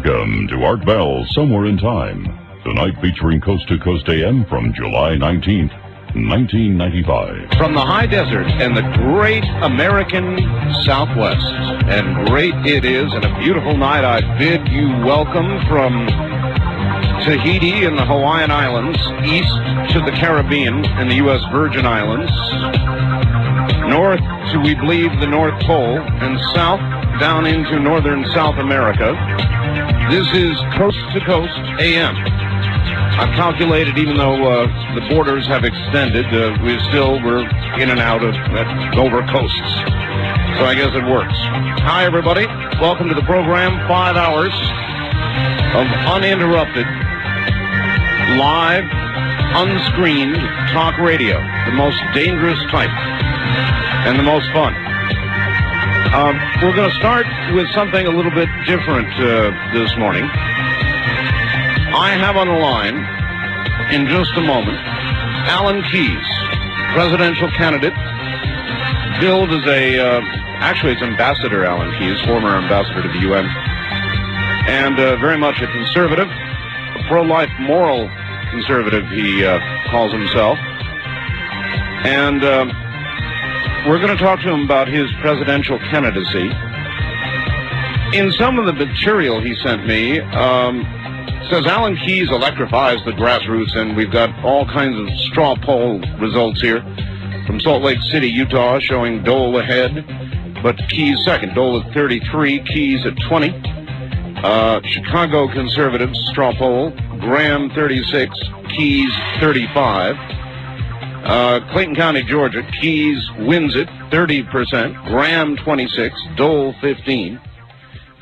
Welcome to Art Bell Somewhere in Time, tonight featuring Coast to Coast AM from July 19th, 1995. From the high desert and the great American Southwest, and great it is, and a beautiful night, I bid you welcome from Tahiti and the Hawaiian Islands, east to the Caribbean and the U.S. Virgin Islands, north to, we believe, the North Pole, and south down into northern South America. This is Coast to Coast AM. I've calculated, even though the borders have extended, we're in and out of over coasts. So I guess it works. Hi, everybody. Welcome to the program. 5 hours of uninterrupted, live, unscreened talk radio. The most dangerous type and the most fun. We're going to start with something a little bit different this morning. I have on the line, in just a moment, Alan Keyes, presidential candidate, billed as actually it's Ambassador Alan Keyes, former ambassador to the UN, and very much a conservative, a pro-life moral conservative, he calls himself. And we're going to talk to him about his presidential candidacy. In some of the material he sent me, says Alan Keyes electrifies the grassroots, and we've got all kinds of straw poll results here from Salt Lake City, Utah, showing Dole ahead, but Keyes second. Dole at 33, Keyes at 20. Chicago conservatives straw poll, Graham 36, Keyes 35. Clayton County, Georgia, Keyes wins it, 30%, Graham 26, Dole 15.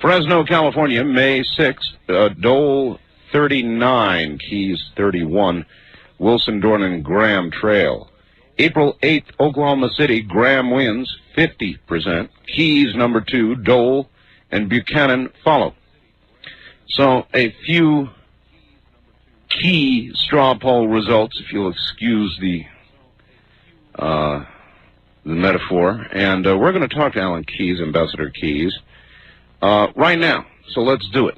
Fresno, California, May 6th, Dole 39, Keyes 31, Wilson, Dornan, Graham trail. April 8th, Oklahoma City, Graham wins, 50%, Keyes number 2, Dole and Buchanan follow. So a few key straw poll results, if you'll excuse the metaphor, and we're going to talk to Alan Keyes, Ambassador Keyes, right now. So let's do it.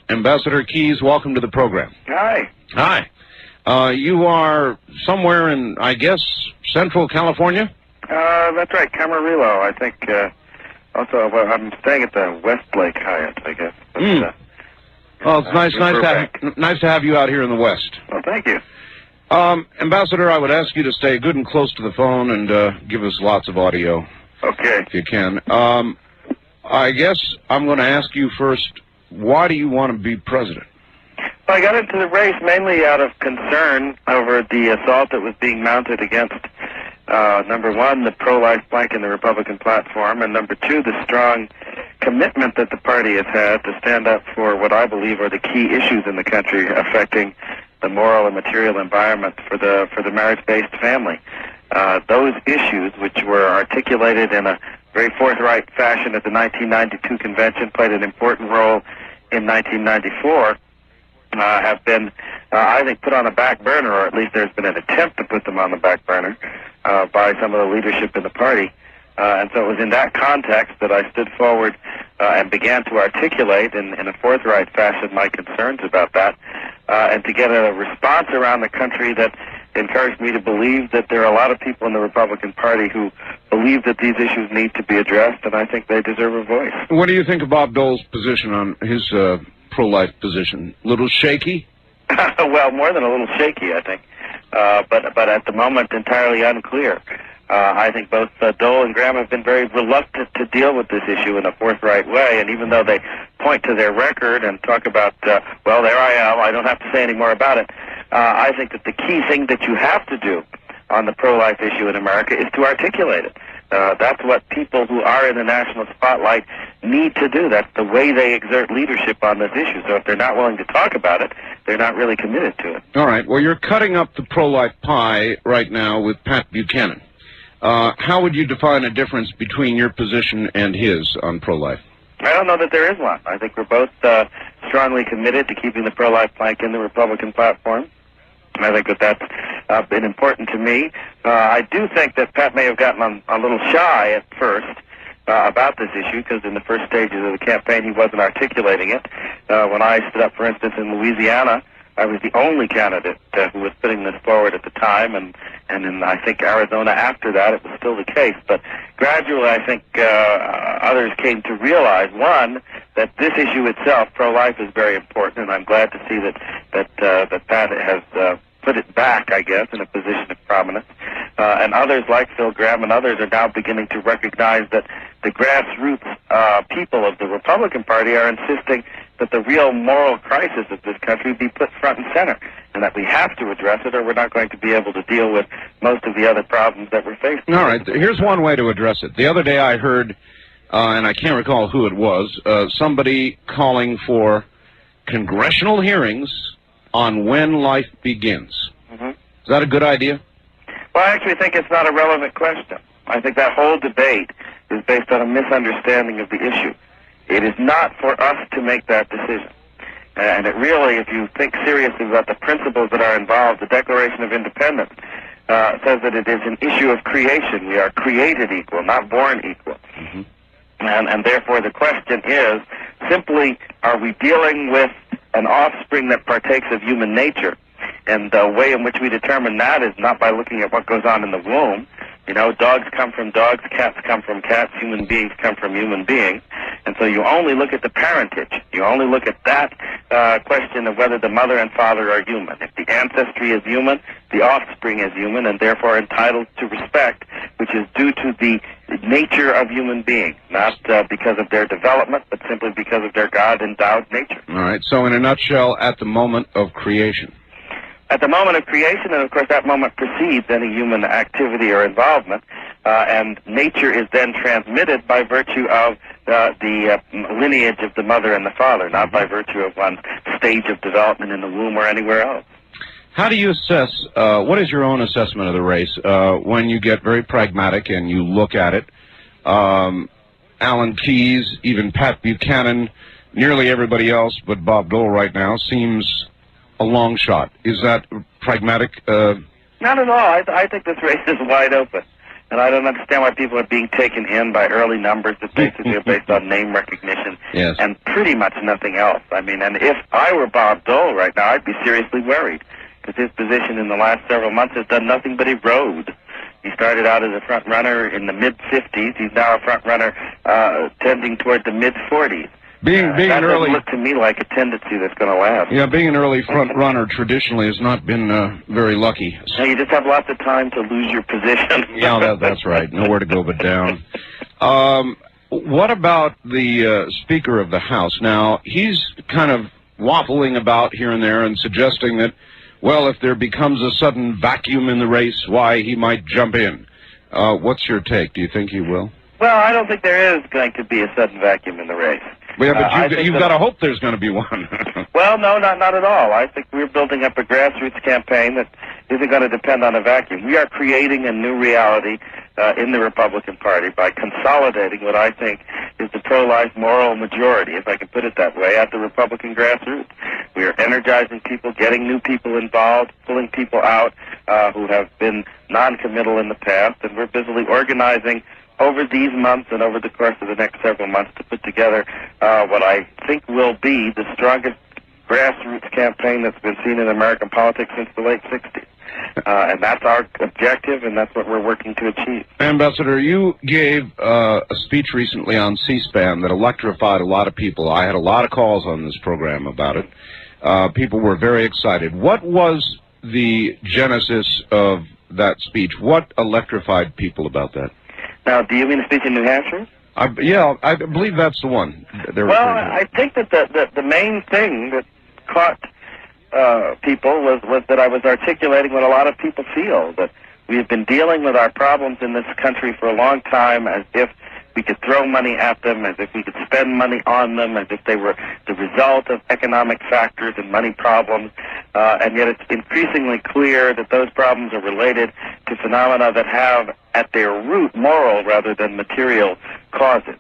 Ambassador Keyes, welcome to the program. Hi. Hi. You are somewhere in, I guess, Central California? That's right, Camarillo. I think. Also, well, I'm staying at the Westlake Hyatt, I guess. But, well, it's nice to have you out here in the West. Well, thank you. Ambassador, I would ask you to stay good and close to the phone and give us lots of audio. Okay. If you can. I guess I'm going to ask you first, why do you want to be president? Well, I got into the race mainly out of concern over the assault that was being mounted against, number one, the pro-life plank in the Republican platform, and number two, the strong commitment that the party has had to stand up for what I believe are the key issues in the country affecting the moral and material environment for the marriage-based family. Those issues, which were articulated in a very forthright fashion at the 1992 convention, played an important role in 1994, have been, I think, put on a back burner, or at least there's been an attempt to put them on the back burner by some of the leadership in the party. And so it was in that context that I stood forward and began to articulate in a forthright fashion my concerns about that, and to get a response around the country that encouraged me to believe that there are a lot of people in the Republican Party who believe that these issues need to be addressed, and I think they deserve a voice. What do you think of Bob Dole's position on his pro-life position? A little shaky? Well, more than a little shaky, I think, but at the moment entirely unclear. I think both Dole and Graham have been very reluctant to deal with this issue in a forthright way, and even though they point to their record and talk about, well, there I am, I don't have to say any more about it, I think that the key thing that you have to do on the pro-life issue in America is to articulate it. That's what people who are in the national spotlight need to do. That's the way they exert leadership on this issue. So if they're not willing to talk about it, they're not really committed to it. All right. Well, you're cutting up the pro-life pie right now with Pat Buchanan. How would you define a difference between your position and his on pro-life? I don't know that there is one. I think we're both strongly committed to keeping the pro-life plank in the Republican platform. I think that that's been important to me. I do think that Pat may have gotten a little shy at first about this issue, because in the first stages of the campaign he wasn't articulating it. When I stood up, for instance, in Louisiana, I was the only candidate who was putting this forward at the time, and in, I think, Arizona after that, it was still the case. But gradually, I think others came to realize, one, that this issue itself, pro-life, is very important, and I'm glad to see that has put it back, I guess, in a position of prominence. And others like Phil Gramm and others are now beginning to recognize that the grassroots people of the Republican Party are insisting that the real moral crisis of this country be put front and center, and that we have to address it or we're not going to be able to deal with most of the other problems that we're facing. All right, here's one way to address it. The other day I heard, and I can't recall who it was, somebody calling for congressional hearings on when life begins. Mm-hmm. Is that a good idea? Well, I actually think it's not a relevant question. I think that whole debate is based on a misunderstanding of the issue. It is not for us to make that decision. And it really, if you think seriously about the principles that are involved, the Declaration of Independence says that it is an issue of creation. We are created equal, not born equal. Mm-hmm. And therefore the question is simply, are we dealing with an offspring that partakes of human nature? And the way in which we determine that is not by looking at what goes on in the womb. You know, dogs come from dogs, cats come from cats, human beings come from human beings. And so you only look at the parentage. You only look at that question of whether the mother and father are human. If the ancestry is human, the offspring is human, and therefore entitled to respect, which is due to the nature of human beings, not because of their development, but simply because of their God-endowed nature. All right, so in a nutshell, at the moment of creation. At the moment of creation, and of course that moment precedes any human activity or involvement, and nature is then transmitted by virtue of the lineage of the mother and the father, not by virtue of one's stage of development in the womb or anywhere else. How do you assess, what is your own assessment of the race when you get very pragmatic and you look at it? Alan Keyes, even Pat Buchanan, nearly everybody else but Bob Dole right now seems a long shot. Is that pragmatic? Not at all. I think this race is wide open. And I don't understand why people are being taken in by early numbers that basically are based on name recognition and pretty much nothing else. I mean, and if I were Bob Dole right now, I'd be seriously worried, because his position in the last several months has done nothing but erode. He started out as a front runner in the mid-50s. He's now a front runner tending toward the mid-40s. Being that an early, doesn't look to me like a tendency that's going to last. Yeah, being an early front runner traditionally has not been very lucky. So you just have lots of time to lose your position. Yeah, that's right. Nowhere to go but down. What about the Speaker of the House? Now, he's kind of waffling about here and there and suggesting that, well, if there becomes a sudden vacuum in the race, why, he might jump in. What's your take? Do you think he will? Well, I don't think there is going to be a sudden vacuum in the race. Yeah, but you've got to hope there's going to be one. Well, no, not at all. I think we're building up a grassroots campaign that isn't going to depend on a vacuum. We are creating a new reality in the Republican Party by consolidating what I think is the pro-life moral majority, if I can put it that way, at the Republican grassroots. We are energizing people, getting new people involved, pulling people out who have been non-committal in the past, and we're busily organizing over these months and over the course of the next several months to put together what I think will be the strongest grassroots campaign that's been seen in American politics since the late 60s. And that's our objective, and that's what we're working to achieve. Ambassador, you gave a speech recently on C-SPAN that electrified a lot of people. I had a lot of calls on this program about it. People were very excited. What was the genesis of that speech? What electrified people about that? Now, do you mean a speech in New Hampshire? Yeah, I believe that's the one. Well, I think that the main thing that caught people was that I was articulating what a lot of people feel, that we have been dealing with our problems in this country for a long time as if we could throw money at them, as if we could spend money on them, as if they were the result of economic factors and money problems, and yet it's increasingly clear that those problems are related to phenomena that have at their root moral rather than material causes.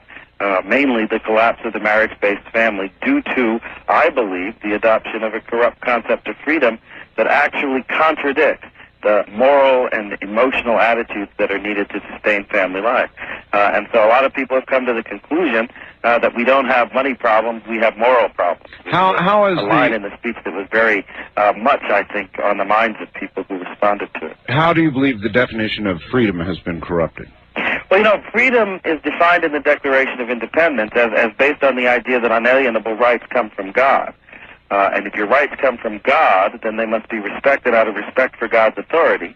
Mainly the collapse of the marriage-based family due to, I believe, the adoption of a corrupt concept of freedom that actually contradicts the moral and emotional attitudes that are needed to sustain family life. And so a lot of people have come to the conclusion that we don't have money problems, we have moral problems. How is a line in the speech that was very much, I think, on the minds of people who responded to it. How do you believe the definition of freedom has been corrupted? Well, you know, freedom is defined in the Declaration of Independence as based on the idea that unalienable rights come from God. And if your rights come from God, then they must be respected out of respect for God's authority,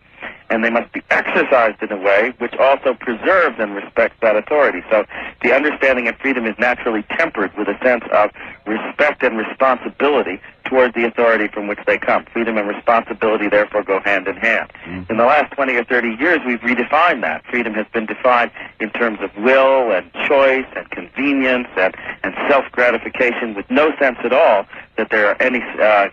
and they must be exercised in a way which also preserves and respects that authority. So the understanding of freedom is naturally tempered with a sense of respect and responsibility towards the authority from which they come. Freedom and responsibility, therefore, go hand in hand. In the last 20 or 30 years, we've redefined that. Freedom has been defined in terms of will and choice and convenience and self-gratification, with no sense at all that there are any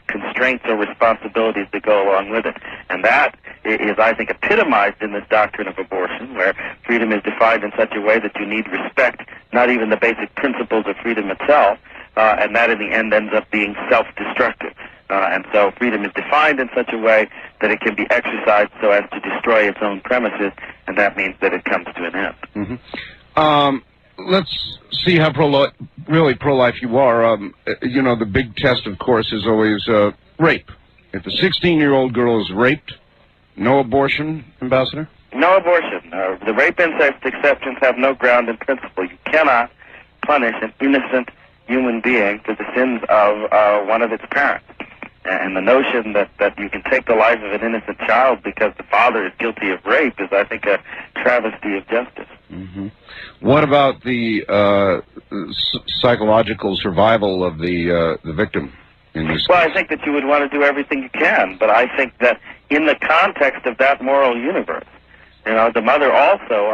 constraints or responsibilities that go along with it. And that is, I think, epitomized in this doctrine of abortion, where freedom is defined in such a way that you need respect, not even the basic principles of freedom itself, and that in the end ends up being self-destructive. And so freedom is defined in such a way that it can be exercised so as to destroy its own premises, and that means that it comes to an end. Let's see how really pro-life you are. You know, the big test, of course, is always rape. If a 16-year-old girl is raped, no abortion, Ambassador? No abortion. The rape incest exceptions have no ground in principle. You cannot punish an innocent human being for the sins of one of its parents. And the notion that you can take the life of an innocent child because the father is guilty of rape is, I think, a travesty of justice. What about the psychological survival of the victim in this Well, case? I think that you would want to do everything you can, but I think that in the context of that moral universe, you know, the mother also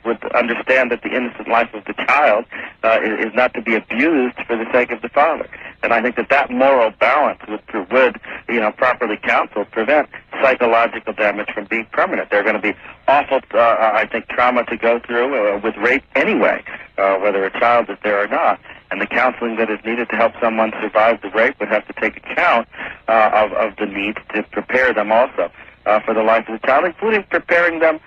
would understand that the innocent life of the child is not to be abused for the sake of the father. And I think that moral balance would, you know, properly counseled, prevent psychological damage from being permanent. There are going to be awful, I think, trauma to go through with rape anyway, whether a child is there or not. And the counseling that is needed to help someone survive the rape would have to take account of the need to prepare them also for the life of the child, including preparing them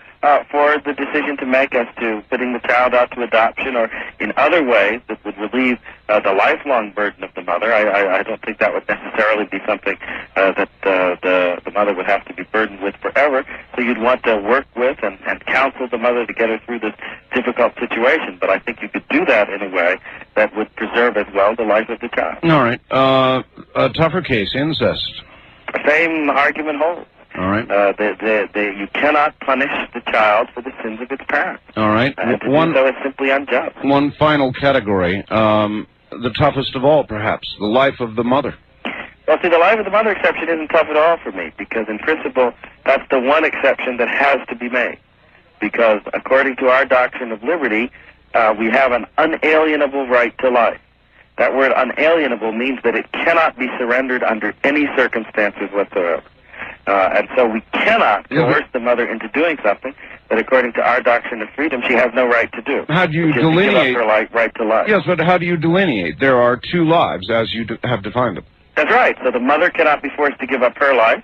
for the decision to make as to putting the child out to adoption or in other ways that would relieve the lifelong burden of the mother. I don't think that would necessarily be something that the mother would have to be burdened with forever. So you'd want to work with and counsel the mother to get her through this difficult situation. But I think you could do that in a way that would preserve as well the life of the child. All right. A tougher case, incest. Same argument holds. All right. You cannot punish the child for the sins of its parents. All right. To do so is simply unjust. One final category, the toughest of all, perhaps, the life of the mother. Well, see, the life of the mother exception isn't tough at all for me, because in principle, that's the one exception that has to be made. Because according to our doctrine of liberty, we have an unalienable right to life. That word unalienable means that it cannot be surrendered under any circumstances whatsoever. And so we cannot coerce the mother into doing something that, according to our doctrine of freedom, she has no right to do. How do you delineate? To give up her right to life. Yes, but how do you delineate? There are two lives, as you have defined them. That's right. So the mother cannot be forced to give up her life,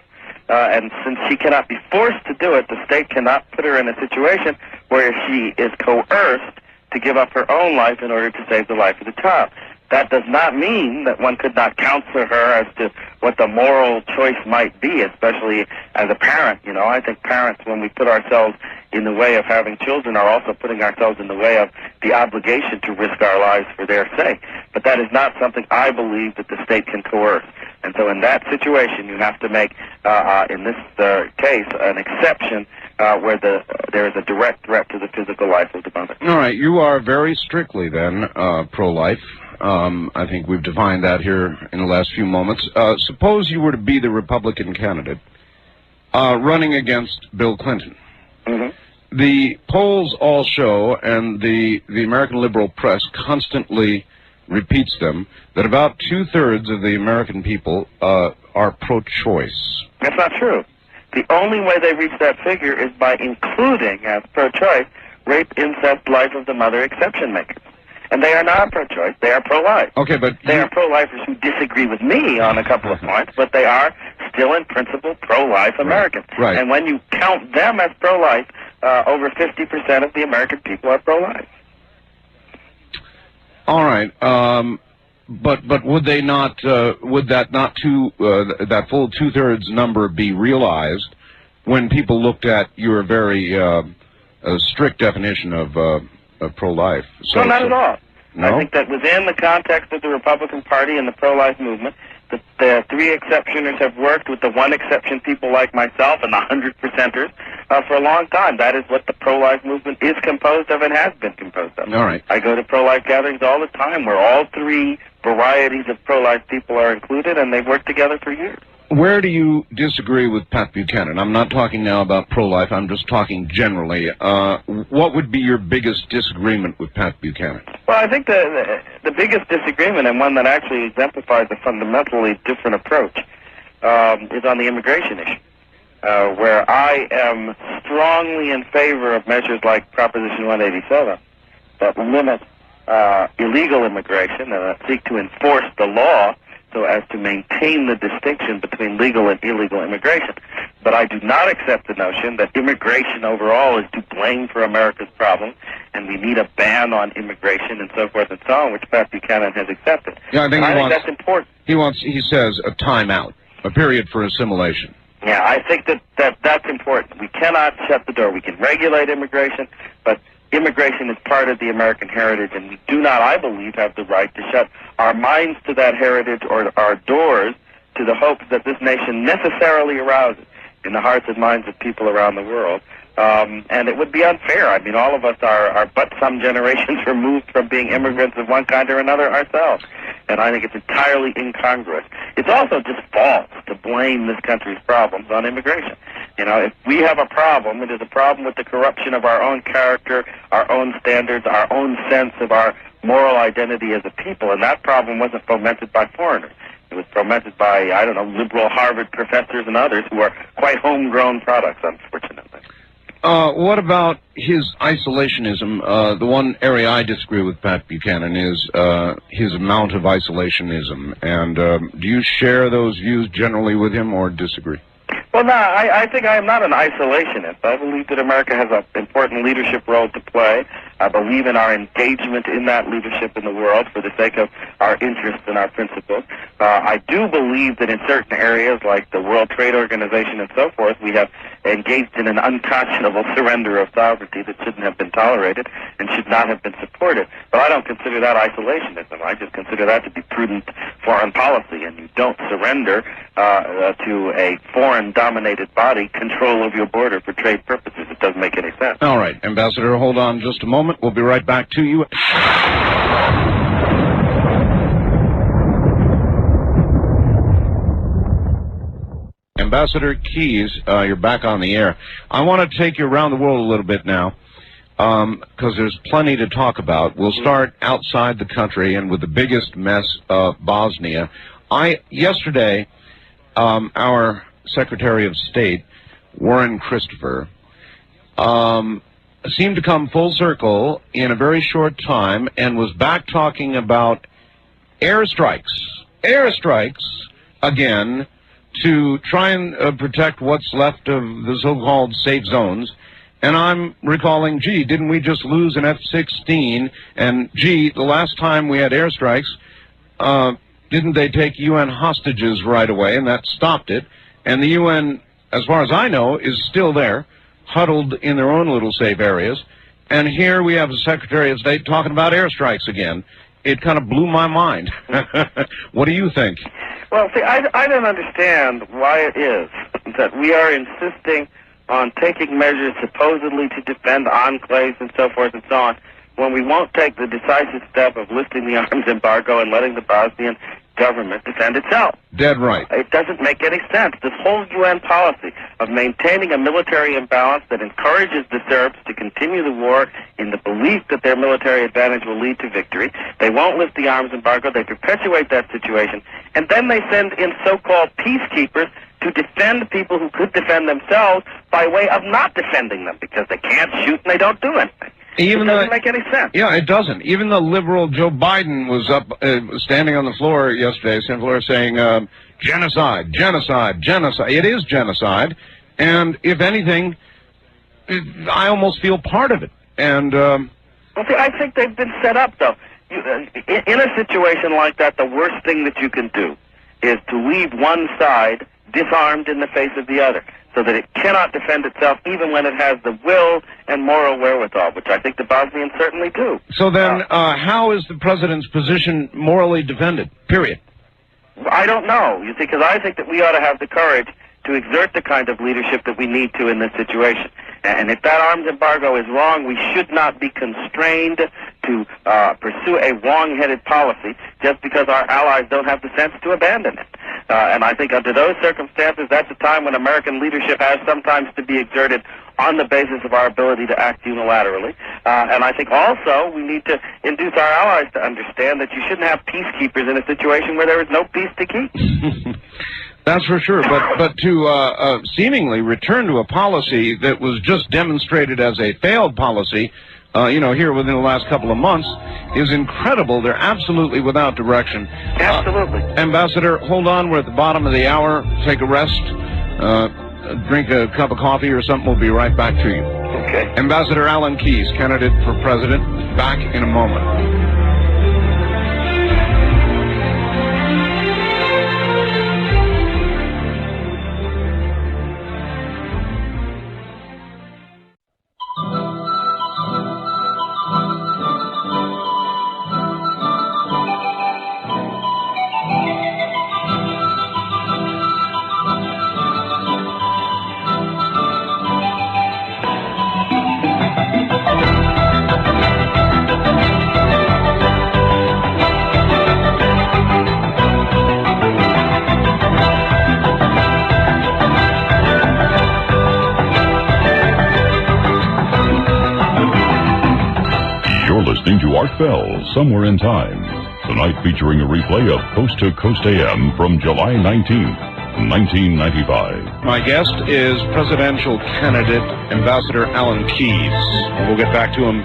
and since she cannot be forced to do it, the state cannot put her in a situation where she is coerced to give up her own life in order to save the life of the child. That does not mean that one could not counsel her as to what the moral choice might be, especially as a parent. You know, I think parents, when we put ourselves in the way of having children, are also putting ourselves in the way of the obligation to risk our lives for their sake. But that is not something I believe that the state can coerce. And so in that situation, you have to make, in this case, an exception where there is a direct threat to the physical life of the mother. All right. You are very strictly, then, pro-life. I think we've defined that here in the last few moments. Suppose you were to be the Republican candidate running against Bill Clinton. The polls all show, and the American liberal press constantly repeats them, that about 2/3 of the American people are pro-choice. That's not true. The only way they reach that figure is by including, as pro-choice, rape, incest, life of the mother exception makers. And they are not pro-choice, they are pro-life. Okay, but they are pro-lifers who disagree with me on a couple of points, but they are still in principle pro-life Americans. Right. And when you count them as pro-life, over 50% of the American people are pro-life. All right. But would they not? Would that not that full 2/3 number be realized when people looked at your very strict definition of pro-life? No, not at all. No? I think that within the context of the Republican Party and the pro-life movement, the three exceptioners have worked with the one exception people like myself and the 100%ers for a long time. That is what the pro-life movement is composed of and has been composed of. All right. I go to pro-life gatherings all the time where all three varieties of pro-life people are included, and they've worked together for years. Where do you disagree with Pat Buchanan? I'm not talking now about pro-life. I'm just talking generally. What would be your biggest disagreement with Pat Buchanan? Well, I think the biggest disagreement, and one that actually exemplifies a fundamentally different approach, is on the immigration issue, where I am strongly in favor of measures like Proposition 187 that limit illegal immigration and that seek to enforce the law so as to maintain the distinction between legal and illegal immigration. But I do not accept the notion that immigration overall is to blame for America's problem, and we need a ban on immigration and so forth and so on, which Pat Buchanan has accepted. Yeah, I think that's important. He says, a timeout, a period for assimilation. Yeah, I think that's important. We cannot shut the door. We can regulate immigration, but immigration is part of the American heritage, and we do not, I believe, have the right to shut our minds to that heritage or our doors to the hopes that this nation necessarily arouses in the hearts and minds of people around the world. And it would be unfair. I mean, all of us are but some generations removed from being immigrants of one kind or another ourselves. And I think it's entirely incongruous. It's also just false to blame this country's problems on immigration. You know, if we have a problem, it is a problem with the corruption of our own character, our own standards, our own sense of our moral identity as a people. And that problem wasn't fomented by foreigners. It was fomented by, I don't know, liberal Harvard professors and others who are quite homegrown products, unfortunately. What about his isolationism? The one area I disagree with Pat Buchanan is his amount of isolationism. And do you share those views generally with him or disagree? Well, no, I think I am not an isolationist. I believe that America has an important leadership role to play. I believe in our engagement in that leadership in the world for the sake of our interests and our principles. I do believe that in certain areas like the World Trade Organization and so forth, we have engaged in an unconscionable surrender of sovereignty that shouldn't have been tolerated and should not have been supported. But I don't consider that isolationism. I just consider that to be prudent foreign policy, and you don't surrender to a foreign-dominated body control of your border for trade purposes. It doesn't make any sense. All right, Ambassador, hold on just a moment. We'll be right back to you. Ambassador Keyes, you're back on the air. I want to take you around the world a little bit now, because there's plenty to talk about. We'll start outside the country and with the biggest mess of Bosnia. Yesterday, our Secretary of State, Warren Christopher, seemed to come full circle in a very short time and was back talking about airstrikes again, to try and protect what's left of the so-called safe zones. And I'm recalling, gee, didn't we just lose an F-16? And gee, the last time we had airstrikes, didn't they take UN hostages right away, and that stopped it? And the UN, as far as I know, is still there, huddled in their own little safe areas. And here we have the Secretary of State talking about airstrikes again. It kind of blew my mind. What do you think? Well, see, I don't understand why it is that we are insisting on taking measures supposedly to defend enclaves and so forth and so on, when we won't take the decisive step of lifting the arms embargo and letting the Bosnian government defend itself. Dead right. It doesn't make any sense. This whole UN policy of maintaining a military imbalance that encourages the Serbs to continue the war in the belief that their military advantage will lead to victory. They won't lift the arms embargo. They perpetuate that situation. And then they send in so-called peacekeepers to defend people who could defend themselves by way of not defending them because they can't shoot and they don't do anything. It doesn't make any sense. Yeah, it doesn't. Even the liberal Joe Biden was up, standing on the floor yesterday, Senate floor, saying, genocide, genocide, genocide. It is genocide, and if anything, I almost feel part of it. And well, see, I think they've been set up, though. In a situation like that, the worst thing that you can do is to leave one side disarmed in the face of the other, so that it cannot defend itself even when it has the will and moral wherewithal, which I think the Bosnians certainly do. So then, how is the president's position morally defended, period? I don't know, you see, because I think that we ought to have the courage to exert the kind of leadership that we need to in this situation. And if that arms embargo is wrong, we should not be constrained to pursue a wrong-headed policy just because our allies don't have the sense to abandon it. And I think under those circumstances, that's a time when American leadership has sometimes to be exerted on the basis of our ability to act unilaterally. And I think also we need to induce our allies to understand that you shouldn't have peacekeepers in a situation where there is no peace to keep. That's for sure, but to seemingly return to a policy that was just demonstrated as a failed policy, here within the last couple of months, is incredible. They're absolutely without direction. Absolutely. Ambassador, hold on. We're at the bottom of the hour. Take a rest. Drink a cup of coffee or something. We'll be right back to you. Okay. Ambassador Alan Keyes, candidate for president, back in a moment. Listening to Art Bell, Somewhere in Time. Tonight featuring a replay of Coast to Coast AM from July 19th, 1995. My guest is presidential candidate Ambassador Alan Keyes. We'll get back to him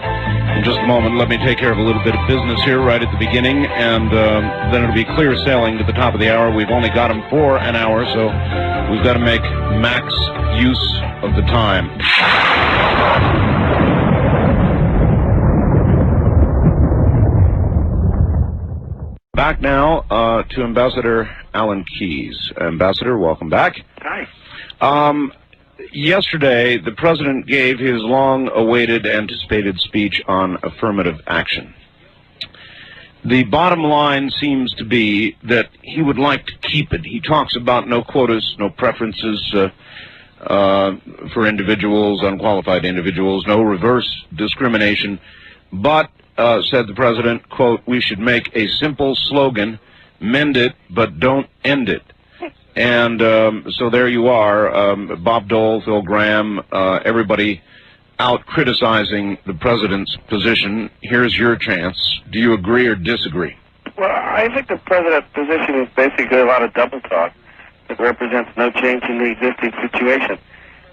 in just a moment. Let me take care of a little bit of business here right at the beginning, and then it'll be clear sailing to the top of the hour. We've only got him for an hour, so we've got to make max use of the time. Back now to Ambassador Alan Keyes. Ambassador, welcome back. Hi. Yesterday, the president gave his long-awaited, anticipated speech on affirmative action. The bottom line seems to be that he would like to keep it. He talks about no quotas, no preferences for individuals, unqualified individuals, no reverse discrimination, but said the president, quote, we should make a simple slogan, mend it, but don't end it. And so there you are, Bob Dole, Phil Graham, everybody out criticizing the president's position. Here's your chance. Do you agree or disagree? Well, I think the president's position is basically a lot of double talk that represents no change in the existing situation.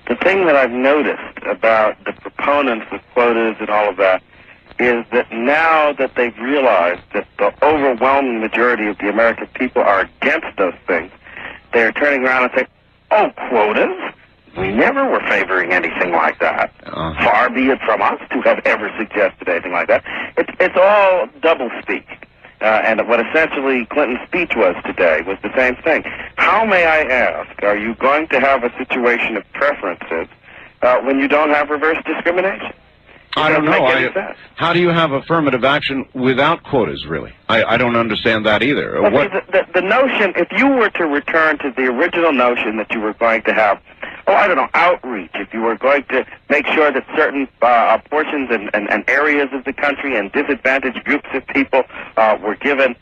The thing that I've noticed about the proponents of quotas and all of that is that now that they've realized that the overwhelming majority of the American people are against those things, they're turning around and saying, oh, quotas? We never were favoring anything like that. Far be it from us to have ever suggested anything like that. It's all doublespeak. And what essentially Clinton's speech was today was the same thing. How, may I ask, are you going to have a situation of preferences when you don't have reverse discrimination? I don't know. How do you have affirmative action without quotas, really? I don't understand that either. Well, the notion, if you were to return to the original notion that you were going to have, outreach, if you were going to make sure that certain portions and areas of the country and disadvantaged groups of people were given,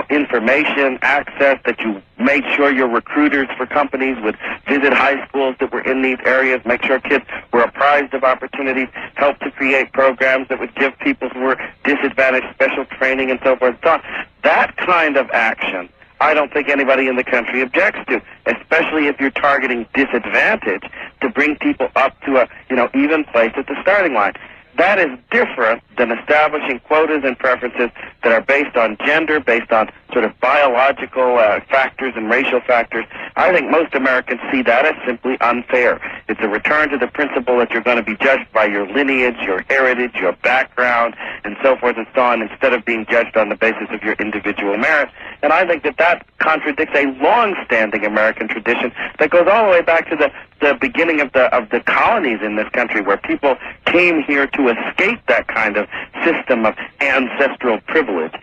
information, access, that you made sure your recruiters for companies would visit high schools that were in these areas, make sure kids were apprised of opportunities, help to create programs that would give people who were disadvantaged special training and so forth and so on. That kind of action, I don't think anybody in the country objects to, especially if you're targeting disadvantage to bring people up to a, even place at the starting line. That is different than establishing quotas and preferences that are based on gender, based on sort of biological factors and racial factors. I think most Americans see that as simply unfair. It's a return to the principle that you're going to be judged by your lineage, your heritage, your background, and so forth and so on, instead of being judged on the basis of your individual merit. And I think that contradicts a long-standing American tradition that goes all the way back to the beginning of the colonies in this country, where people came here to escape that kind of system of ancestral privilege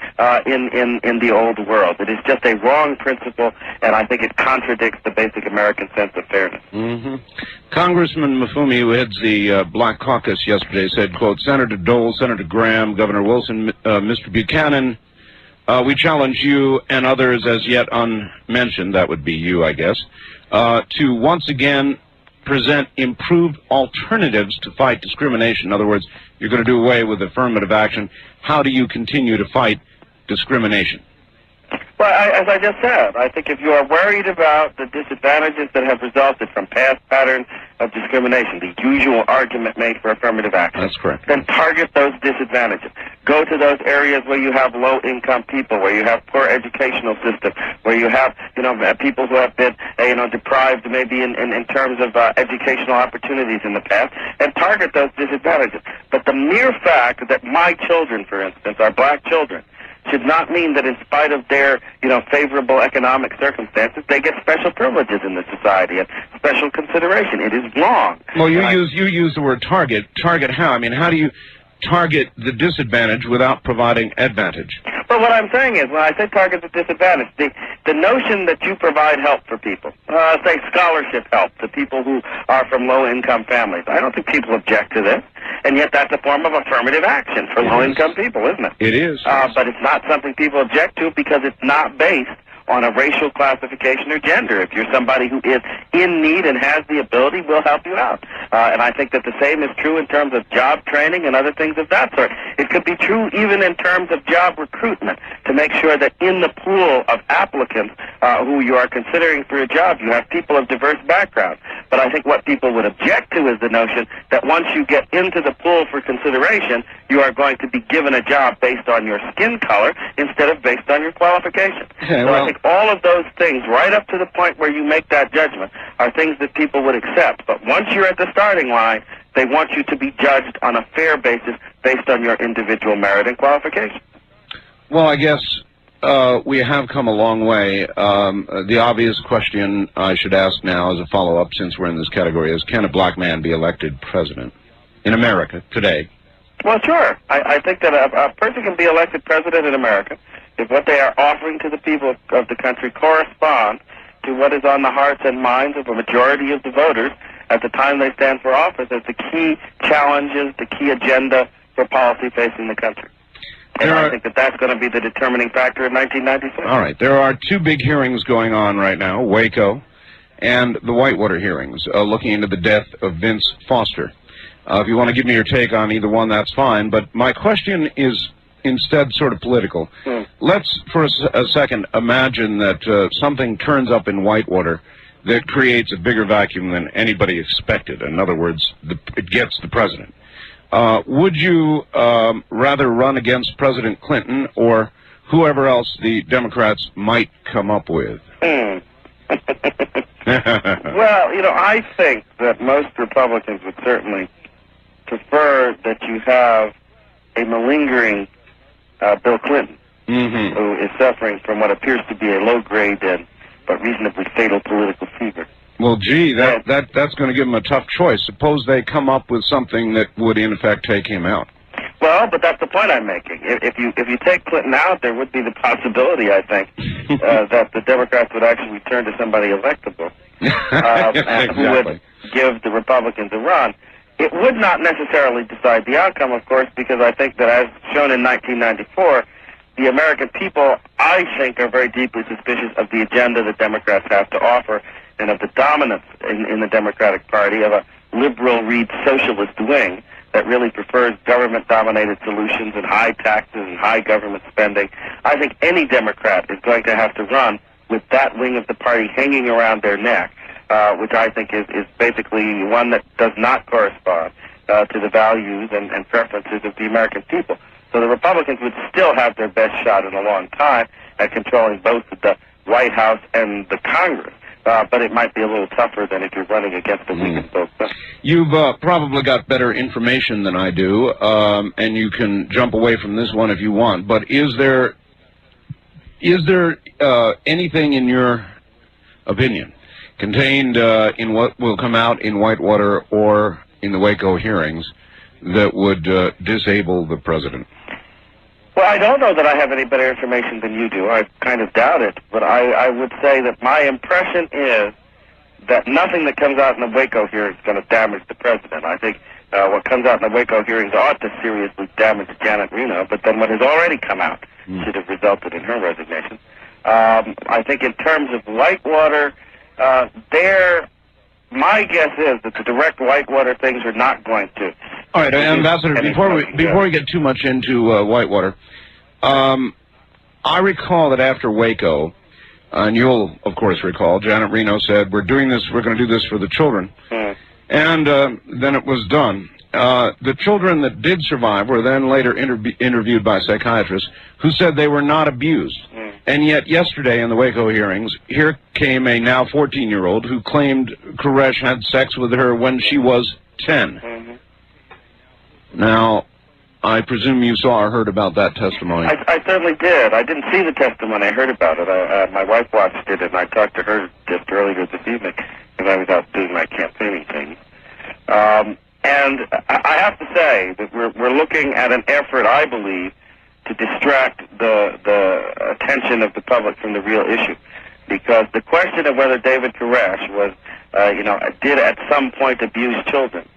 in the old world. It is just a wrong principle, and I think it contradicts the basic American sense of fairness. Mm-hmm. Congressman Mafumi, who heads the Black Caucus yesterday, said, quote, Senator Dole, Senator Graham, Governor Wilson, Mr. Buchanan, we challenge you and others as yet unmentioned, that would be you, I guess, to once again present improved alternatives to fight discrimination. In other words, you're going to do away with affirmative action. How do you continue to fight discrimination? Well, as I just said, I think if you are worried about the disadvantages that have resulted from past patterns of discrimination, the usual argument made for affirmative action, that's correct, then target those disadvantages. Go to those areas where you have low-income people, where you have poor educational system, where you have, people who have been, deprived maybe in terms of educational opportunities in the past, and target those disadvantages. But the mere fact that my children, for instance, are black children, should not mean that in spite of their, favorable economic circumstances, they get special privileges in the society and special consideration. It is wrong. Well, you use the word target. Target how? I mean, how do you target the disadvantage without providing advantage? Well, what I'm saying is, when I say target the disadvantage, the notion that you provide help for people, say scholarship help to people who are from low-income families, I don't think people object to this. And yet that's a form of affirmative action for low-income people, isn't it? It is. But it's not something people object to because it's not based on a racial classification or gender. If you're somebody who is in need and has the ability, we'll help you out. And I think that the same is true in terms of job training and other things of that sort. It could be true even in terms of job recruitment, to make sure that in the pool of applicants who you are considering for a job, you have people of diverse backgrounds. But I think what people would object to is the notion that once you get into the pool for consideration, you are going to be given a job based on your skin color instead of based on your qualifications. Okay, I think all of those things, right up to the point where you make that judgment, are things that people would accept. But once you're at the starting line, they want you to be judged on a fair basis based on your individual merit and qualification. Well, I guess we have come a long way. The obvious question I should ask now as a follow-up, since we're in this category, is can a black man be elected president in America today? Well, sure. I think that a person can be elected president in America if what they are offering to the people of the country corresponds to what is on the hearts and minds of a majority of the voters at the time they stand for office as the key challenges, the key agenda for policy facing the country. And I think that that's going to be the determining factor in 1996. All right. There are two big hearings going on right now, Waco and the Whitewater hearings, looking into the death of Vince Foster. If you want to give me your take on either one, that's fine. But my question is instead sort of political. Let's, for a second, imagine that something turns up in Whitewater that creates a bigger vacuum than anybody expected. In other words, it gets the president. Would you rather run against President Clinton or whoever else the Democrats might come up with? Well, I think that most Republicans would certainly prefer that you have a malingering Bill Clinton, who is suffering from what appears to be a low-grade but reasonably fatal political fever. Well, gee, that's going to give him a tough choice. Suppose they come up with something that would, in effect, take him out. Well, but that's the point I'm making. If you take Clinton out, there would be the possibility, I think, that the Democrats would actually turn to somebody electable who would give the Republicans a run. It would not necessarily decide the outcome, of course, because I think that, as shown in 1994, the American people, I think, are very deeply suspicious of the agenda that Democrats have to offer and of the dominance in the Democratic Party of a liberal, read socialist wing that really prefers government-dominated solutions and high taxes and high government spending. I think any Democrat is going to have to run with that wing of the party hanging around their neck, which I think is basically one that does not correspond to the values and preferences of the American people. So the Republicans would still have their best shot in a long time at controlling both the White House and the Congress. But it might be a little tougher than if you're running against the weakest vote. You've probably got better information than I do, and you can jump away from this one if you want. But is there anything in your opinion contained in what will come out in Whitewater or in the Waco hearings that would disable the president? Well, I don't know that I have any better information than you do. I kind of doubt it. But I would say that my impression is that nothing that comes out in the Waco hearings is going to damage the president. I think what comes out in the Waco hearings ought to seriously damage Janet Reno, but then what has already come out should have resulted in her resignation. I think in terms of Whitewater, my guess is that the direct Whitewater things are not going to. All right, Ambassador, before we get too much into Whitewater, I recall that after Waco, and you'll, of course, recall, Janet Reno said, we're going to do this for the children. And then it was done. The children that did survive were then later interviewed by psychiatrists who said they were not abused. And yet yesterday in the Waco hearings, here came a now 14-year-old who claimed Koresh had sex with her when she was 10. Now, I presume you saw or heard about that testimony. I certainly did. I didn't see the testimony. I heard about it. My wife watched it, and I talked to her just earlier this evening because I was out doing my campaigning thing. And I have to say that we're looking at an effort, I believe, to distract the attention of the public from the real issue. Because the question of whether David Koresh was, did at some point abuse children,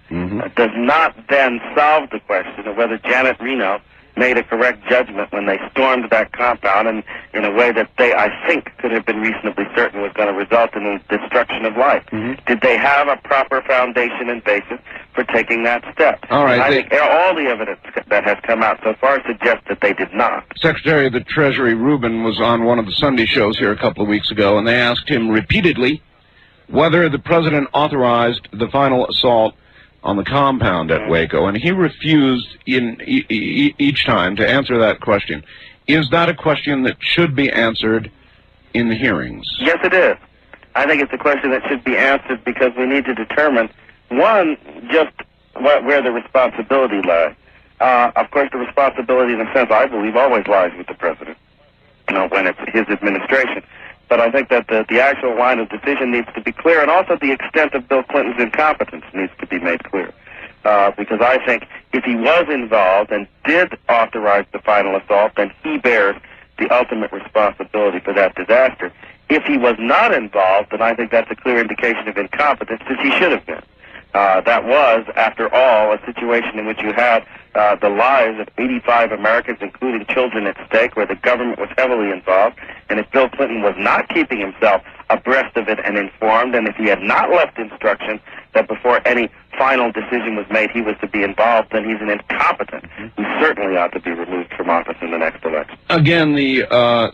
does not then solve the question of whether Janet Reno made a correct judgment when they stormed that compound and in a way that they, I think, could have been reasonably certain was going to result in the destruction of life. Did they have a proper foundation and basis for taking that step? All right. I think all the evidence that has come out so far suggests that they did not. Secretary of the Treasury Rubin was on one of the Sunday shows here a couple of weeks ago, and they asked him repeatedly whether the president authorized the final assault on the compound at Waco, and he refused in each time to answer that question. Is that a question that should be answered in the hearings? Yes, it is. I think it's a question that should be answered because we need to determine, one, just where the responsibility lies. Of course, the responsibility, in a sense, I believe, always lies with the president, when it's his administration. But I think that the actual line of decision needs to be clear, and also the extent of Bill Clinton's incompetence needs to be made clear. Because I think if he was involved and did authorize the final assault, then he bears the ultimate responsibility for that disaster. If he was not involved, then I think that's a clear indication of incompetence, as he should have been. That was, after all, a situation in which you had the lives of 85 Americans, including children, at stake, where the government was heavily involved. And if Bill Clinton was not keeping himself abreast of it and informed, and if he had not left instruction that before any final decision was made he was to be involved, then he's an incompetent who certainly ought to be removed from office in the next election. Again, the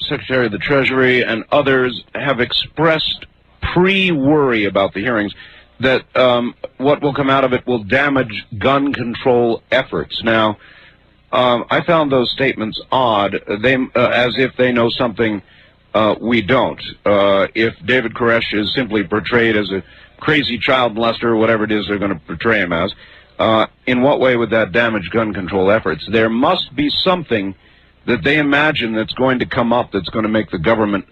Secretary of the Treasury and others have expressed pre-worry about the hearings that what will come out of it will damage gun control efforts. Now, I found those statements odd, as if they know something we don't. If David Koresh is simply portrayed as a crazy child molester or whatever it is they're going to portray him as, in what way would that damage gun control efforts? There must be something that they imagine that's going to come up that's going to make the government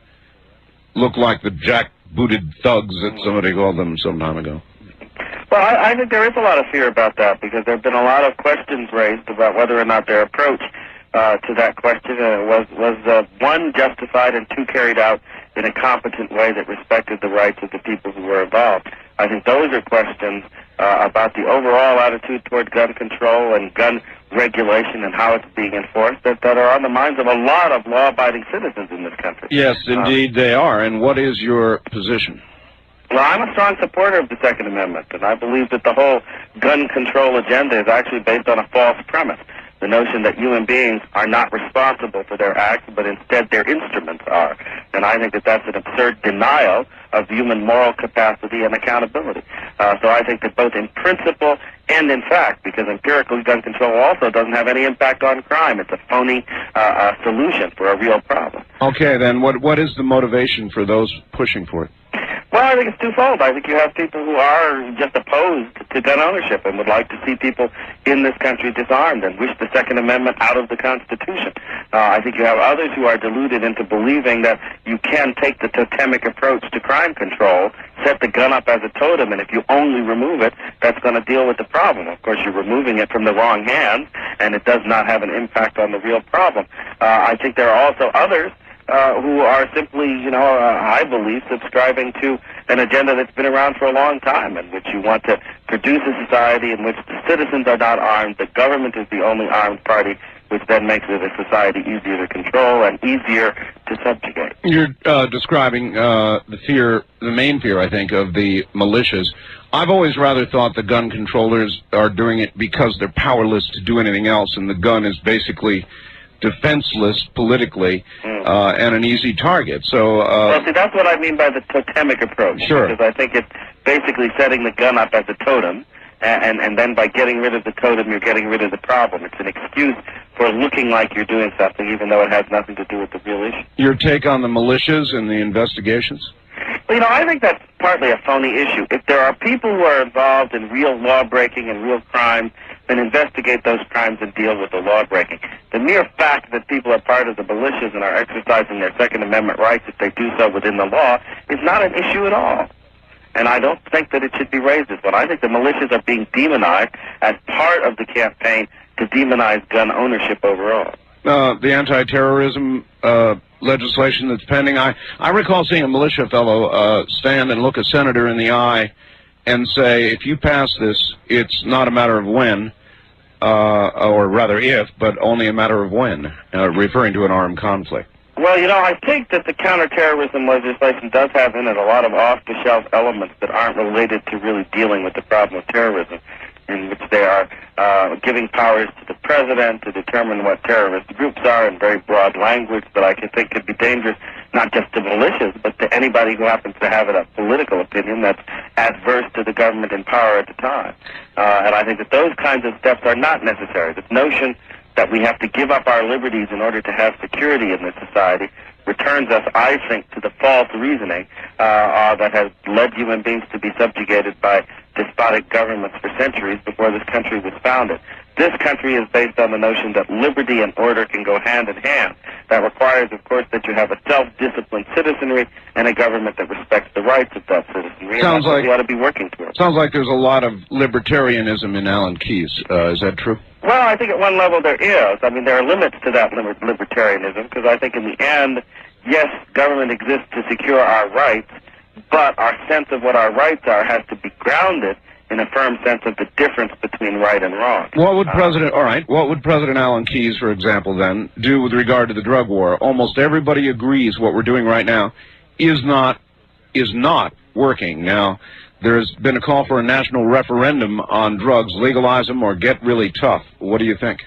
look like the jackbooted thugs that somebody called them some time ago. Well, I think there is a lot of fear about that because there have been a lot of questions raised about whether or not their approach to that question was one, justified, and two, carried out in a competent way that respected the rights of the people who were involved. I think those are questions about the overall attitude toward gun control and gun regulation and how it's being enforced that are on the minds of a lot of law-abiding citizens in this country. Yes, indeed they are. And what is your position? Well, I'm a strong supporter of the Second Amendment, and I believe that the whole gun control agenda is actually based on a false premise. The notion that human beings are not responsible for their acts, but instead their instruments are. And I think that that's an absurd denial of human moral capacity and accountability. So I think that both in principle and in fact, because empirically gun control also doesn't have any impact on crime. It's a phony solution for a real problem. Okay, then what is the motivation for those pushing for it? Well, I think it's twofold. I think you have people who are just opposed to gun ownership and would like to see people in this country disarmed and wish the Second Amendment out of the Constitution. I think you have others who are deluded into believing that you can take the totemic approach to crime control, set the gun up as a totem, and if you only remove it, that's going to deal with the problem. Of course, you're removing it from the wrong hands, and it does not have an impact on the real problem. I think there are also others who are simply, I believe, subscribing to an agenda that's been around for a long time, in which you want to produce a society in which the citizens are not armed, the government is the only armed party, which then makes it a society easier to control and easier to subjugate. You're describing the main fear, I think, of the militias. I've always rather thought the gun controllers are doing it because they're powerless to do anything else, and the gun is basically defenseless politically and an easy target. So, well, see, that's what I mean by the totemic approach. Sure. Because I think it's basically setting the gun up as a totem, and then by getting rid of the totem, you're getting rid of the problem. It's an excuse for looking like you're doing something, even though it has nothing to do with the real issue. Your take on the militias and the investigations? Well, I think that's partly a phony issue. If there are people who are involved in real law-breaking and real crime, then investigate those crimes and deal with the law-breaking. The mere fact that people are part of the militias and are exercising their Second Amendment rights, if they do so within the law, is not an issue at all. And I don't think that it should be raised as one. I think the militias are being demonized as part of the campaign to demonize gun ownership overall. The anti-terrorism legislation that's pending, I recall seeing a militia fellow stand and look a senator in the eye and say, if you pass this, it's not a matter of when, or rather if, but only a matter of when, referring to an armed conflict. Well, I think that the counterterrorism legislation does have in it a lot of off-the-shelf elements that aren't related to really dealing with the problem of terrorism, in which they are giving powers to the president to determine what terrorist groups are in very broad language that I think could be dangerous, not just to militias, but to anybody who happens to have a political opinion that's adverse to the government in power at the time. And I think that those kinds of steps are not necessary. This notion that we have to give up our liberties in order to have security in this society returns us, I think, to the false reasoning that has led human beings to be subjugated by despotic governments for centuries before this country was founded. This country is based on the notion that liberty and order can go hand in hand. That requires, of course, that you have a self-disciplined citizenry and a government that respects the rights of that citizenry. Sounds like we ought to be working towards. Sounds like there's a lot of libertarianism in Alan Keyes. Is that true? Well, I think at one level there is. I mean, there are limits to that libertarianism, because I think in the end, yes, government exists to secure our rights, but our sense of what our rights are has to be grounded in a firm sense of the difference between right and wrong. What would President Alan Keyes, for example, then, do with regard to the drug war? Almost everybody agrees what we're doing right now is not working. Now, there's been a call for a national referendum on drugs, legalize them or get really tough. What do you think?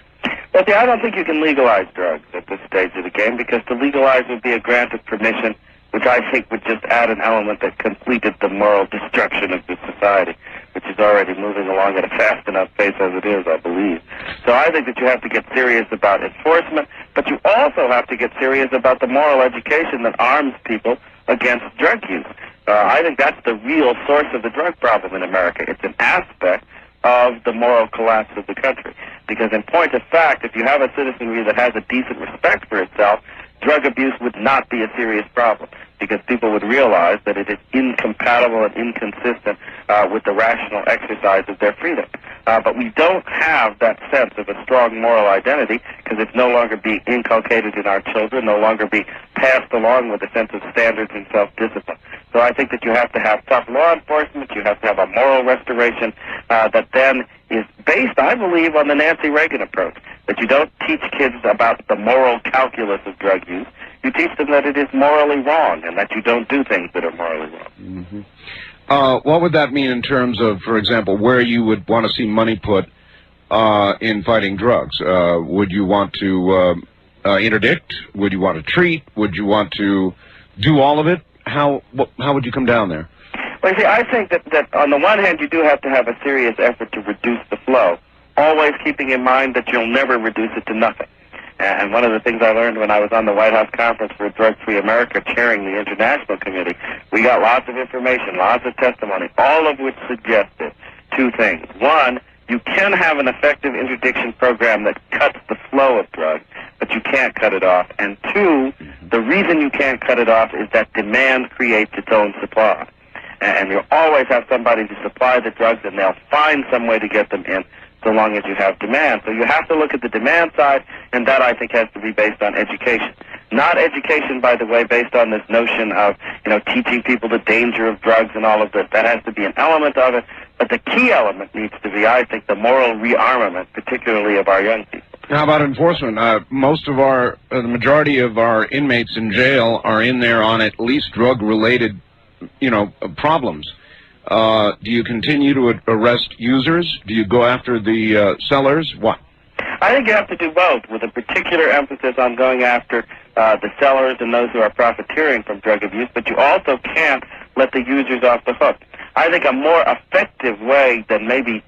Well, see, I don't think you can legalize drugs at this stage of the game, because to legalize would be a grant of permission, which I think would just add an element that completed the moral destruction of this society, which is already moving along at a fast enough pace as it is, I believe. So I think that you have to get serious about enforcement, but you also have to get serious about the moral education that arms people against drug use. I think that's the real source of the drug problem in America. It's an aspect of the moral collapse of the country. Because in point of fact, if you have a citizenry that has a decent respect for itself, drug abuse would not be a serious problem, because people would realize that it is incompatible and inconsistent with the rational exercise of their freedom. But we don't have that sense of a strong moral identity, because it's no longer being inculcated in our children, no longer being passed along with a sense of standards and self-discipline. So I think that you have to have tough law enforcement, you have to have a moral restoration that then is based, I believe, on the Nancy Reagan approach, that you don't teach kids about the moral calculus of drug use. You teach them that it is morally wrong and that you don't do things that are morally wrong. Mm-hmm. What would that mean in terms of, for example, where you would want to see money put in fighting drugs? Would you want to interdict? Would you want to treat? Would you want to do all of it? how would you come down there? Well, you see, I think that on the one hand, you do have to have a serious effort to reduce the flow, always keeping in mind that you'll never reduce it to nothing. And one of the things I learned when I was on the White House Conference for Drug-Free America chairing the International Committee, we got lots of information, lots of testimony, all of which suggested two things. One, you can have an effective interdiction program that cuts the flow of drugs, but you can't cut it off. And two, the reason you can't cut it off is that demand creates its own supply. And you'll always have somebody to supply the drugs, and they'll find some way to get them in so long as you have demand. So you have to look at the demand side, and that, I think, has to be based on education. Not education, by the way, based on this notion of, teaching people the danger of drugs and all of this. That has to be an element of it. But the key element needs to be, I think, the moral rearmament, particularly of our young people. How about enforcement? The majority of our inmates in jail are in there on at least drug-related, problems. Do you continue to arrest users? Do you go after the sellers? What? I think you have to do both, with a particular emphasis on going after the sellers and those who are profiteering from drug abuse, but you also can't let the users off the hook. I think a more effective way than maybe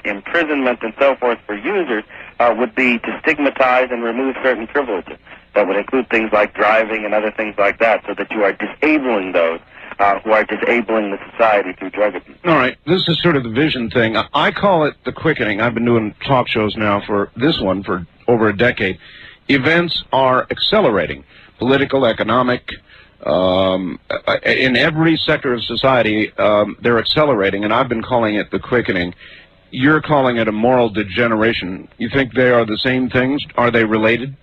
imprisonment and so forth for users would be to stigmatize and remove certain privileges. That would include things like driving and other things like that, so that you are disabling those who are disabling the society through drug abuse. All right, this is sort of the vision thing. I call it the quickening. I've been doing talk shows now for over a decade. Events are accelerating. Political, economic, in every sector of society, they're accelerating, and I've been calling it the quickening. You're calling it a moral degeneration. You think they are the same things? Are they related?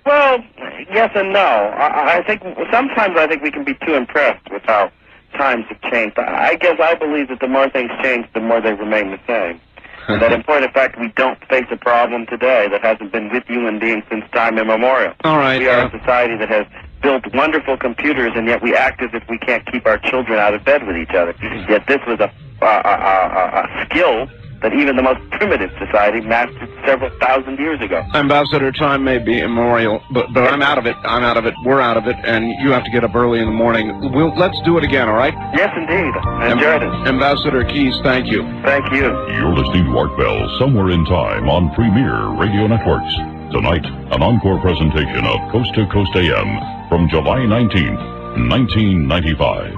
Well, yes and no. I think sometimes we can be too impressed with how times have changed. I guess I believe that the more things change, the more they remain the same. And that in point of fact, we don't face a problem today that hasn't been with human beings since time immemorial. All right. We are a society that has built wonderful computers, and yet we act as if we can't keep our children out of bed with each other. Yet this was a skill that even the most primitive society mastered several thousand years ago. Ambassador, time may be immemorial, but I'm out of it. We're out of it, and you have to get up early in the morning. Let's do it again, all right? Yes, indeed. I enjoyed it. Ambassador Keyes, thank you. Thank you. You're listening to Art Bell, Somewhere in Time on Premier Radio Networks. Tonight, an encore presentation of Coast to Coast AM from July 19th, 1995.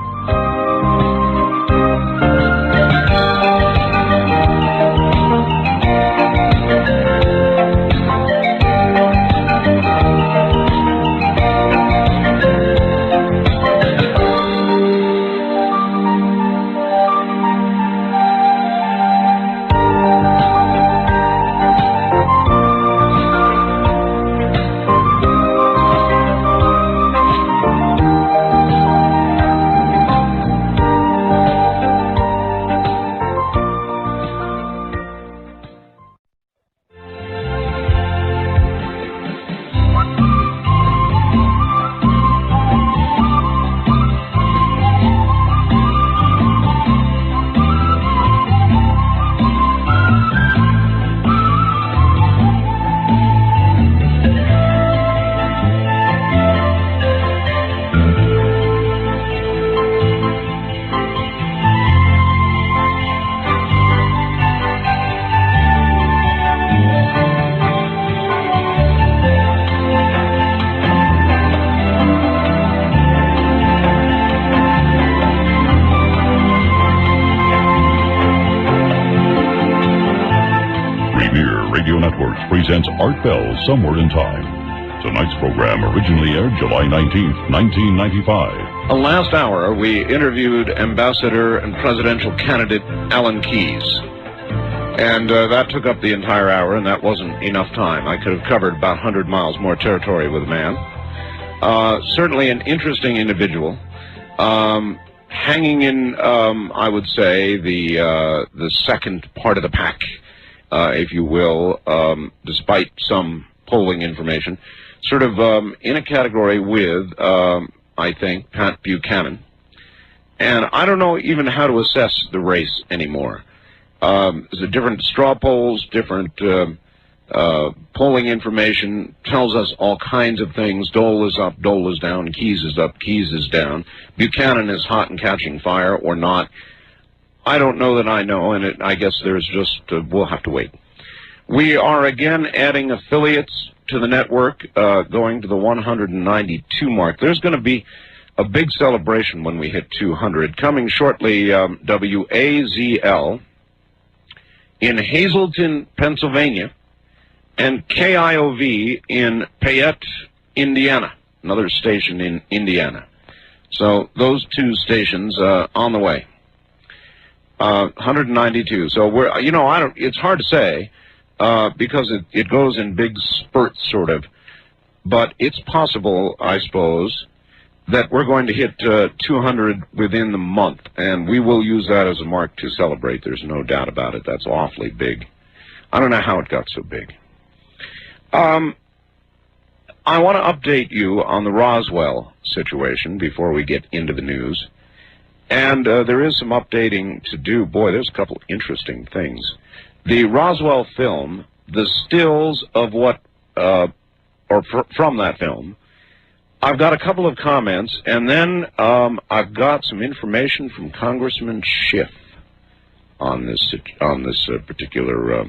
Presents Art Bell, Somewhere in Time. Tonight's program originally aired July 19th, 1995. Last hour, we interviewed Ambassador and Presidential Candidate Alan Keyes. And that took up the entire hour, and that wasn't enough time. I could have covered about 100 miles more territory with the man. Certainly an interesting individual. Hanging in, I would say, the second part of the pack, if you will, despite some polling information, sort of in a category with, I think, Pat Buchanan. And I don't know even how to assess the race anymore. There's different straw polls, different polling information tells us all kinds of things. Dole is up, Dole is down, Keyes is up, Keyes is down. Buchanan is hot and catching fire or not. I don't know that I know, and I guess there's just, we'll have to wait. We are again adding affiliates to the network, going to the 192 mark. There's going to be a big celebration when we hit 200. Coming shortly, WAZL in Hazleton, Pennsylvania, and KIOV in Payette, Indiana, another station in Indiana. So those two stations on the way. 192. So we're, it's hard to say because it goes in big spurts, sort of. But it's possible, I suppose, that we're going to hit 200 within the month, and we will use that as a mark to celebrate. There's no doubt about it. That's awfully big. I don't know how it got so big. I want to update you on the Roswell situation before we get into the news. And there is some updating to do. Boy, there's a couple interesting things. The Roswell film, the stills of what, from that film, I've got a couple of comments, and then I've got some information from Congressman Schiff on this particular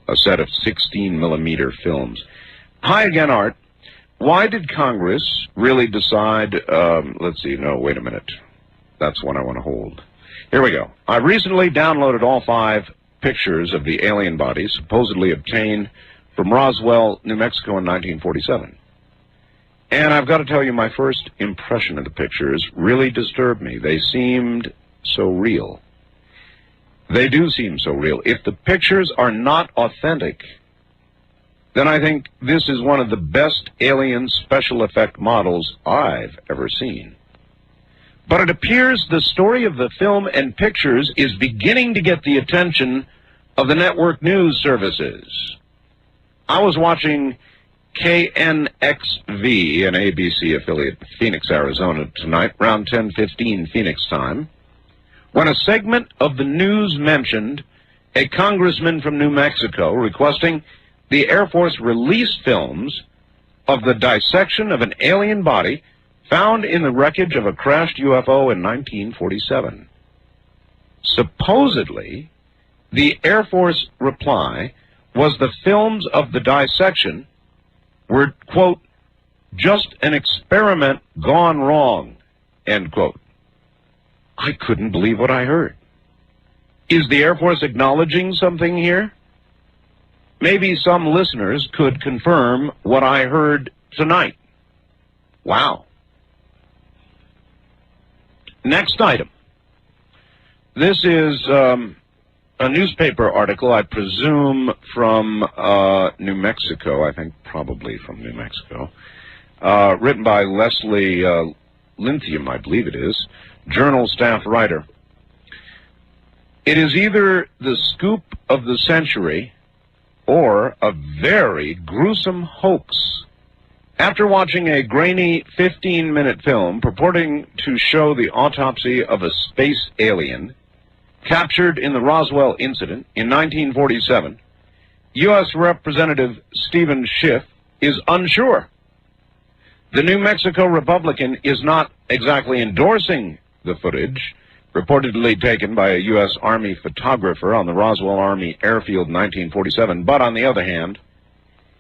a set of 16-millimeter films. Hi again, Art. Why did Congress really decide, let's see, no, wait a minute. That's one I want to hold. Here we go. I recently downloaded all 5 pictures of the alien bodies supposedly obtained from Roswell, New Mexico in 1947. And I've got to tell you, my first impression of the pictures really disturbed me. They seemed so real. They do seem so real. If the pictures are not authentic, then I think this is one of the best alien special effect models I've ever seen. But it appears the story of the film and pictures is beginning to get the attention of the network news services. I was watching KNXV, an ABC affiliate, Phoenix, Arizona, tonight, around 10:15 Phoenix time, when a segment of the news mentioned a congressman from New Mexico requesting the Air Force release films of the dissection of an alien body found in the wreckage of a crashed UFO in 1947. Supposedly, the Air Force reply was the films of the dissection were, quote, just an experiment gone wrong, end quote. I couldn't believe what I heard. Is the Air Force acknowledging something here? Maybe some listeners could confirm what I heard tonight. Wow. Next item. This is a newspaper article, I presume from New Mexico, I think probably from New Mexico, written by Leslie Lithium, I believe it is, Journal staff writer. It is either the scoop of the century or a very gruesome hoax. After watching a grainy 15-minute film purporting to show the autopsy of a space alien captured in the Roswell incident in 1947, U.S. Representative Stephen Schiff is unsure. The New Mexico Republican is not exactly endorsing the footage reportedly taken by a U.S. Army photographer on the Roswell Army airfield in 1947, but on the other hand,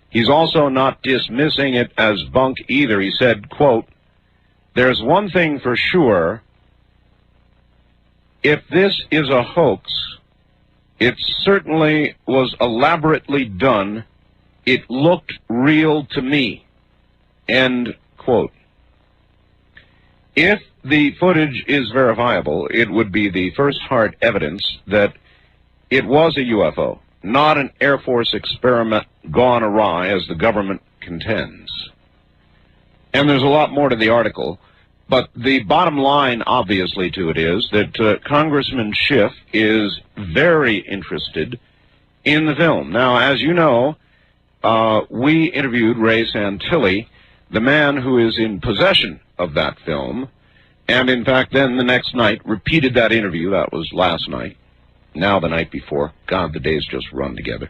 he's also not dismissing it as bunk either. He said, quote, "There's one thing for sure. If this is a hoax, it certainly was elaborately done. It looked real to me." End quote. If the footage is verifiable, it would be the first hard evidence that it was a UFO, not an Air Force experiment gone awry, as the government contends. And there's a lot more to the article, but the bottom line, obviously, to it is that Congressman Schiff is very interested in the film. Now, as you know, we interviewed Ray Santilli, the man who is in possession of that film, and in fact then the next night repeated that interview. That was last night, now the night before. God, the days just run together.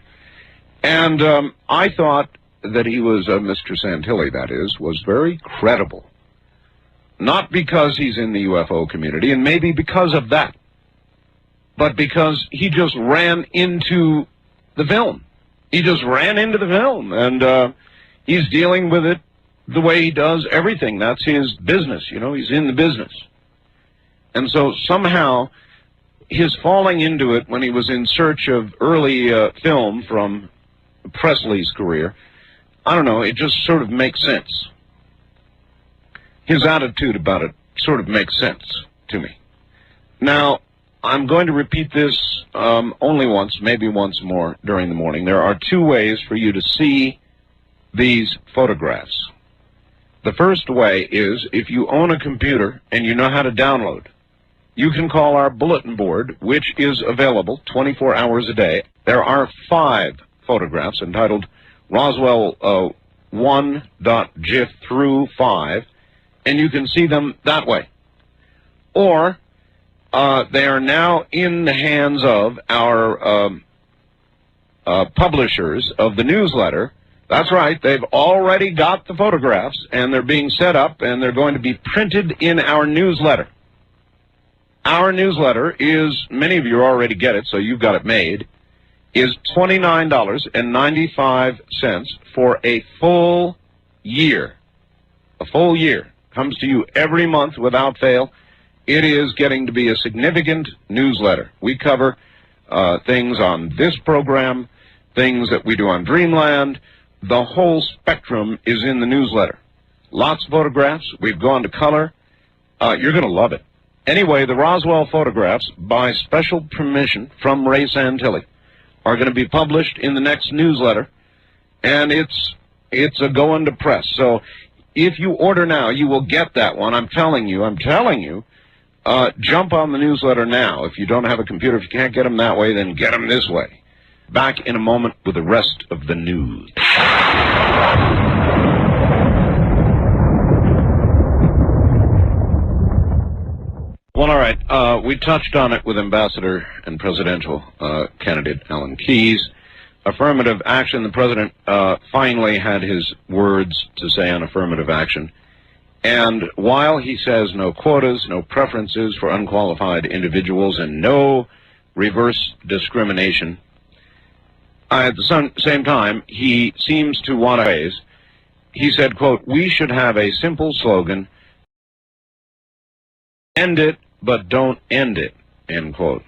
And I thought that he was, Mr. Santilli, that is, was very credible. Not because he's in the UFO community, and maybe because of that, but because he just ran into the film. He just ran into the film, and he's dealing with it the way he does everything. That's his business, you know, he's in the business. And so somehow his falling into it when he was in search of early film from Presley's career, I don't know, it just sort of makes sense. His attitude about it sort of makes sense to me. Now, I'm going to repeat this only once, maybe once more during the morning. There are two ways for you to see these photographs. The first way is if you own a computer and you know how to download. You can call our bulletin board, which is available 24 hours a day. There are 5 photographs entitled Roswell 1.gif through 5, and you can see them that way. Or they are now in the hands of our publishers of the newsletter. That's right, they've already got the photographs, and they're being set up, and they're going to be printed in our newsletter. Our newsletter is, many of you already get it, so you've got it made, is $29.95 for a full year. A full year. Comes to you every month without fail. It is getting to be a significant newsletter. We cover things on this program, things that we do on Dreamland. The whole spectrum is in the newsletter. Lots of photographs. We've gone to color. You're going to love it. Anyway, the Roswell photographs, by special permission from Ray Santilli, are going to be published in the next newsletter, and it's a going to press. So if you order now, you will get that one. I'm telling you. Jump on the newsletter now. If you don't have a computer, if you can't get them that way, then get them this way. Back in a moment with the rest of the news. Well, all right. We touched on it with Ambassador and presidential candidate Alan Keyes. Affirmative action. The president finally had his words to say on affirmative action. And while he says no quotas, no preferences for unqualified individuals, and no reverse discrimination, at the same time, he seems to want to raise. He said, quote, "We should have a simple slogan, end it, but don't end it," end quote.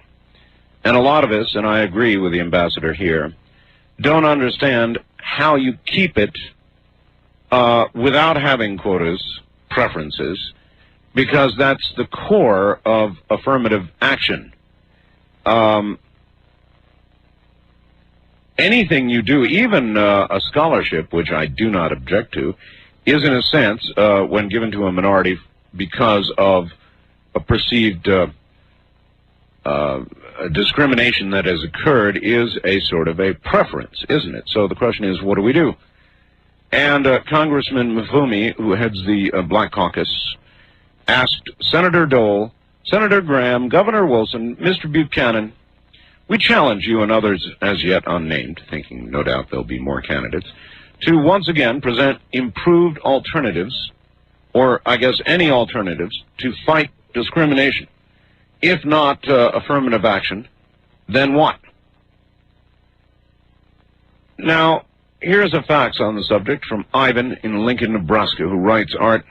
And a lot of us, and I agree with the ambassador here, don't understand how you keep it without having quotas, preferences, because that's the core of affirmative action. Anything you do, even a scholarship, which I do not object to, is in a sense, when given to a minority because of a perceived discrimination that has occurred, is a sort of a preference, isn't it? So the question is, what do we do? And Congressman Mufumi, who heads the Black Caucus, asked Senator Dole, Senator Graham, Governor Wilson, Mr. Buchanan, we challenge you and others as yet unnamed, thinking no doubt there'll be more candidates, to once again present improved alternatives, or I guess any alternatives, to fight discrimination. If not affirmative action, then what? Now, here's a fax on the subject from Ivan in Lincoln, Nebraska, who writes, Art,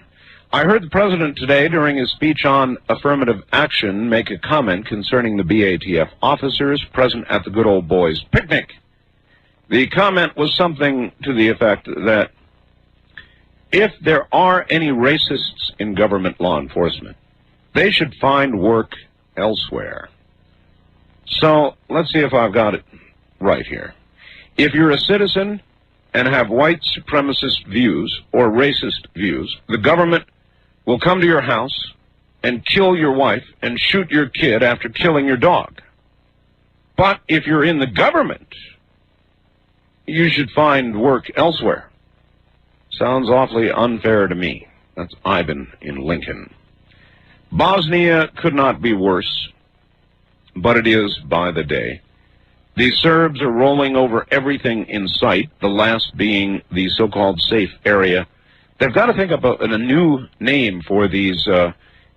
I heard the president today during his speech on affirmative action make a comment concerning the BATF officers present at the good old boys picnic. The comment was something to the effect that if there are any racists in government law enforcement, they should find work elsewhere. So let's see if I've got it right here. If you're a citizen and have white supremacist views or racist views, the government will come to your house and kill your wife and shoot your kid after killing your dog. But if you're in the government, you should find work elsewhere. Sounds awfully unfair to me. That's Ivan in Lincoln. Bosnia could not be worse, but it is by the day. The Serbs are rolling over everything in sight, the last being the so-called safe area. They've got to think about a new name for these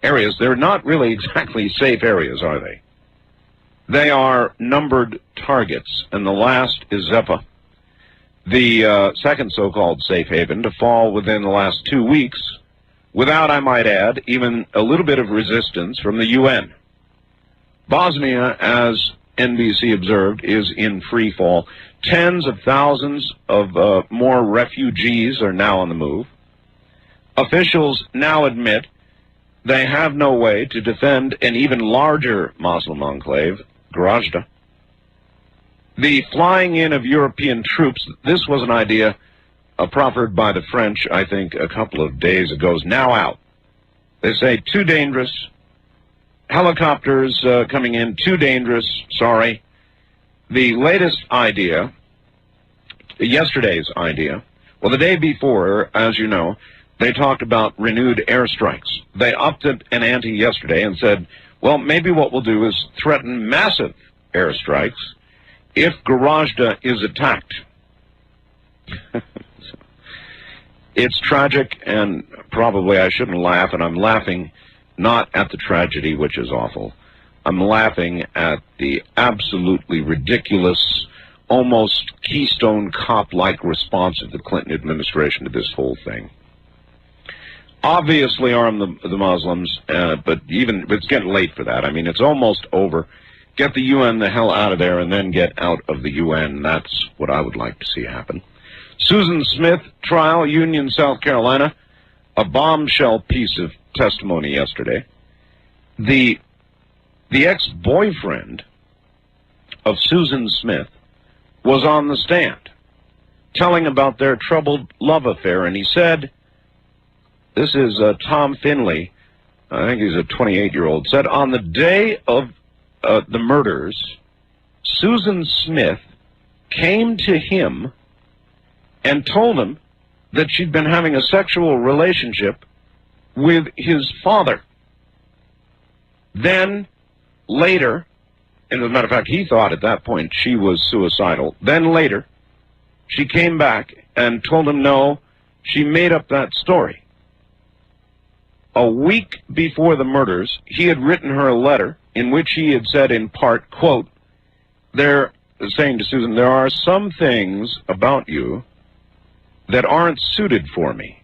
areas. They're not really exactly safe areas, are they? They are numbered targets, and the last is Zepa, the second so-called safe haven to fall within the last 2 weeks, without, I might add, even a little bit of resistance from the UN. Bosnia, as NBC observed, is in free fall. Tens of thousands of more refugees are now on the move. Officials now admit they have no way to defend an even larger Muslim enclave, Grozda. The flying in of European troops, this was an idea proffered by the French, I think, a couple of days ago, is now out. They say, too dangerous. Helicopters coming in, too dangerous, sorry. The latest idea, yesterday's idea, well, the day before, as you know, they talked about renewed airstrikes. They upped an ante yesterday and said, well, maybe what we'll do is threaten massive airstrikes if Grozda is attacked. It's tragic, and probably I shouldn't laugh, and I'm laughing not at the tragedy, which is awful. I'm laughing at the absolutely ridiculous, almost Keystone Cop-like response of the Clinton administration to this whole thing. Obviously arm the Muslims, but it's getting late for that. I mean, it's almost over. Get the UN the hell out of there and then get out of the UN. That's what I would like to see happen. Susan Smith trial, Union, South Carolina. A bombshell piece of testimony yesterday. The ex-boyfriend of Susan Smith was on the stand telling about their troubled love affair, and he said, this is Tom Finley, I think he's a 28-year-old, said on the day of the murders, Susan Smith came to him and told him that she'd been having a sexual relationship with his father. Then, later, and as a matter of fact, he thought at that point she was suicidal. Then later, she came back and told him no, she made up that story. A week before the murders, he had written her a letter in which he had said in part, quote, they're saying to Susan, there are some things about you that aren't suited for me.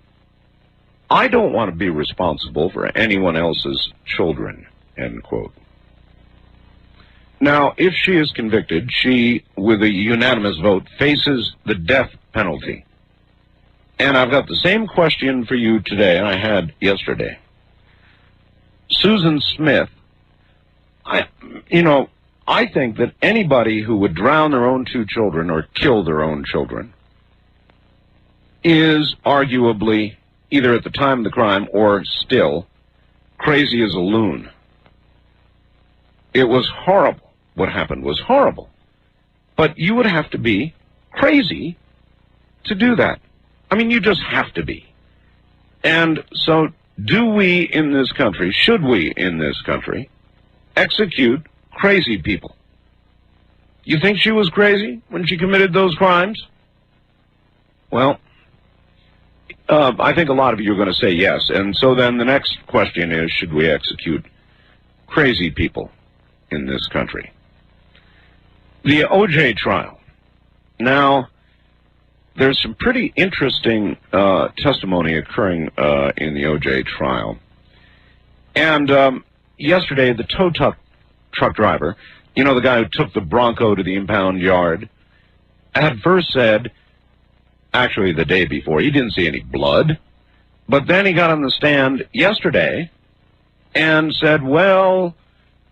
I don't want to be responsible for anyone else's children, end quote. Now, if she is convicted, she, with a unanimous vote, faces the death penalty. And I've got the same question for you today I had yesterday. Susan Smith, I think that anybody who would drown their own 2 children or kill their own children is arguably, either at the time of the crime or still, crazy as a loon. It was horrible. What happened was horrible. But you would have to be crazy to do that. I mean, you just have to be. And so, do we in this country, should we in this country, execute crazy people? You think she was crazy when she committed those crimes? Well, I think a lot of you are going to say yes. And so then the next question is, should we execute crazy people in this country? The OJ trial. Now, there's some pretty interesting testimony occurring in the OJ trial. And yesterday, the tow truck driver, you know, the guy who took the Bronco to the impound yard, had first said, actually the day before, he didn't see any blood. But then he got on the stand yesterday and said, well,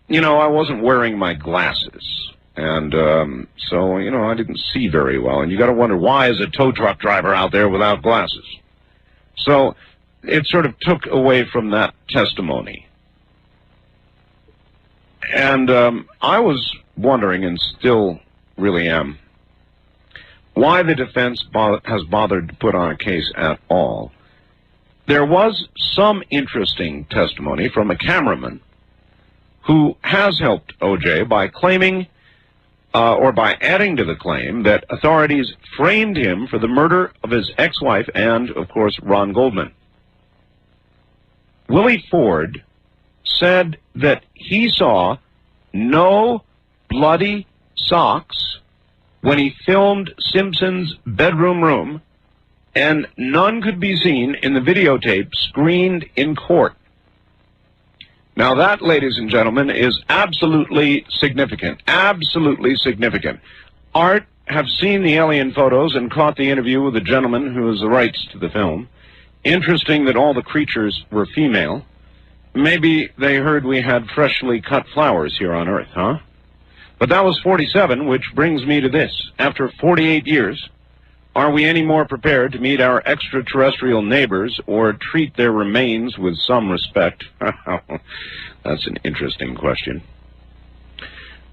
you know, I wasn't wearing my glasses. And so, you know, I didn't see very well. And you got to wonder, why is a tow truck driver out there without glasses? So it sort of took away from that testimony. And I was wondering, and still really am, why the defense has bothered to put on a case at all. There was some interesting testimony from a cameraman who has helped OJ by claiming or by adding to the claim that authorities framed him for the murder of his ex-wife and, of course, Ron Goldman. Willie Ford said that he saw no bloody socks when he filmed Simpson's bedroom room, and none could be seen in the videotape screened in court. Now that, ladies and gentlemen, is absolutely significant. Absolutely significant. Art have seen the alien photos and caught the interview with the gentleman who has the rights to the film. Interesting that all the creatures were female. Maybe they heard we had freshly cut flowers here on Earth, huh? But that was 47, which brings me to this. After 48 years, are we any more prepared to meet our extraterrestrial neighbors or treat their remains with some respect? That's an interesting question.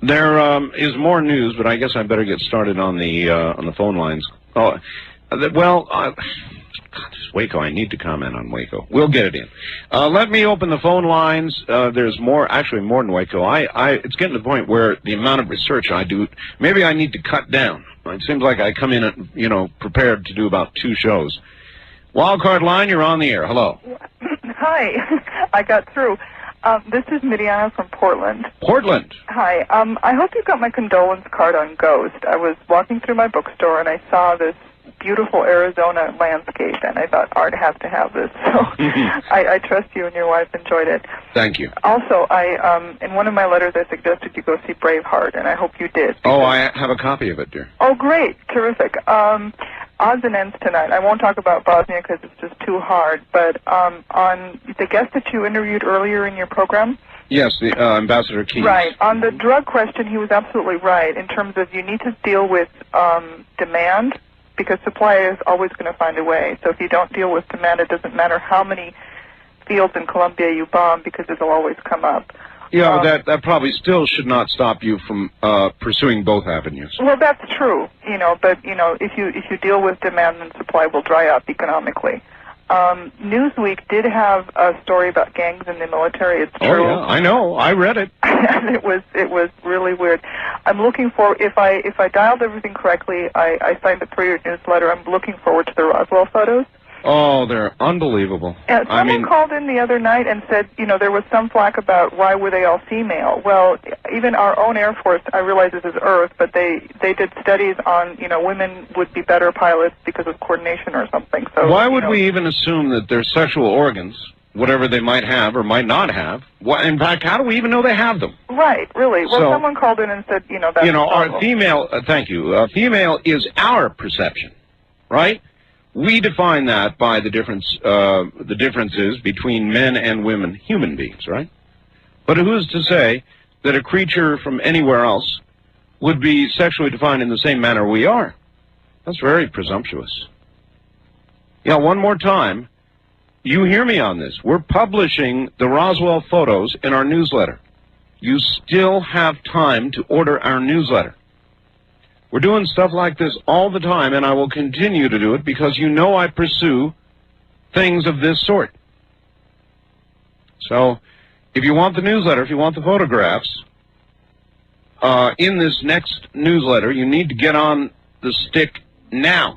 There is more news, but I guess I better get started on the phone lines. Oh, God, this Waco. I need to comment on Waco. We'll get it in. Let me open the phone lines. There's more than Waco. It's getting to the point where the amount of research I do, maybe I need to cut down. It seems like I come in, prepared to do about 2 shows. Wildcard line, you're on the air. Hello. Hi. I got through. This is Midiana from Portland. Portland. Hi. I hope you got my condolence card on Ghost. I was walking through my bookstore and I saw this beautiful Arizona landscape, and I thought Art has to have this. So I trust you and your wife enjoyed it. Thank you. Also, I in one of my letters I suggested you go see Braveheart, and I hope you did. Oh, I have a copy of it, dear. Oh, great. Terrific. Odds and ends tonight. I won't talk about Bosnia because it's just too hard, but on the guest that you interviewed earlier in your program. Yes, the Ambassador Keyes. Right. On the drug question, he was absolutely right in terms of you need to deal with demand, because supply is always going to find a way. So if you don't deal with demand, it doesn't matter how many fields in Colombia you bomb, because it'll always come up. Yeah, but that probably still should not stop you from pursuing both avenues. Well, that's true, but if you deal with demand, then supply will dry up economically. Newsweek did have a story about gangs in the military. It's true. Oh yeah, I know. I read it. And it was really weird. I'm looking for, if I dialed everything correctly, I signed up for your newsletter. I'm looking forward to the Roswell photos. Oh, they're unbelievable. Someone called in the other night and said, there was some flack about why were they all female. Well, even our own Air Force, I realize this is Earth, but they did studies on, women would be better pilots because of coordination or something. So why would we even assume that their sexual organs, whatever they might have or might not have, in fact, how do we even know they have them? Right, really. Well, someone called in and said, that's our female, thank you, female is our perception, right? We define that by the differences between men and women, human beings, right? But who's to say that a creature from anywhere else would be sexually defined in the same manner we are? That's very presumptuous. Yeah, one more time, you hear me on this. We're publishing the Roswell photos in our newsletter. You still have time to order our newsletter. We're doing stuff like this all the time, and I will continue to do it because I pursue things of this sort. So, if you want the newsletter, if you want the photographs, in this next newsletter, you need to get on the stick now.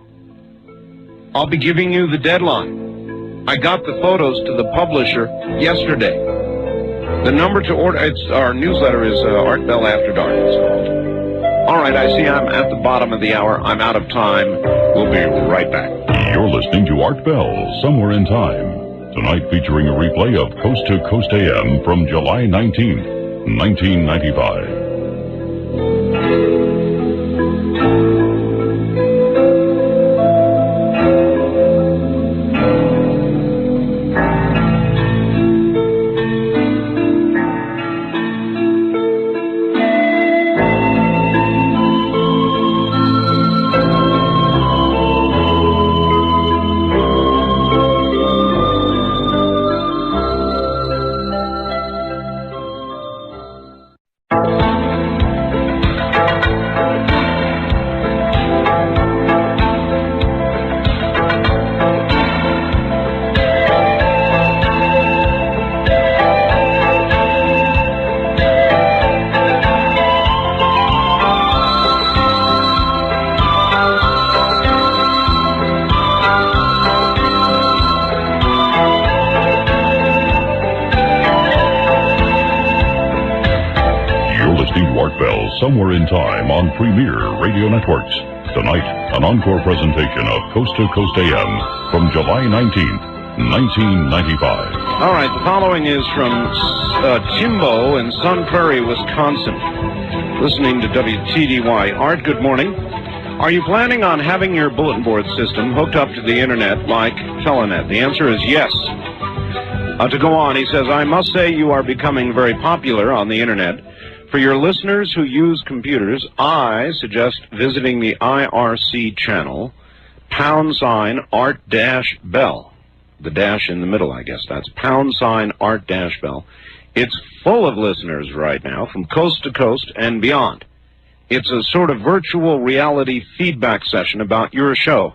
I'll be giving you the deadline. I got the photos to the publisher yesterday. The number to order, our newsletter is Art Bell After Dark, it's called. All right, I see I'm at the bottom of the hour. I'm out of time. We'll be right back. You're listening to Art Bell, Somewhere in Time. Tonight featuring a replay of Coast to Coast AM from July 19th, 1995. start bell somewhere in time on Premier Radio Networks. Tonight, an encore presentation of Coast to Coast AM from July 19th, 1995. All right, the following is from Timbo in Sun Prairie, Wisconsin, listening to WTDY. Art, good morning. Are you planning on having your bulletin board system hooked up to the internet like Telenet? The answer is yes. To go on, he says, I must say you are becoming very popular on the internet. For your listeners who use computers, I suggest visiting the IRC channel, #Art-Bell. The dash in the middle, I guess. That's #Art-Bell. It's full of listeners right now from coast to coast and beyond. It's a sort of virtual reality feedback session about your show.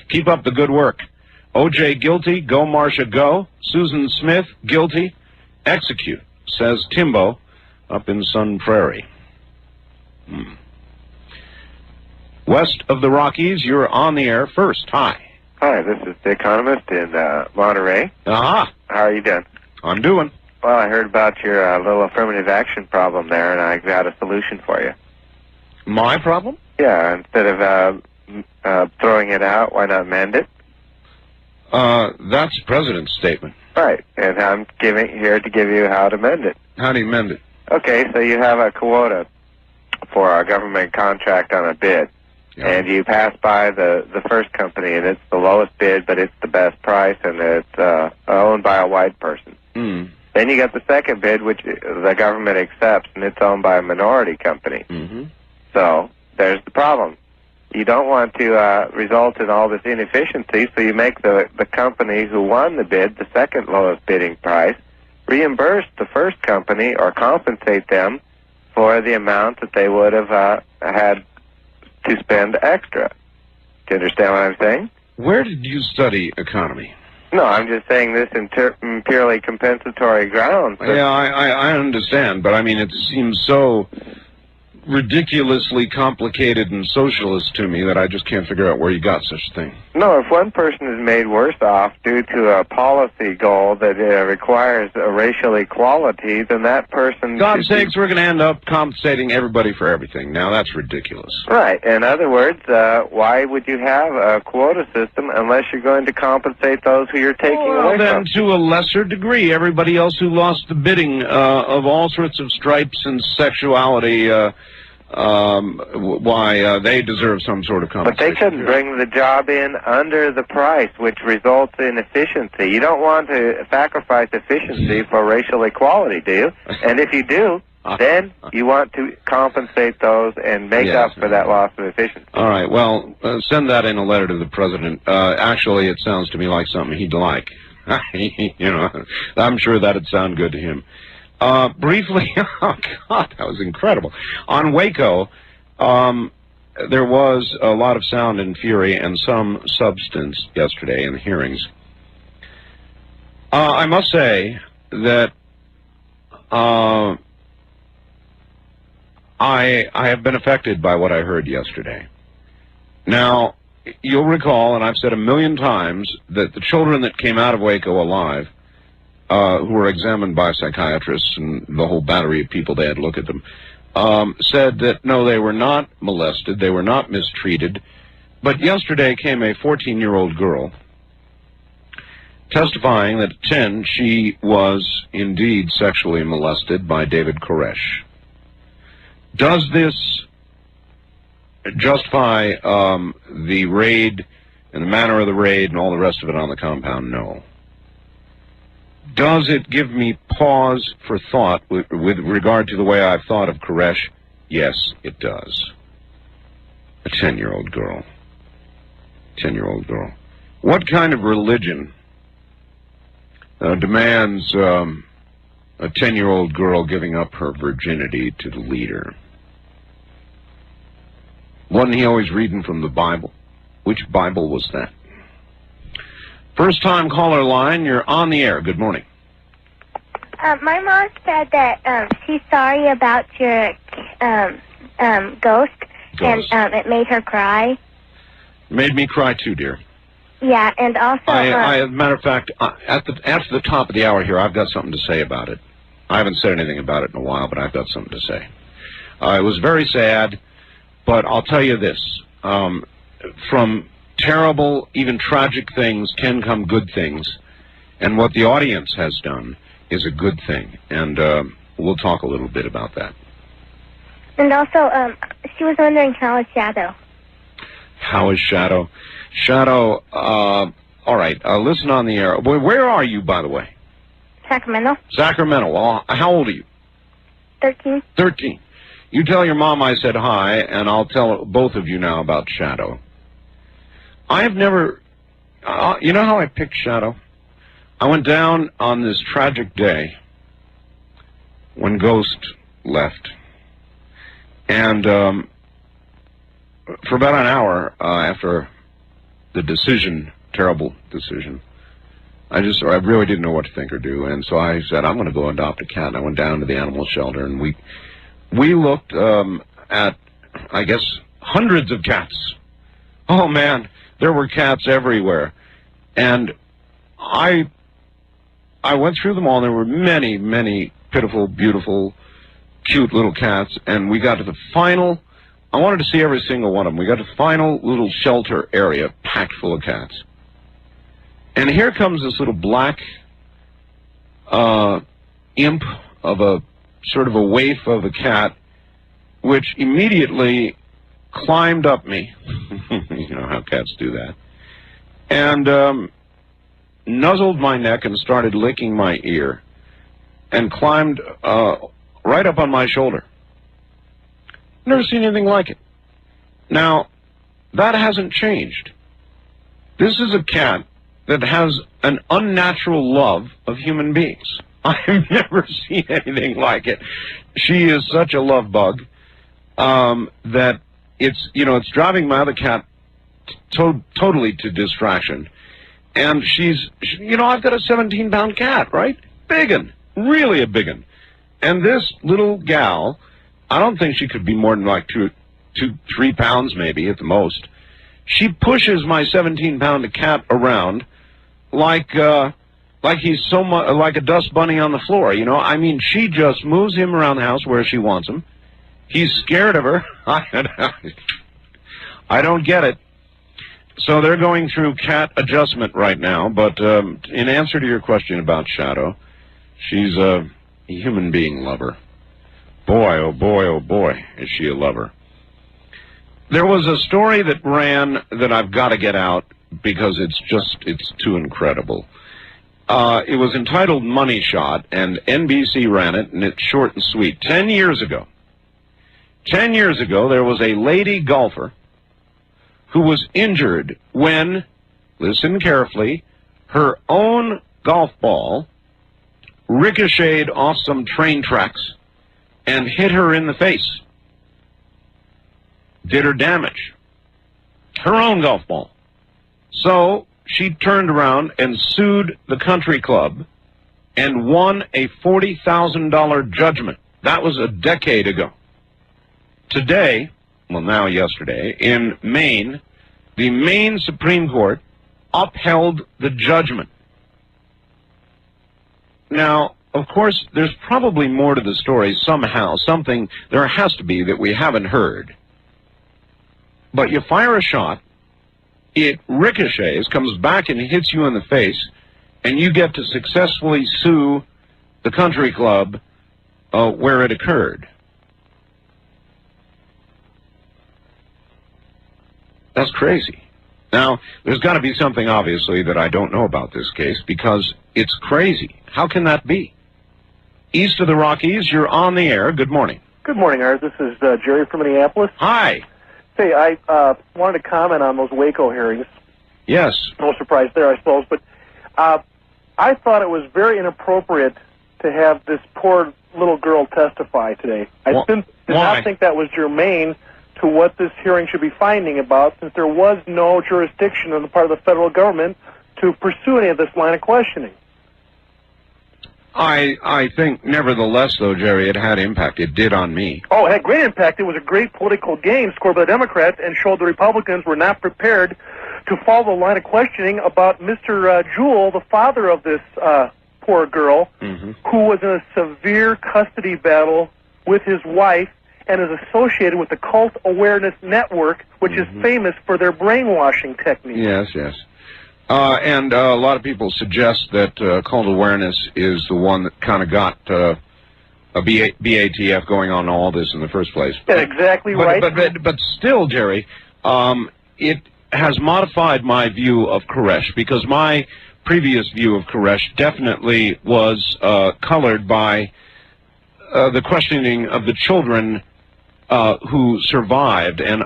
Keep up the good work. OJ guilty, go Marcia go. Susan Smith guilty, execute, says Timbo up in Sun Prairie. West of the Rockies, you're on the air first. Hi. Hi, this is the Economist in Monterey. Aha. How are you doing? I'm doing. Well, I heard about your little affirmative action problem there, and I got a solution for you. My problem? Yeah, instead of throwing it out, why not mend it? That's the president's statement. Right, and I'm here to give you how to mend it. How do you mend it? Okay, so you have a quota for a government contract on a bid, and you pass by the first company, and it's the lowest bid, but it's the best price, and it's owned by a white person. Then you get the second bid, which the government accepts, and it's owned by a minority company. So there's the problem. You don't want to result in all this inefficiency, so you make the company who won the bid, the second lowest bidding price, reimburse the first company or compensate them for the amount that they would have had to spend extra. Do you understand what I'm saying? Where did you study economy? No, I'm just saying this in purely compensatory grounds. Yeah, I understand, but I mean, it seems so ridiculously complicated and socialist to me that I just can't figure out where you got such a thing. No, if one person is made worse off due to a policy goal that requires a racial equality, then that person... God's sakes, we're going to end up compensating everybody for everything. Now, that's ridiculous. Right. In other words, why would you have a quota system unless you're going to compensate those who you're taking away from? Then, to a lesser degree, everybody else who lost the bidding of all sorts of stripes and sexuality... they deserve some sort of compensation. But they couldn't bring the job in under the price, which results in efficiency. You don't want to sacrifice efficiency for racial equality, do you? And if you do, then you want to compensate those and make up for that loss of efficiency. All right, well, send that in a letter to the president. Actually, it sounds to me like something he'd like. I'm sure that'd sound good to him. Briefly, oh God, that was incredible. On Waco, there was a lot of sound and fury and some substance yesterday in the hearings. I must say that I have been affected by what I heard yesterday. Now, you'll recall, and I've said a million times, that the children that came out of Waco alive, who were examined by psychiatrists and the whole battery of people they had look at them, said that, no, they were not molested, they were not mistreated. But yesterday came a 14-year-old girl testifying that at 10 she was indeed sexually molested by David Koresh. Does this justify the raid and the manner of the raid and all the rest of it on the compound? No. Does it give me pause for thought with regard to the way I've thought of Koresh? Yes, it does. A 10-year-old girl. 10-year-old girl. What kind of religion demands a 10-year-old girl giving up her virginity to the leader? Wasn't he always reading from the Bible? Which Bible was that? First-time caller line, you're on the air. Good morning. My mom said that she's sorry about your ghost, and it made her cry. Made me cry too, dear. Yeah, and also... as a matter of fact, after the top of the hour here, I've got something to say about it. I haven't said anything about it in a while, but I've got something to say. It was very sad, but I'll tell you this. From terrible, even tragic things can come good things, and what the audience has done is a good thing, and we'll talk a little bit about that. And also, she was wondering, how is Shadow? How is Shadow? Shadow, all right, listen on the air. Where are you, by the way? Sacramento. Sacramento. Well, how old are you? 13. 13. You tell your mom I said hi, and I'll tell both of you now about Shadow. I have never... you know how I picked Shadow? I went down on this tragic day when Ghost left. And for about an hour after the decision, terrible decision, I really didn't know what to think or do. And so I said, I'm going to go adopt a cat. And I went down to the animal shelter, and we looked at, I guess, hundreds of cats. Oh, man, there were cats everywhere. And I went through them all, and there were many, many pitiful, beautiful, cute little cats, and we got to the final, I wanted to see every single one of them. We got to the final little shelter area packed full of cats. And here comes this little black imp of a sort of a waif of a cat, which immediately climbed up me. You know how cats do that. And nuzzled my neck and started licking my ear and climbed right up on my shoulder. Never seen anything like it. Now, that hasn't changed. This is a cat that has an unnatural love of human beings. I've never seen anything like it. She is such a love bug that it's driving my other cat totally to distraction. And I've got a 17-pound cat, right? Biggin, really a biggin. And this little gal, I don't think she could be more than like 3 pounds maybe at the most. She pushes my 17-pound cat around like he's so much like a dust bunny on the floor, you know? I mean, she just moves him around the house where she wants him. He's scared of her. I don't get it. So they're going through cat adjustment right now, but in answer to your question about Shadow, she's a human being lover. Boy, oh boy, oh boy, is she a lover. There was a story that ran that I've got to get out because it's too incredible. It was entitled Money Shot, and NBC ran it, and it's short and sweet. 10 years ago, there was a lady golfer who was injured when, listen carefully, her own golf ball ricocheted off some train tracks and hit her in the face. Did her damage. Her own golf ball. So she turned around and sued the country club and won a $40,000 judgment. That was a decade ago. Today, well, now yesterday, in Maine, the Maine Supreme Court upheld the judgment. Now, of course, there's probably more to the story somehow, something there has to be that we haven't heard. But you fire a shot, it ricochets, comes back and hits you in the face, and you get to successfully sue the country club where it occurred. That's crazy. Now, there's got to be something, obviously, that I don't know about this case, because it's crazy. How can that be? East of the Rockies, you're on the air. Good morning. Good morning, Art. This is Jerry from Minneapolis. Hi. Say, I wanted to comment on those Waco hearings. Yes. No surprise there, I suppose. But I thought it was very inappropriate to have this poor little girl testify today. I did not think that was germane to what this hearing should be finding about, since there was no jurisdiction on the part of the federal government to pursue any of this line of questioning. I think, nevertheless, though, Jerry, it had impact. It did on me. Oh, it had great impact. It was a great political game scored by the Democrats and showed the Republicans were not prepared to follow the line of questioning about Mr. Jewell, the father of this poor girl, who was in a severe custody battle with his wife, and is associated with the Cult Awareness Network, which is famous for their brainwashing techniques. Yes, yes. And a lot of people suggest that Cult Awareness is the one that kind of got BATF going on all this in the first place. Exactly right. But still, Jerry, it has modified my view of Koresh, because my previous view of Koresh definitely was colored by the questioning of the children who survived. And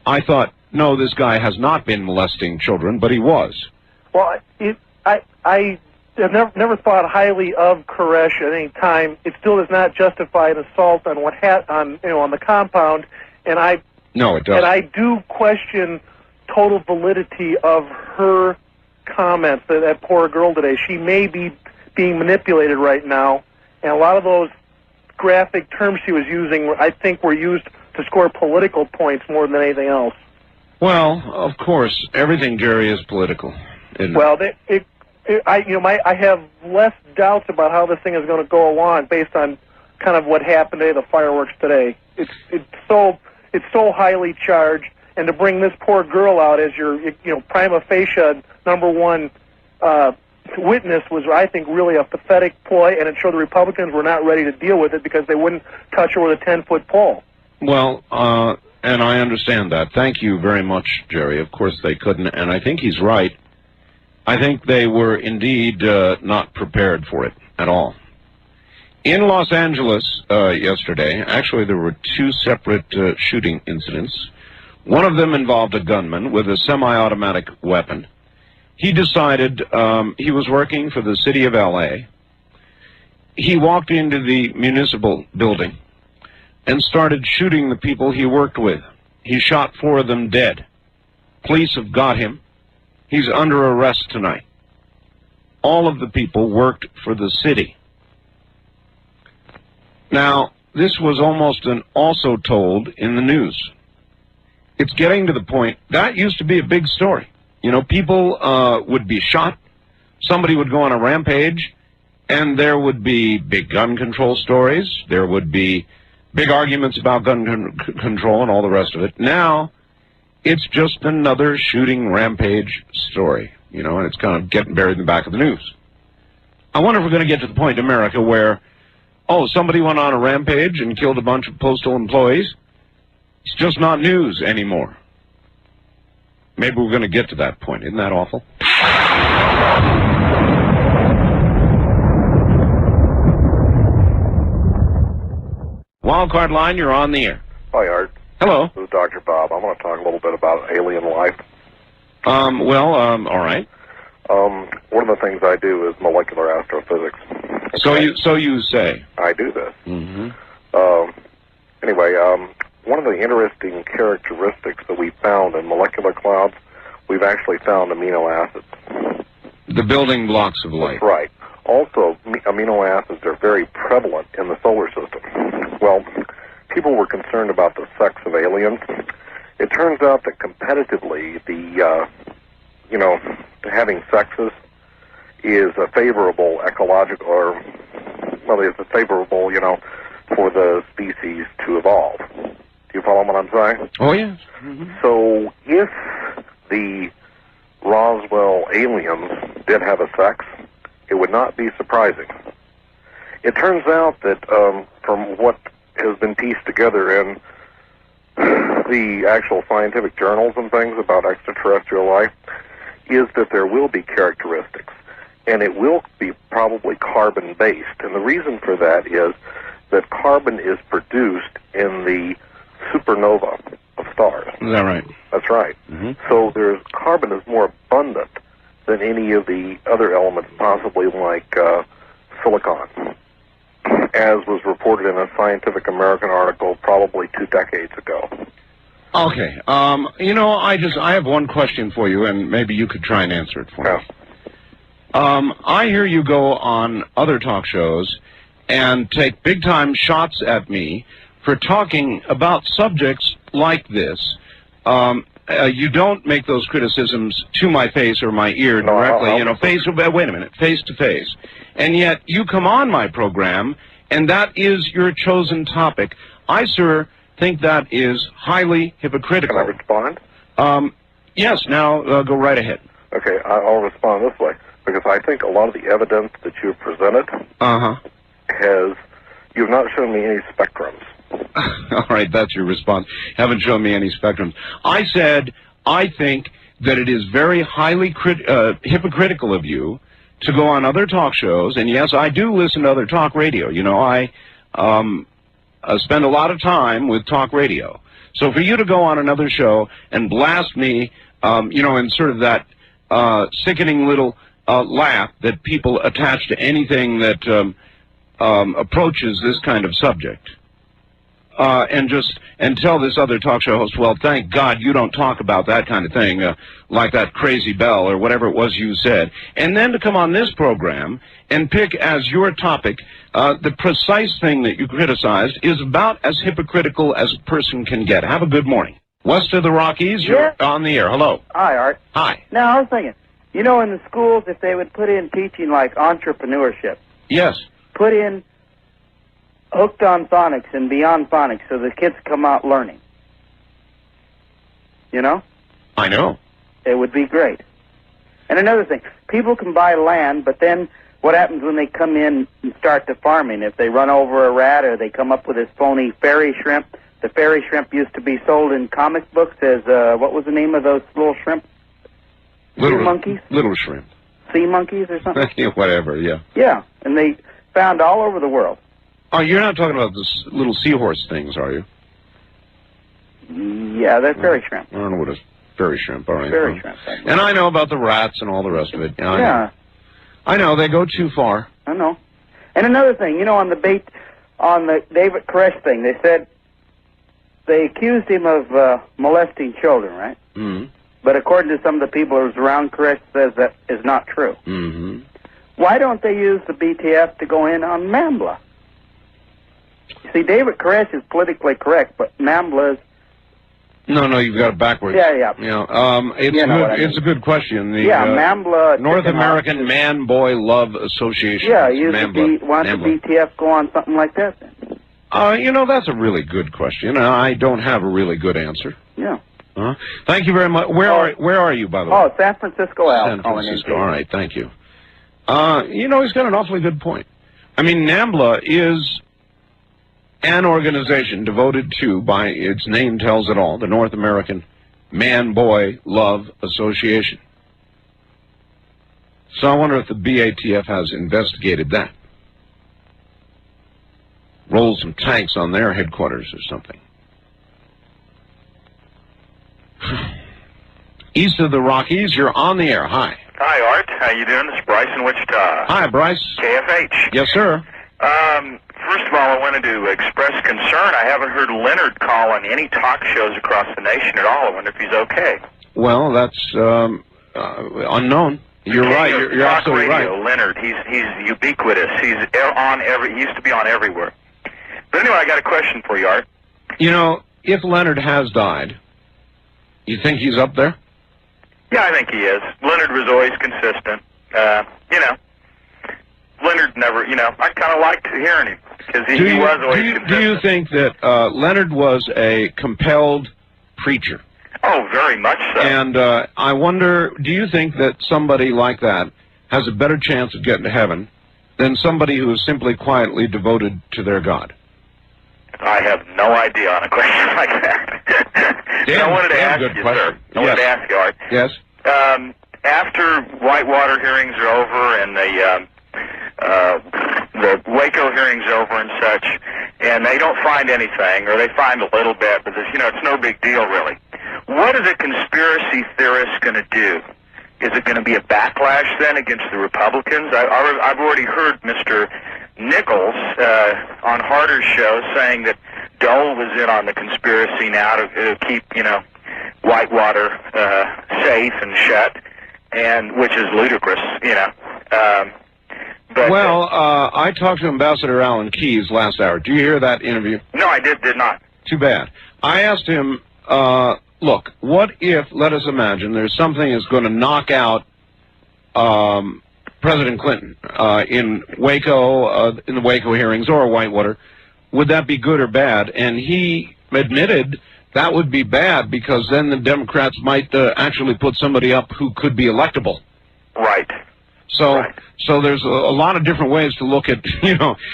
I thought, no, this guy has not been molesting children, but he was. Well, I have never thought highly of Koresh at any time. It still does not justify an assault on on the compound, and no, it doesn't. And I do question total validity of her comments. That poor girl today, she may be being manipulated right now, and a lot of those graphic terms she was using, I think, were used to score political points more than anything else. Well, of course, everything, Jerry, is political. Well, I have less doubts about how this thing is going to go on based on kind of what happened today, the fireworks today. It's so highly charged, and to bring this poor girl out as your prima facie number one witness was, I think, really a pathetic ploy, and it showed the Republicans were not ready to deal with it because they wouldn't touch her with a 10-foot pole. Well, and I understand that. Thank you very much, Jerry. Of course they couldn't, and I think he's right. I think they were indeed not prepared for it at all. In Los Angeles yesterday, actually there were two separate shooting incidents. One of them involved a gunman with a semi-automatic weapon. He decided he was working for the city of L.A. He walked into the municipal building and started shooting the people he worked with. He shot 4 of them dead. Police have got him. He's under arrest tonight. All of the people worked for the city. Now, this was almost also told in the news. It's getting to the point, that used to be a big story. You know, people would be shot, somebody would go on a rampage, and there would be big gun control stories, there would be big arguments about gun control and all the rest of it. Now, it's just another shooting rampage story, and it's kind of getting buried in the back of the news. I wonder if we're going to get to the point in America where, somebody went on a rampage and killed a bunch of postal employees. It's just not news anymore. Maybe we're going to get to that point. Isn't that awful? Wildcard line, you're on the air. Hi, Art. Hello. This is Dr. Bob. I want to talk a little bit about alien life. All right. One of the things I do is molecular astrophysics. Okay. So you say. I do this. Mm-hmm. Anyway, one of the interesting characteristics that we found in molecular clouds, we've actually found amino acids. The building blocks of life. That's right. Also, amino acids are very prevalent in the solar system. Well, people were concerned about the sex of aliens. It turns out that competitively, having sexes is a favorable ecological, it's a favorable, for the species to evolve. Do you follow what I'm saying? Oh, yes. Mm-hmm. So if the Roswell aliens did have a sex, it would not be surprising. It turns out that from what has been pieced together in the actual scientific journals and things about extraterrestrial life, is that there will be characteristics, and it will be probably carbon-based. And the reason for that is that carbon is produced in the supernova of stars. Is that right? That's right. Mm-hmm. So carbon is more abundant than any of the other elements, possibly like silicon, as was reported in a Scientific American article probably 2 decades ago. Okay. I have one question for you, and maybe you could try and answer it for me. I hear you go on other talk shows and take big-time shots at me for talking about subjects like this. You don't make those criticisms to my face or my ear directly, face to face. And yet you come on my program, and that is your chosen topic. I, sir, think that is highly hypocritical. Can I respond? Yes, now go right ahead. Okay, I'll respond this way, because I think a lot of the evidence that you've presented you've not shown me any spectrums. All right, that's your response. Haven't shown me any spectrums. I said, I think that it is very highly hypocritical of you to go on other talk shows, and yes, I do listen to other talk radio. You know, I spend a lot of time with talk radio. So for you to go on another show and blast me, you know, in sort of that sickening little laugh that people attach to anything that approaches this kind of subject, and tell this other talk show host, well, thank God you don't talk about that kind of thing, like that crazy bell or whatever it was you said, and then to come on this program and pick as your topic the precise thing that you criticized is about as hypocritical as a person can get. Have a good morning. West of the Rockies, you're on the air. Hello. Hi, Art. Hi. Now, I was thinking, you know, in the schools, if they would put in teaching like entrepreneurship. Yes. Put in hooked on phonics and beyond phonics so the kids come out learning. You know? I know. It would be great. And another thing, people can buy land, but then what happens when they come in and start the farming? If they run over a rat or they come up with this phony fairy shrimp, the fairy shrimp used to be sold in comic books as, what was the name of those little shrimp? Sea monkeys? Little shrimp. Sea monkeys or something? Whatever, yeah. Yeah, and they found all over the world. Oh, you're not talking about those little seahorse things, are you? Yeah, they're fairy shrimp. I don't know what a fairy shrimp, all right. Fairy shrimp. And I know about the rats and all the rest of it. Yeah. I know, they go too far. I know. And another thing, you know, on the David Koresh thing, they said they accused him of molesting children, right? Mm-hmm. But according to some of the people who was around, Koresh says that is not true. Mm-hmm. Why don't they use the BTF to go in on NAMBLA? See, David Koresh is politically correct, but NAMBLA is... No, you've got it backwards. Yeah. You know, it's a good question. The, NAMBLA... North American Man-Boy Love Association. Yeah, why don't the BTF go on something like that then? You know, that's a really good question. I don't have a really good answer. Yeah. Thank you very much. Where are you, by the way? Oh, San Francisco, Al. San Francisco. All right, thank you. You know, he's got an awfully good point. I mean, NAMBLA is an organization devoted to, by its name tells it all, the North American Man-Boy Love Association. So I wonder if the BATF has investigated that. Rolled some tanks on their headquarters or something. East of the Rockies, you're on the air. Hi. Hi, Art. How you doing? It's Bryce in Wichita. Hi, Bryce. KFH. Yes, sir. First of all, I wanted to express concern. I haven't heard Leonard call on any talk shows across the nation at all. I wonder if he's okay. Well, that's unknown. You're right. You're absolutely right. Leonard, he's ubiquitous. He's on he used to be on everywhere. But anyway, I got a question for you, Art. You know, if Leonard has died, you think he's up there? Yeah, I think he is. Leonard was always consistent. You know, Leonard never, you know, I kind of liked hearing him because he was always consistent. Do you think that Leonard was a compelled preacher? Oh, very much so. And I wonder, do you think that somebody like that has a better chance of getting to heaven than somebody who is simply quietly devoted to their God? I have no idea on a question like that. I wanted to ask you, sir. I wanted to ask you, Art. Yes. After Whitewater hearings are over and the Waco hearings over and such, and they don't find anything, or they find a little bit, but you know, it's no big deal really. What is a conspiracy theorist going to do? Is it going to be a backlash then against the Republicans? I've already heard Mr. Nichols on Harder's show saying that Dole was in on the conspiracy now to keep, you know, Whitewater safe and shut, and which is ludicrous, you know. But, I talked to Ambassador Alan Keyes last hour. Did you hear that interview? No, I did not. Too bad. I asked him, look, what if, let us imagine, there's something that's going to knock out President Clinton in Waco, in the Waco hearings, or Whitewater. Would that be good or bad? And he admitted, that would be bad, because then the Democrats might actually put somebody up who could be electable. Right. So there's a lot of different ways to look at,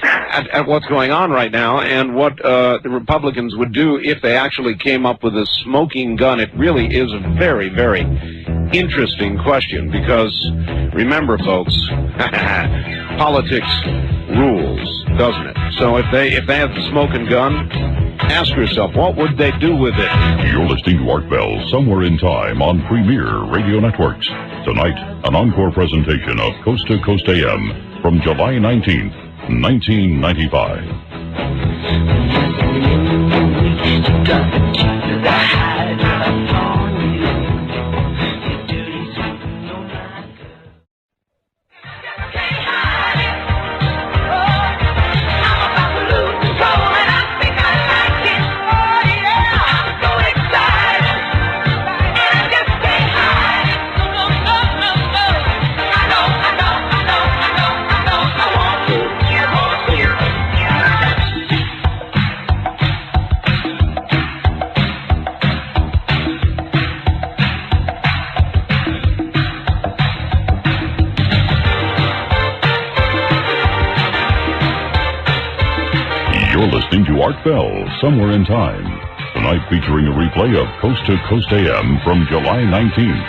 at what's going on right now, and what the Republicans would do if they actually came up with a smoking gun. It really is a very, very interesting question, because remember, folks, politics rules, doesn't it? So if they have the smoking gun, ask yourself, what would they do with it? You're listening to Art Bell, Somewhere in Time on Premier Radio Networks. Tonight, an encore presentation of Coast to Coast AM from July 19th, 1995. Listening to Art Bell, Somewhere in Time. Tonight featuring a replay of Coast to Coast AM from July 19th,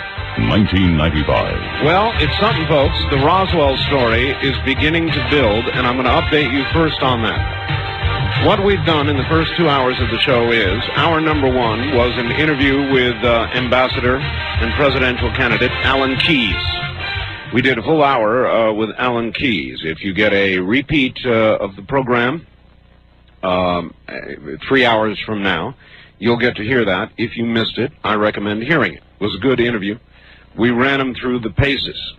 1995. Well, it's something, folks. The Roswell story is beginning to build, and I'm going to update you first on that. What we've done in the first 2 hours of the show is, hour number one was an interview with Ambassador and presidential candidate Alan Keyes. We did a full hour with Alan Keyes. If you get a repeat of the program, 3 hours from now, you'll get to hear that. If you missed it, I recommend hearing it. It was a good interview. We ran him through the paces.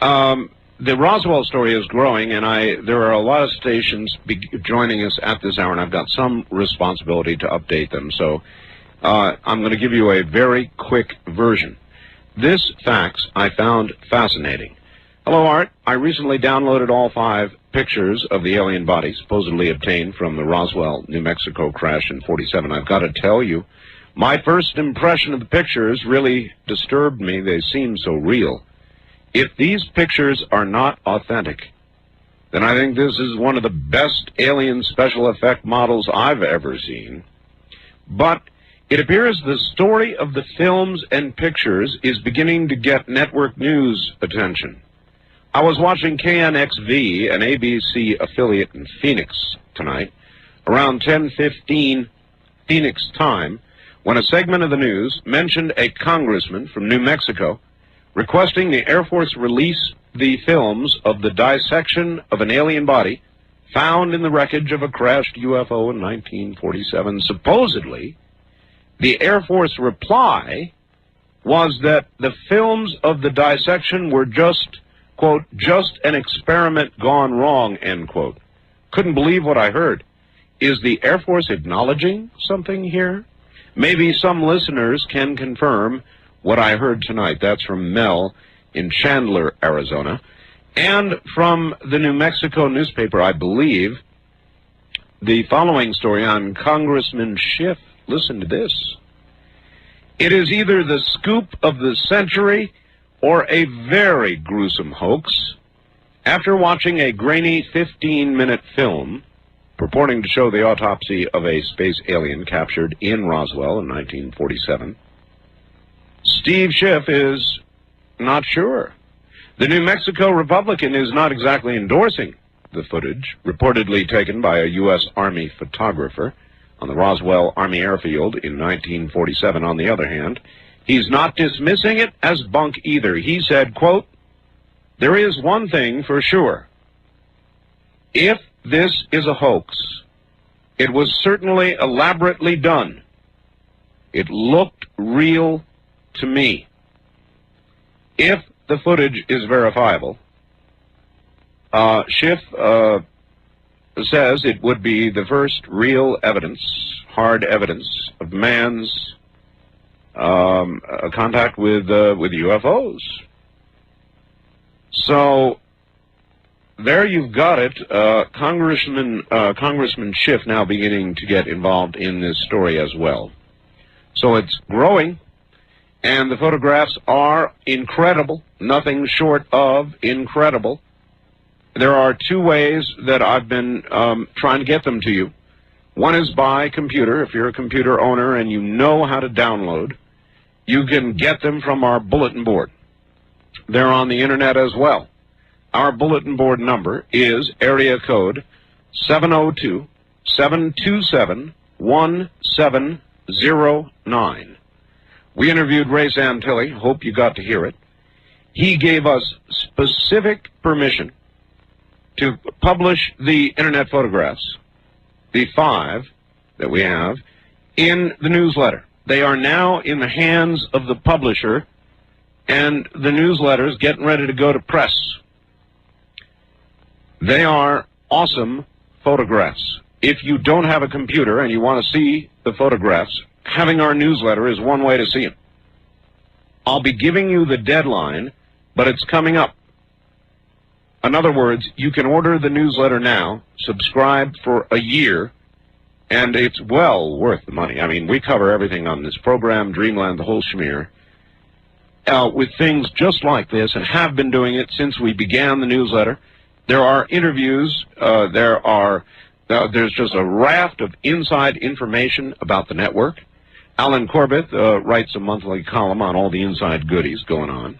The Roswell story is growing, and there are a lot of stations joining us at this hour, and I've got some responsibility to update them. So I'm going to give you a very quick version. This facts I found fascinating. Hello, Art. I recently downloaded all 5 pictures of the alien body supposedly obtained from the Roswell, New Mexico crash in '47. I've got to tell you, my first impression of the pictures really disturbed me. They seem so real. If these pictures are not authentic, then I think this is one of the best alien special effect models I've ever seen. But it appears the story of the films and pictures is beginning to get network news attention. I was watching KNXV, an ABC affiliate in Phoenix tonight, around 10:15 Phoenix time, when a segment of the news mentioned a congressman from New Mexico requesting the Air Force release the films of the dissection of an alien body found in the wreckage of a crashed UFO in 1947. Supposedly, the Air Force reply was that the films of the dissection were just, quote, just an experiment gone wrong, end quote. Couldn't believe what I heard. Is the Air Force acknowledging something here? Maybe some listeners can confirm what I heard tonight. That's from Mel in Chandler, Arizona. And from the New Mexico newspaper, I believe, the following story on Congressman Schiff. Listen to this. It is either the scoop of the century or a very gruesome hoax. After watching a grainy 15-minute film purporting to show the autopsy of a space alien captured in Roswell in 1947, Steve Schiff is not sure. The New Mexico Republican is not exactly endorsing the footage reportedly taken by a U.S. Army photographer on the Roswell Army Airfield in 1947. On the other hand, he's not dismissing it as bunk either. He said, quote, "There is one thing for sure. If this is a hoax, it was certainly elaborately done. It looked real to me. If the footage is verifiable," Schiff says it would be the first real evidence, hard evidence, of man's contact with UFOs. So there you've got it. Congressman Schiff now beginning to get involved in this story as well. So it's growing, and the photographs are incredible, nothing short of incredible. There are two ways that I've been trying to get them to you. One is by computer. If you're a computer owner and you know how to download, you can get them from our bulletin board. They're on the internet as well. Our bulletin board number is area code 702-727-1709. We interviewed Ray Santilli. Hope you got to hear it. He gave us specific permission to publish the internet photographs, the 5 that we have, in the newsletter. They are now in the hands of the publisher, and the newsletter is getting ready to go to press. They are awesome photographs. If you don't have a computer and you want to see the photographs, having our newsletter is one way to see them. I'll be giving you the deadline, but it's coming up. In other words, you can order the newsletter now, subscribe for a year, and it's well worth the money. I mean, we cover everything on this program, Dreamland, the whole schmear, with things just like this, and have been doing it since we began the newsletter. There are interviews, there's just a raft of inside information about the network. Alan Corbett writes a monthly column on all the inside goodies going on.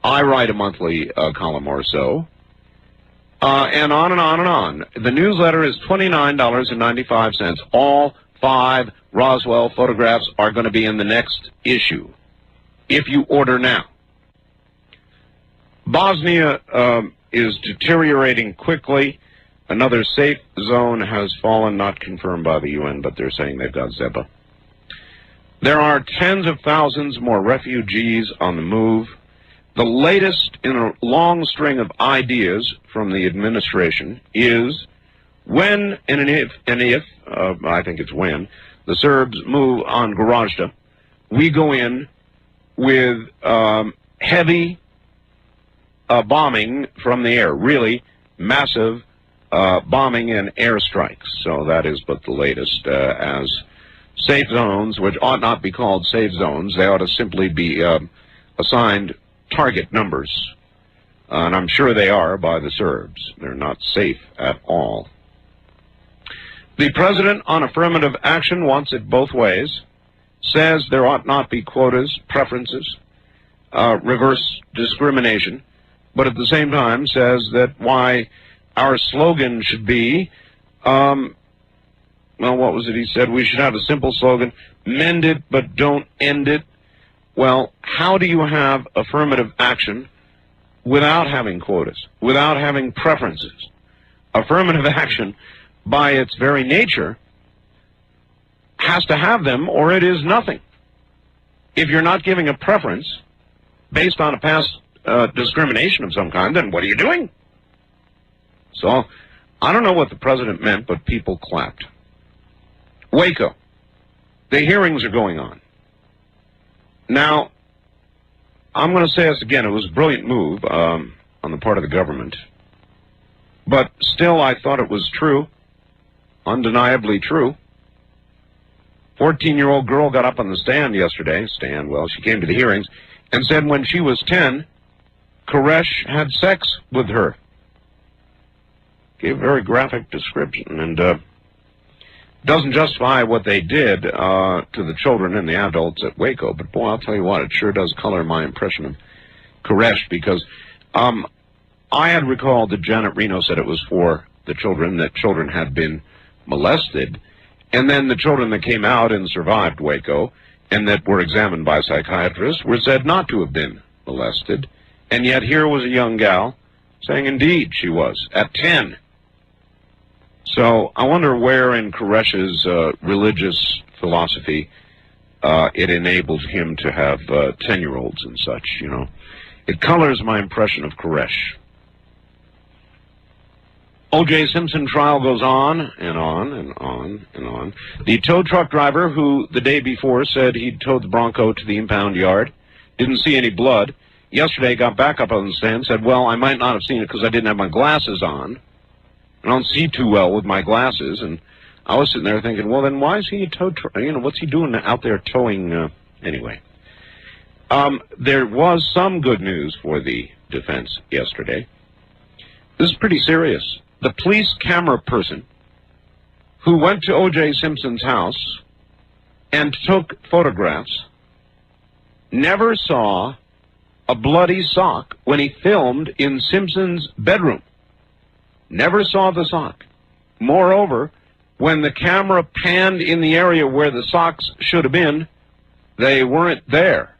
I write a monthly column or so, and on and on and on. The newsletter is $29.95. All 5 Roswell photographs are going to be in the next issue, if you order now. Bosnia is deteriorating quickly. Another safe zone has fallen, not confirmed by the UN, but they're saying they've got Zeba. There are tens of thousands more refugees on the move. The latest in a long string of ideas from the administration is when and if I think it's when, the Serbs move on Gorazda, we go in with heavy bombing from the air, really massive bombing and airstrikes. So that is but the latest as safe zones, which ought not be called safe zones. They ought to simply be assigned target numbers. And I'm sure they are by the Serbs. They're not safe at all. The president on affirmative action wants it both ways, says there ought not be quotas, preferences, reverse discrimination, but at the same time says that why our slogan should be, well, what was it he said? We should have a simple slogan, mend it but don't end it. Well, how do you have affirmative action without having quotas, without having preferences? Affirmative action, by its very nature, has to have them or it is nothing. If you're not giving a preference based on a past discrimination of some kind, then what are you doing? So, I don't know what the president meant, but people clapped. Waco. The hearings are going on. Now, I'm going to say this again. It was a brilliant move on the part of the government. But still, I thought it was true. Undeniably true. 14-year-old girl got up on the stand yesterday. She came to the hearings and said when she was 10, Koresh had sex with her. Gave a very graphic description, and doesn't justify what they did to the children and the adults at Waco. But boy, I'll tell you what, it sure does color my impression of Koresh, because I had recalled that Janet Reno said it was for the children, that children had been molested, and then the children that came out and survived Waco and that were examined by psychiatrists were said not to have been molested, and yet here was a young gal saying indeed she was, at 10. So I wonder where in Koresh's religious philosophy it enabled him to have 10-year-olds and such, you know. It colors my impression of Koresh. O.J. Simpson trial goes on and on and on and on. The tow truck driver who the day before said he'd towed the Bronco to the impound yard, didn't see any blood. yesterday got back up on the stand and said, well, I might not have seen it because I didn't have my glasses on. I don't see too well with my glasses. And I was sitting there thinking, well, then why is he what's he doing out there towing? Anyway. There was some good news for the defense yesterday. This is pretty serious. The police camera person who went to O.J. Simpson's house and took photographs never saw a bloody sock when he filmed in Simpson's bedroom. Never saw the sock. Moreover, when the camera panned in the area where the socks should have been, they weren't there.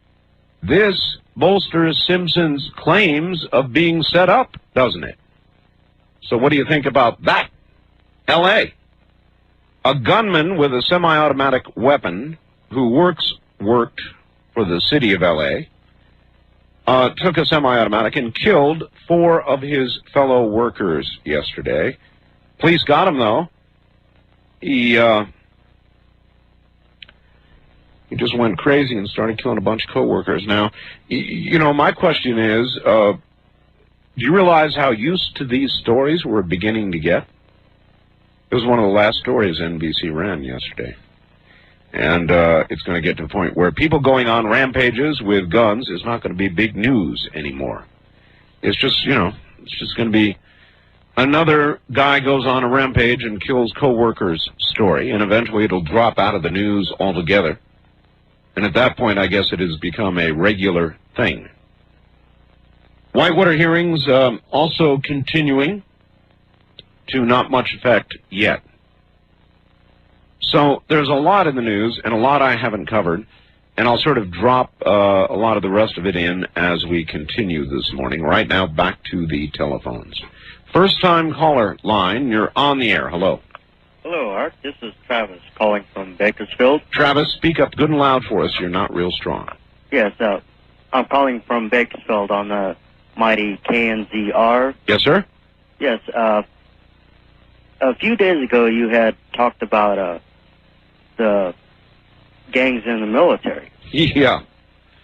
This bolsters Simpson's claims of being set up, doesn't it? So what do you think about that? L.A. A gunman with a semi-automatic weapon who worked for the city of L.A. Took a semi-automatic and killed 4 of his fellow workers yesterday. Police got him, though. He just went crazy and started killing a bunch of co-workers. Now, my question is, do you realize how used to these stories we're beginning to get? It was one of the last stories NBC ran yesterday. And it's going to get to the point where people going on rampages with guns is not going to be big news anymore. It's just, it's just going to be another guy goes on a rampage and kills co-workers story, and eventually it'll drop out of the news altogether. And at that point, I guess it has become a regular thing. Whitewater hearings also continuing to not much effect yet. So there's a lot in the news and a lot I haven't covered, and I'll sort of drop a lot of the rest of it in as we continue this morning. Right now, back to the telephones. First-time caller line, you're on the air. Hello. Hello, Art. This is Travis calling from Bakersfield. Travis, speak up good and loud for us. You're not real strong. Yes, I'm calling from Bakersfield on the mighty KNZR. Yes, sir? Yes, a few days ago you had talked about the gangs in the military. Yeah.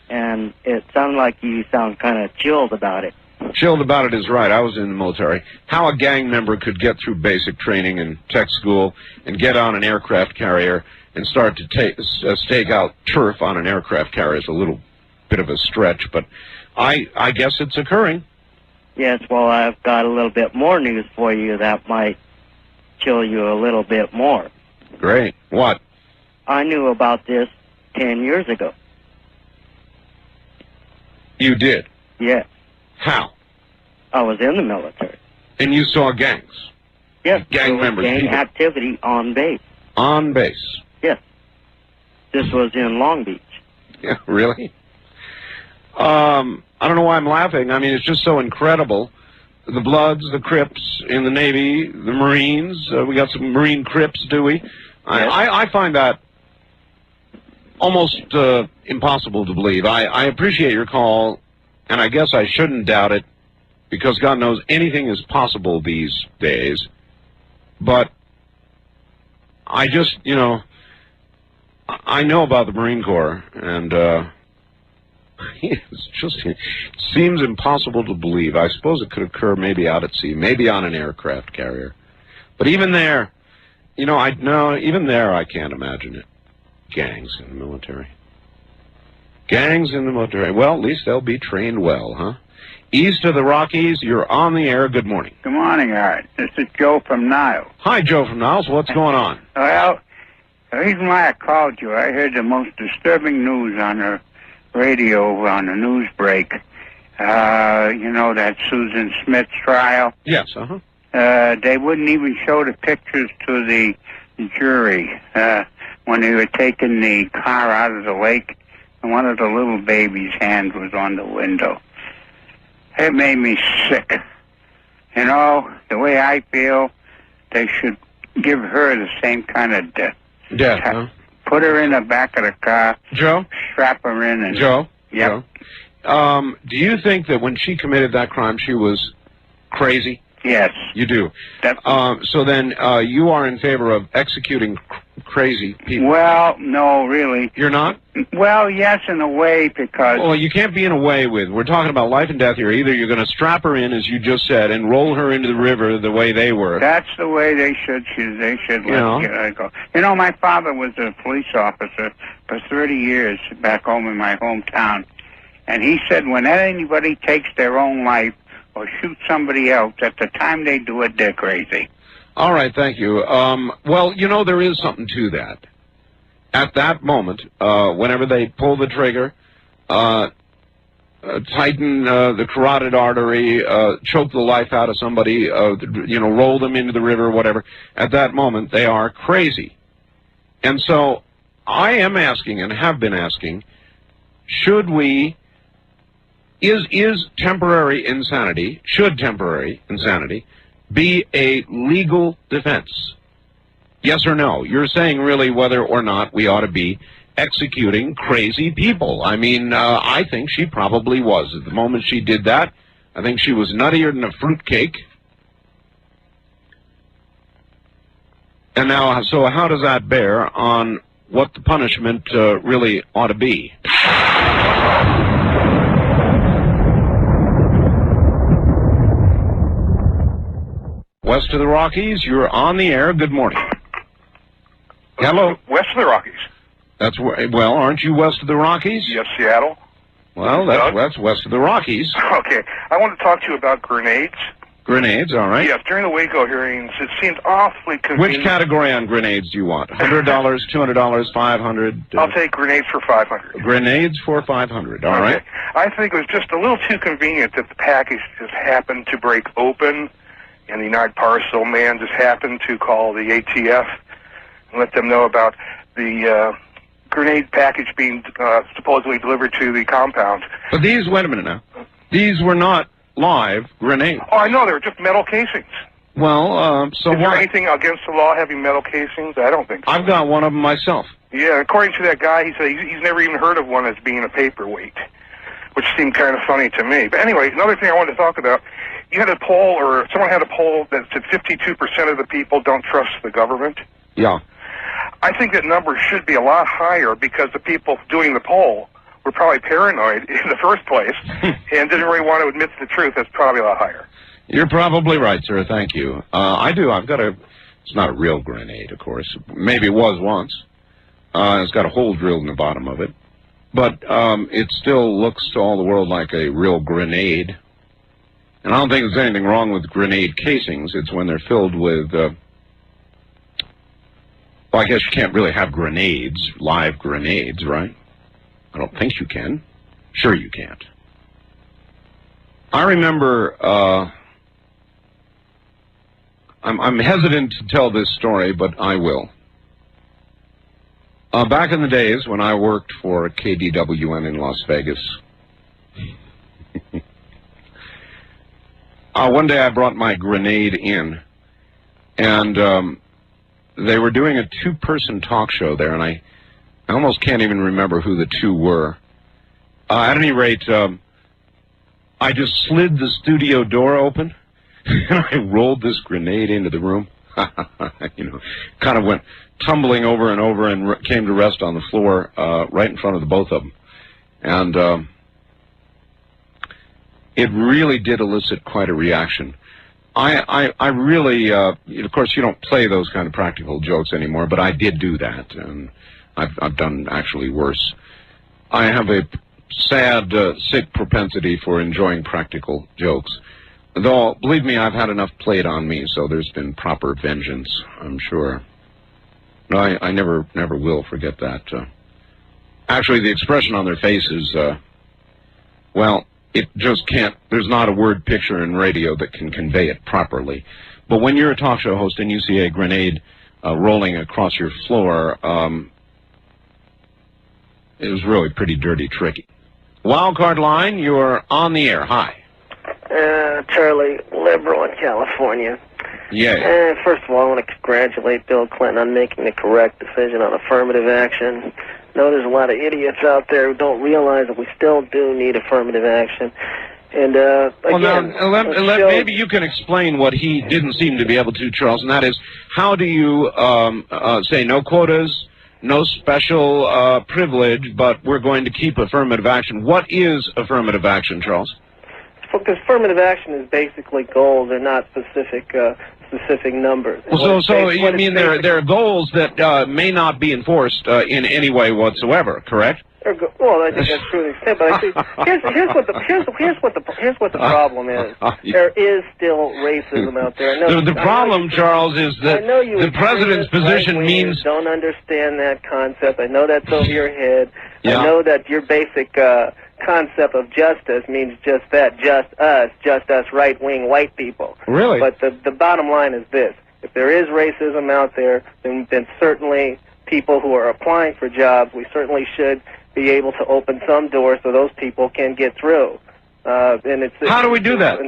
And it sounded like you sound kind of chilled about it. Chilled about it is right. I was in the military. How a gang member could get through basic training and tech school and get on an aircraft carrier and start to stake out turf on an aircraft carrier is a little bit of a stretch, but I guess it's occurring. Yes, well, I've got a little bit more news for you that might chill you a little bit more. Great. What? I knew about this 10 years ago. You did? Yes. How? I was in the military. And you saw gangs? Yes. Gang members? Gang activity on base. On base? Yes. This was in Long Beach. Yeah, really? I don't know why I'm laughing. I mean, it's just so incredible. The Bloods, the Crips in the Navy, the Marines. We got some Marine Crips, do we? Yes. I find that almost impossible to believe. I appreciate your call, and I guess I shouldn't doubt it, because God knows anything is possible these days. But I just, I know about the Marine Corps, and it seems impossible to believe. I suppose it could occur maybe out at sea, maybe on an aircraft carrier. But even there, even there I can't imagine it. Gangs in the military. Gangs in the military. Well, at least they'll be trained well, huh? East of the Rockies, you're on the air. Good morning. Good morning, Art. This is Joe from Niles. Hi, Joe from Niles. What's going on? Well, the reason why I called you, I heard the most disturbing news on the radio on the news break. That Susan Smith trial. Yes, uh-huh. They wouldn't even show the pictures to the jury when they were taking the car out of the lake, and one of the little baby's hand was on the window. It made me sick. The way I feel, they should give her the same kind of death. Death, huh? Put her in the back of the car. Joe? Strap her in. And Joe? Yep. Joe? Do you think that when she committed that crime, she was crazy? Yes. You do? So then you are in favor of executing crazy people. Well, no, really. You're not? Well, yes, in a way, because... Well, you can't be in a way with... We're talking about life and death here. Either you're going to strap her in, as you just said, and roll her into the river the way they were. That's the way they should choose. They should let her go. You know, my father was a police officer for 30 years back home in my hometown. And he said when anybody takes their own life or shoots somebody else, at the time they do it, they're crazy. All right, thank you. Well, you know, there is something to that. At that moment, whenever they pull the trigger, tighten the carotid artery, choke the life out of somebody, roll them into the river, whatever, at that moment, they are crazy. And so I am asking and have been asking, should we... Should temporary insanity be a legal defense? Yes or no? You're saying really whether or not we ought to be executing crazy people. I mean, I think she probably was. At the moment she did that, I think she was nuttier than a fruitcake. And now, so how does that bear on what the punishment really ought to be? West of the Rockies, you're on the air. Good morning. Hello. West of the Rockies. That's where. Well, aren't you west of the Rockies? Yes, Seattle. Well, that's west of the Rockies. Okay. I want to talk to you about grenades. Grenades, all right. Yes, during the Waco hearings, it seemed awfully convenient. Which category on grenades do you want? $100, $200, $500? I'll take grenades for $500. Grenades for $500, all right. I think it was just a little too convenient that the package just happened to break open, and the United Parcel man just happened to call the ATF and let them know about the grenade package being supposedly delivered to the compound. But these, wait a minute now, these were not live grenades. Oh, I know, they were just metal casings. Well, so is there anything against the law having metal casings? I don't think so. I've got one of them myself. Yeah, according to that guy, he said he's never even heard of one as being a paperweight, which seemed kind of funny to me. But anyway, another thing I wanted to talk about, you had a poll, or someone had a poll that said 52% of the people don't trust the government. Yeah. I think that number should be a lot higher because the people doing the poll were probably paranoid in the first place and didn't really want to admit to the truth. That's probably a lot higher. You're probably right, sir. Thank you. I do. I've got it's not a real grenade, of course. Maybe it was once. It's got a hole drilled in the bottom of it. But it still looks to all the world like a real grenade. And I don't think there's anything wrong with grenade casings. It's when they're filled with... well, I guess you can't really have grenades, live grenades, right? I don't think you can. Sure you can't. I remember... I'm hesitant to tell this story, but I will. Back in the days when I worked for KDWN in Las Vegas... one day I brought my grenade in, and they were doing a two-person talk show there, and I almost can't even remember who the two were. At any rate, I just slid the studio door open, and I rolled this grenade into the room. Kind of went tumbling over and over and came to rest on the floor right in front of the both of them. And... it really did elicit quite a reaction. I really, of course, you don't play those kind of practical jokes anymore, but I did do that, and I've done actually worse. I have a sad, sick propensity for enjoying practical jokes. Though, believe me, I've had enough played on me, so there's been proper vengeance, I'm sure. No, I never will forget that. Actually, the expression on their faces, well... it just can't, there's not a word picture in radio that can convey it properly. But when you're a talk show host and you see a grenade rolling across your floor, it was really pretty dirty tricky. Wildcard line, you're on the air. Hi. Charlie, liberal in California. Yeah. First of all, I want to congratulate Bill Clinton on making the correct decision on affirmative action. I know there's a lot of idiots out there who don't realize that we still do need affirmative action. And again, maybe you can explain what he didn't seem to be able to, Charles, and that is, how do you say no quotas, no special privilege, but we're going to keep affirmative action? What is affirmative action, Charles? Because affirmative action is basically goals. They're not specific numbers. Well, so you mean there are goals that may not be enforced in any way whatsoever, correct? Well, I think that's true to an extent, but I think here's what the problem is. There is still racism out there. The problem, Charles, is that the president's position means don't understand that concept. I know that's over your head. Yeah. I know that your basic concept of justice means just that, just us right-wing white people. Really? But the bottom line is this: if there is racism out there, then certainly people who are applying for jobs, we certainly should be able to open some doors so those people can get through. And how do we do that?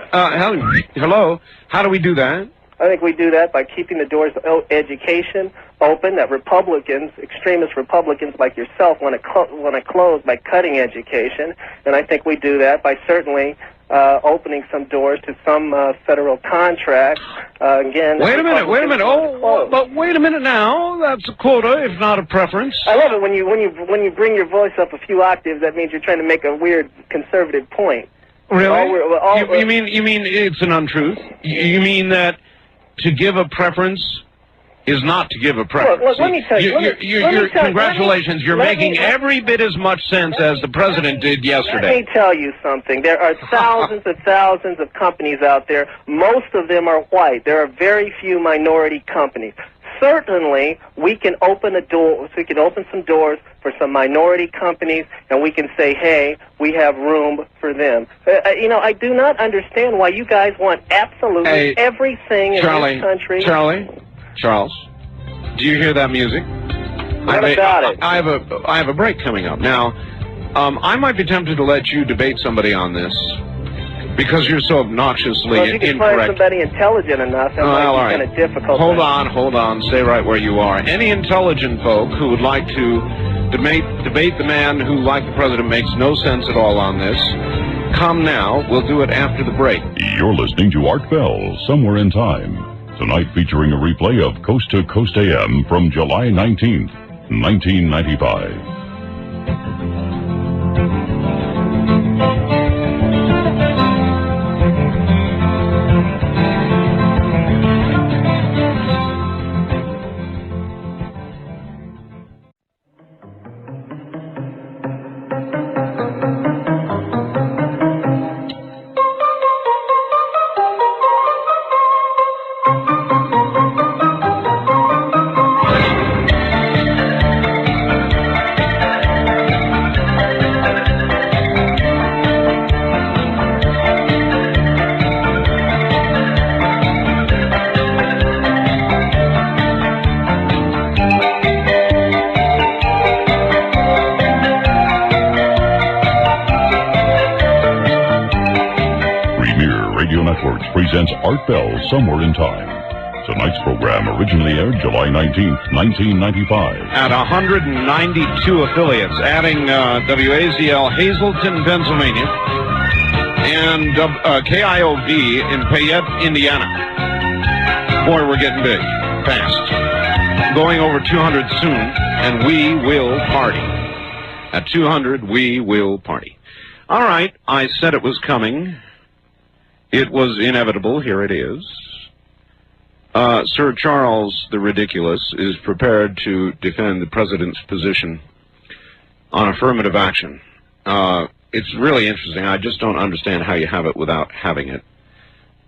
Hello? How do we do that? I think we do that by keeping the doors of education open, that Republicans, extremist Republicans like yourself, want to close by cutting education. And I think we do that by certainly opening some doors to some federal contracts. Again, wait a minute. Oh, but wait a minute now. That's a quota, if not a preference. I love it when you bring your voice up a few octaves. That means you're trying to make a weird conservative point. Really? You mean it's an untruth? You mean that to give a preference is not to give a preference? Look, let me tell you. Congratulations, you're making every bit as much sense as the president did yesterday. Let me tell you something. There are thousands and thousands of companies out there. Most of them are white. There are very few minority companies. Certainly, we can open a door. We can open some doors for some minority companies, and we can say, "Hey, we have room for them." I do not understand why you guys want absolutely everything in this country. Charles, do you hear that music? What about it? I have a break coming up now. I might be tempted to let you debate somebody on this, because you're so obnoxiously if you can incorrect. find somebody intelligent enough, that might be kind of difficult. Hold on. Stay right where you are. Any intelligent folk who would like to debate the man who, like the president, makes no sense at all on this, come now. We'll do it after the break. You're listening to Art Bell, Somewhere in Time. Tonight featuring a replay of Coast to Coast AM from July 19th, 1995. Presents Art Bell, Somewhere in Time. Tonight's program originally aired July 19th, 1995. At 192 affiliates, adding WAZL Hazleton, Pennsylvania, and KIOV in Payette, Indiana. Boy, we're getting big, fast. Going over 200 soon, and we will party. At 200, we will party. All right, I said it was coming. It was inevitable. Here it is. Sir Charles the Ridiculous is prepared to defend the president's position on affirmative action. It's really interesting. I just don't understand how you have it without having it.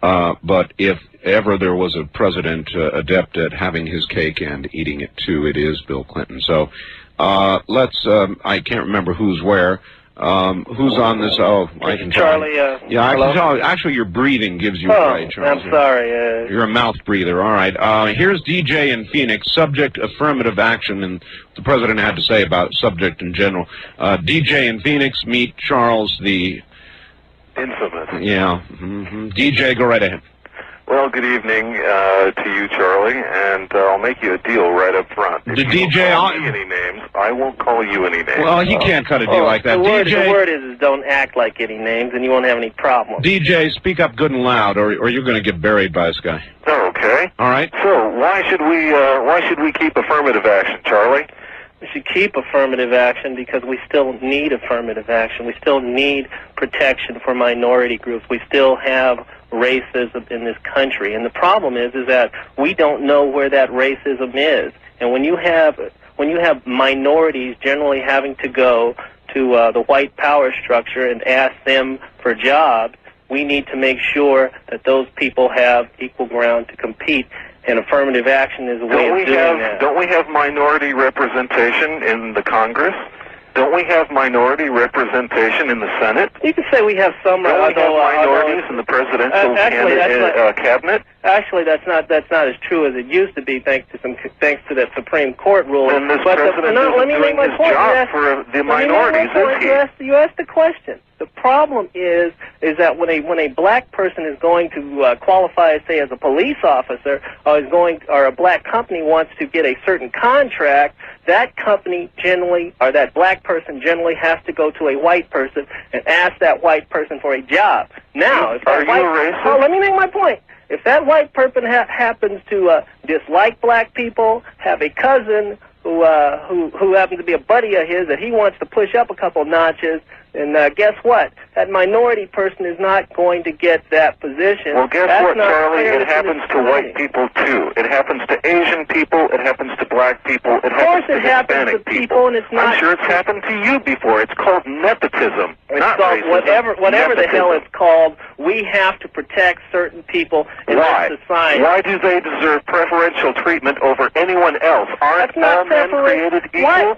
But if ever there was a president adept at having his cake and eating it too, it is Bill Clinton. So let's, I can't remember who's where. Who's on this? Oh, I can tell. Charlie, yeah, I can tell. Actually, your breathing gives you away, Charles. I'm sorry. You're a mouth breather. All right. Here's DJ in Phoenix. Subject affirmative action, and the president had to say about subject in general. DJ in Phoenix, meet Charles the infamous. Yeah. DJ, go right ahead. Well, good evening to you, Charlie, and I'll make you a deal right up front. If you don't call me any names, I won't call you any names. Well, he can't cut a deal like that. The word is don't act like any names, and you won't have any problems. DJ, speak up good and loud, or you're going to get buried by this guy. Oh, okay. All right. So why should we keep affirmative action, Charlie? We should keep affirmative action because we still need affirmative action. We still need protection for minority groups. We still have racism in this country. And the problem is that we don't know where that racism is. And when you have minorities generally having to go to the white power structure and ask them for jobs, we need to make sure that those people have equal ground to compete. And affirmative action is a way of doing that. Don't we have minority representation in the Congress? Don't we have minority representation in the Senate? You can say we have some. Don't we have minorities in the presidential cabinet? Actually, that's not as true as it used to be, thanks to that Supreme Court ruling. And this president isn't doing his job for the minorities, is he? You asked the question. The problem is that when a black person is going to qualify, say, as a police officer, or a black company wants to get a certain contract, that company generally, or that black person generally, has to go to a white person and ask that white person for a job. Now, if that let me make my point. If that white person happens to dislike black people, have a cousin who happens to be a buddy of his that he wants to push up a couple notches, and guess what? That minority person is not going to get that position. Well, guess what, Charlie? It happens to white people, too. It happens to Asian people. It happens to black people. It happens to Hispanic people. And it's not. I'm sure it's happened to you before. It's called nepotism, not racism. Whatever the hell it's called, we have to protect certain people in this society. Why do they deserve preferential treatment over anyone else? Aren't all men created equal? Why?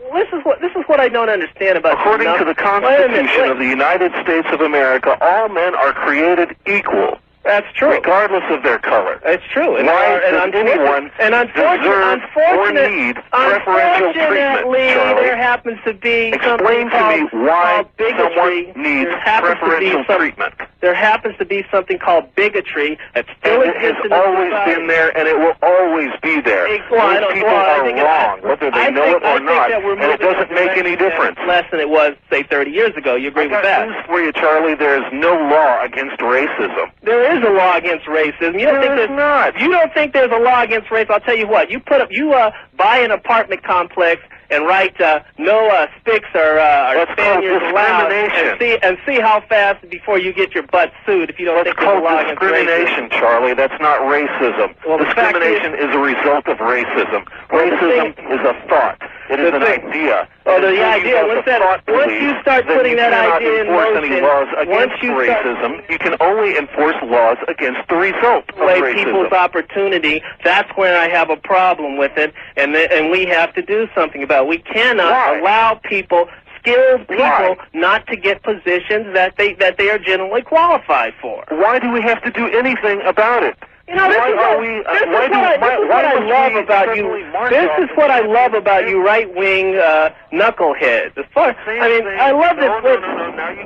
This is what I don't understand about. According to the Constitution of the United States of America, all men are created equal. That's true. Regardless of their color. It's true. Why does anyone deserve or need preferential treatment, Charlie? There happens to be Explain to me why someone needs preferential treatment. There happens to be something called bigotry that still exists in the society. It has always been there, and it will always be there. Those people are wrong, whether they know it or not, and it doesn't make any difference. Less than it was, say, 30 years ago. You agree with that? I got news for you, Charlie. There is no law against racism. There is a law against racism. You don't think there's a law against race? I'll tell you what. You buy an apartment complex and write no Spics or Spaniards allowed, and see how fast before you get your butt sued if you don't think there's a law against racism. Discrimination, Charlie. That's not racism. Well, discrimination is a result of racism. Racism is a thought. It is an idea. Oh, the idea. Once you start putting that idea in motion, any laws against racism, you can only enforce laws against the result of racism. People's opportunity. That's where I have a problem with it, and we have to do something about it. We cannot allow skilled people not to get positions that they are generally qualified for. Why do we have to do anything about it? You know, this is what I love about you. This is what I love about you, right-wing knuckleheads. I love this.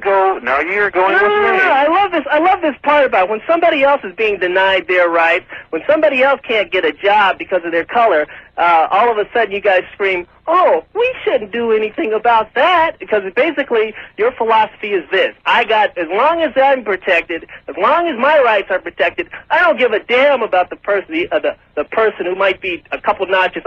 No. Now you're going with me. I love this part about when somebody else is being denied their rights, when somebody else can't get a job because of their color. All of a sudden, you guys scream, "Oh, we shouldn't do anything about that," because basically your philosophy is this: as long as I'm protected, as long as my rights are protected, I don't give a damn about the person who might be a couple notches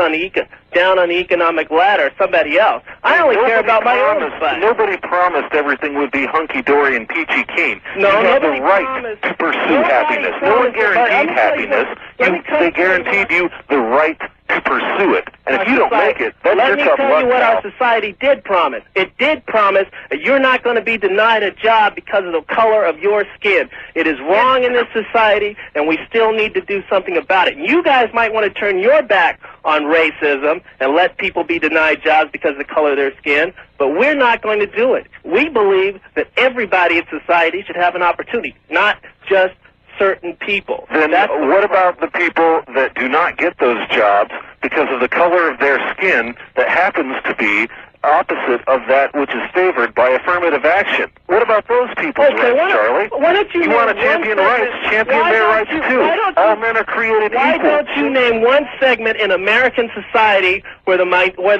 down on the economic ladder, or somebody else. I only care about my own side. Nobody promised everything would be hunky-dory and peachy keen. No, you have the right to pursue happiness. No one guaranteed happiness. They guaranteed you the right to pursue it. And if you don't make it, that's your tough luck. Let me tell you what our society did promise. It did promise that you're not going to be denied a job because of the color of your skin. It is wrong in this society, and we still need to do something about it. You guys might want to turn your back on racism and let people be denied jobs because of the color of their skin, but we're not going to do it. We believe that everybody in society should have an opportunity, not just certain people. Then what about the people that do not get those jobs because of the color of their skin that happens to be opposite of that which is favored by affirmative action? What about those people's rights, Charlie? Why don't you want to champion rights? Champion their rights too. All men are created Why equal. don't you name one segment in American society where the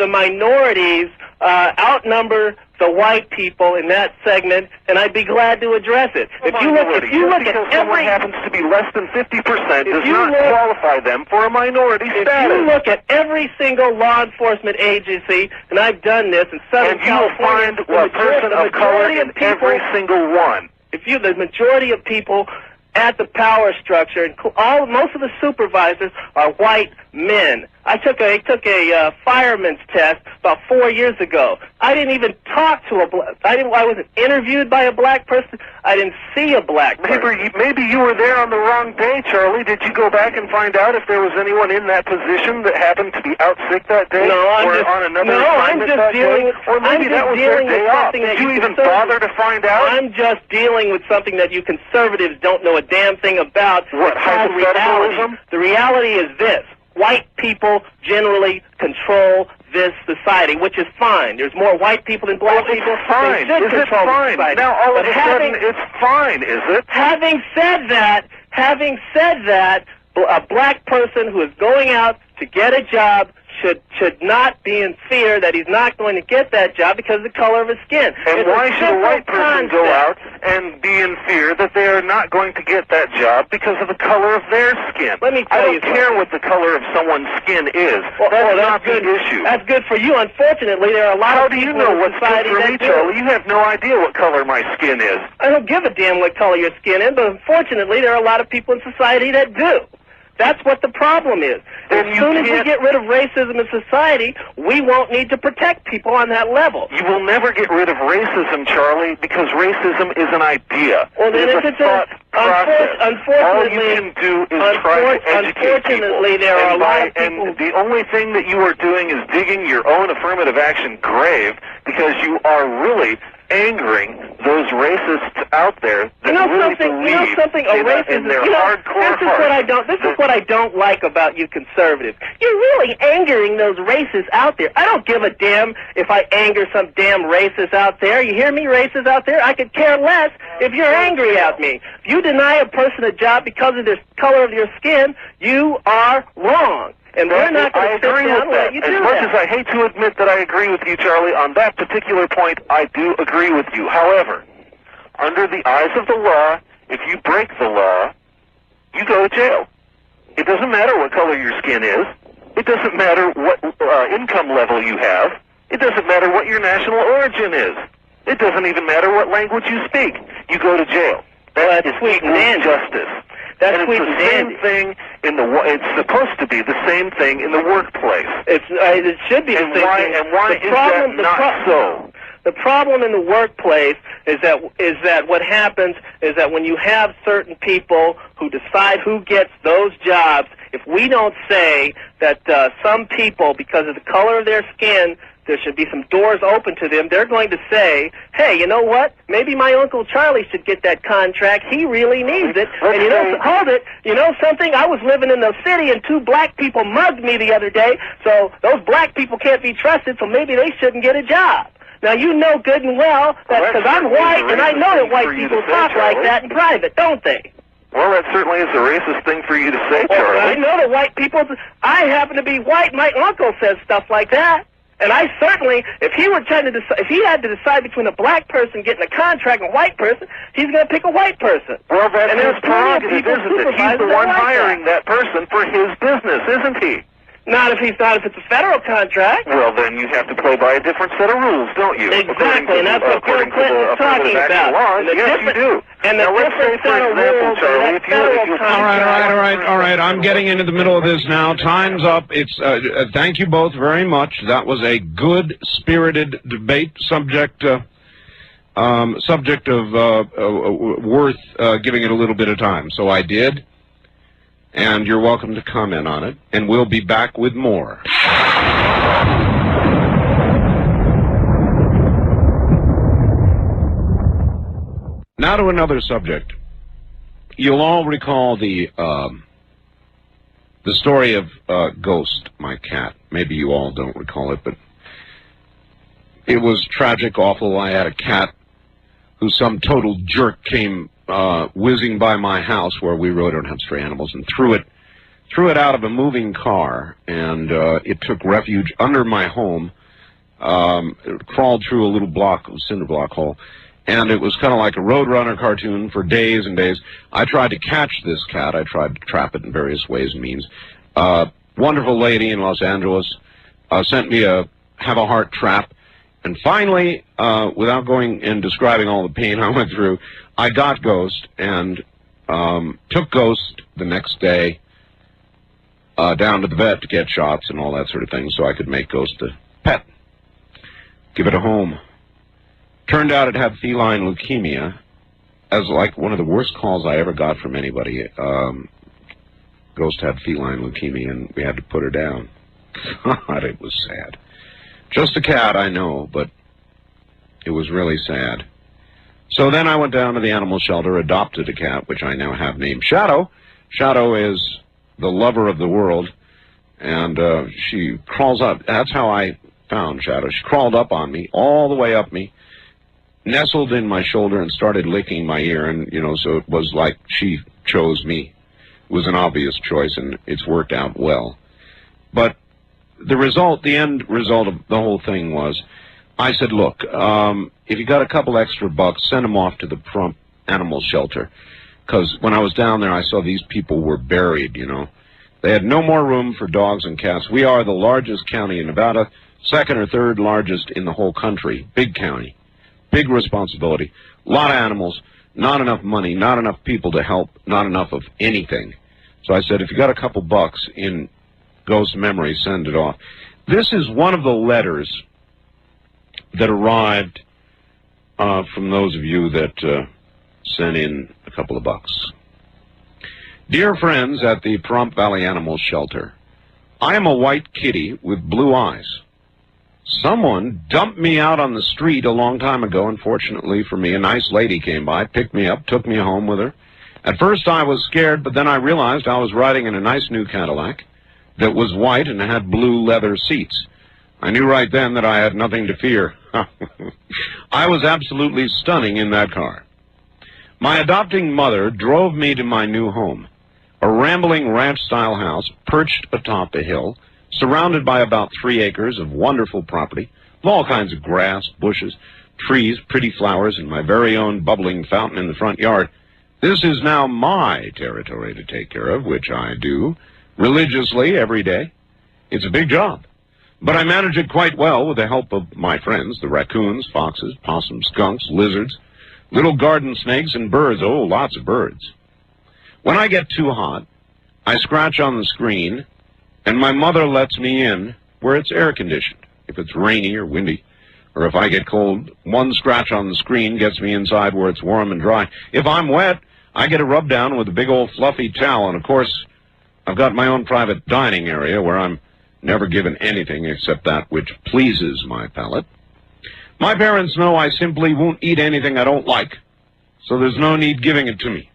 minorities outnumber the white people in that segment, and I'd be glad to address it. If you look at someone happens to be less than 50% does not qualify them for a minority status. If you look at every single law enforcement agency, and I've done this in Southern California, you will find a person of color in every single one. The majority of people at the power structure, and most of the supervisors are white men. I took a fireman's test about 4 years ago. I didn't even talk to I wasn't interviewed by a black person. I didn't see a black person. Maybe you were there on the wrong day, Charlie. Did you go back and find out if there was anyone in that position that happened to be out sick that day? I'm just dealing with something Did you even bother to find out? I'm just dealing with something that you conservatives don't know a damn thing about. What, hypotheticalism? The reality is this. White people generally control this society, which is fine. There's more white people than black people. Fine. Is it fine? Now all of a sudden it's fine, is it? Having said that, a black person who is going out to get a job should not be in fear that he's not going to get that job because of the color of his skin. And why should a white person go out and be in fear that they are not going to get that job because of the color of their skin? Let me tell you something. I don't care what the color of someone's skin is. That's not the issue. That's good for you. Unfortunately, there are a lot of people in society that do. How do you know what's good for me, Charlie? You have no idea what color my skin is. I don't give a damn what color your skin is, but unfortunately, there are a lot of people in society that do. That's what the problem is. As soon as we get rid of racism in society, we won't need to protect people on that level. You will never get rid of racism, Charlie, because racism is an idea. Well, then it's a thought process. All you can do is try to educate people. There are a lot of people. And the only thing that you are doing is digging your own affirmative action grave because you are really angering those racists out there that really believe in their hardcore heart. This is what I don't like about you conservatives. You're really angering those racists out there. I don't give a damn if I anger some damn racist out there. You hear me, racists out there? I could care less if you're angry at me. If you deny a person a job because of the color of your skin, you are wrong. And we're not going to sit down and let you do that. As much as I hate to admit that I agree with you, Charlie, on that particular point, I do agree with you. However, under the eyes of the law, if you break the law, you go to jail. It doesn't matter what color your skin is. It doesn't matter what income level you have. It doesn't matter what your national origin is. It doesn't even matter what language you speak. You go to jail. That is equal justice. That's and it's the same thing in the. It's supposed to be the same thing in the workplace. It should be the same thing. And why is that not so? The problem in the workplace is that what happens is that when you have certain people who decide who gets those jobs, if we don't say that some people, because of the color of their skin, there should be some doors open to them, they're going to say, hey, you know what? Maybe my Uncle Charlie should get that contract. He really needs it. And hold it. You know something? I was living in the city and 2 black people mugged me the other day, so those black people can't be trusted, so maybe they shouldn't get a job. Now, you know good and well that because I'm white, and I know that white people talk like that in private, don't they? Well, that certainly is a racist thing for you to say, Charlie. I know that white people, I happen to be white, my uncle says stuff like that. And I certainly, if he were trying to decide, if he had to decide between a black person getting a contract and a white person, he's going to pick a white person. Well, that's his prerogative, isn't it? He's the one hiring that person for his business, isn't he? Not if it's a federal contract. Well, then you have to play by a different set of rules, don't you? Exactly, and that's what Bill Clinton is talking about. Yes, you do. And the different set of rules that federal contract. All right. I'm getting into the middle of this now. Time's up. It's thank you both very much. That was a good, spirited debate. Subject of worth giving it a little bit of time. So I did. And you're welcome to comment on it, and we'll be back with more. Now to another subject. You'll all recall the story of Ghost, my cat. Maybe you all don't recall it, but it was tragic, awful. I had a cat who some total jerk came whizzing by my house where we really don't have stray animals and threw it threw it out of a moving car, and it took refuge under my home. It crawled through a little cinder block hole, and it was kind of like a Roadrunner cartoon for days and days. I tried to catch this cat. I tried to trap it in various ways and means. Wonderful lady in Los Angeles sent me a have-a-heart trap, and finally, without going and describing all the pain I went through, I got Ghost and took Ghost the next day down to the vet to get shots and all that sort of thing so I could make Ghost a pet, give it a home. Turned out it had feline leukemia, as like one of the worst calls I ever got from anybody. Ghost had feline leukemia, and we had to put her down. God, it was sad. Just a cat, I know, but it was really sad. So then I went down to the animal shelter, adopted a cat, which I now have named Shadow. Shadow is the lover of the world, and she crawls up. That's how I found Shadow. She crawled up on me, all the way up me, nestled in my shoulder and started licking my ear, and, you know, so it was like she chose me. It was an obvious choice, and it's worked out well. But the end result of the whole thing was, I said, look, if you got a couple extra bucks, send them off to the Prump Animal Shelter. Because when I was down there, I saw these people were buried, you know. They had no more room for dogs and cats. We are the largest county in Nevada, second or third largest in the whole country. Big county. Big responsibility. A lot of animals, not enough money, not enough people to help, not enough of anything. So I said, if you got a couple bucks in Ghost memory, send it off. This is one of the letters that arrived from those of you that sent in a couple of bucks. Dear friends at the Pahrump Valley Animal Shelter, I am a white kitty with blue eyes. Someone dumped me out on the street a long time ago, and fortunately for me, a nice lady came by, picked me up, took me home with her. At first I was scared, but then I realized I was riding in a nice new Cadillac that was white and had blue leather seats. I knew right then that I had nothing to fear. I was absolutely stunning in that car. My adopting mother drove me to my new home, a rambling ranch-style house perched atop a hill, surrounded by about 3 acres of wonderful property, with all kinds of grass, bushes, trees, pretty flowers, and my very own bubbling fountain in the front yard. This is now my territory to take care of, which I do religiously every day. It's a big job, but I manage it quite well with the help of my friends, the raccoons, foxes, possums, skunks, lizards, little garden snakes, and birds. Oh, lots of birds. When I get too hot, I scratch on the screen, and my mother lets me in where it's air-conditioned. If it's rainy or windy, or if I get cold, one scratch on the screen gets me inside where it's warm and dry. If I'm wet, I get a rub down with a big old fluffy towel, and of course, I've got my own private dining area where I'm never given anything except that which pleases my palate. My parents know I simply won't eat anything I don't like, so there's no need giving it to me.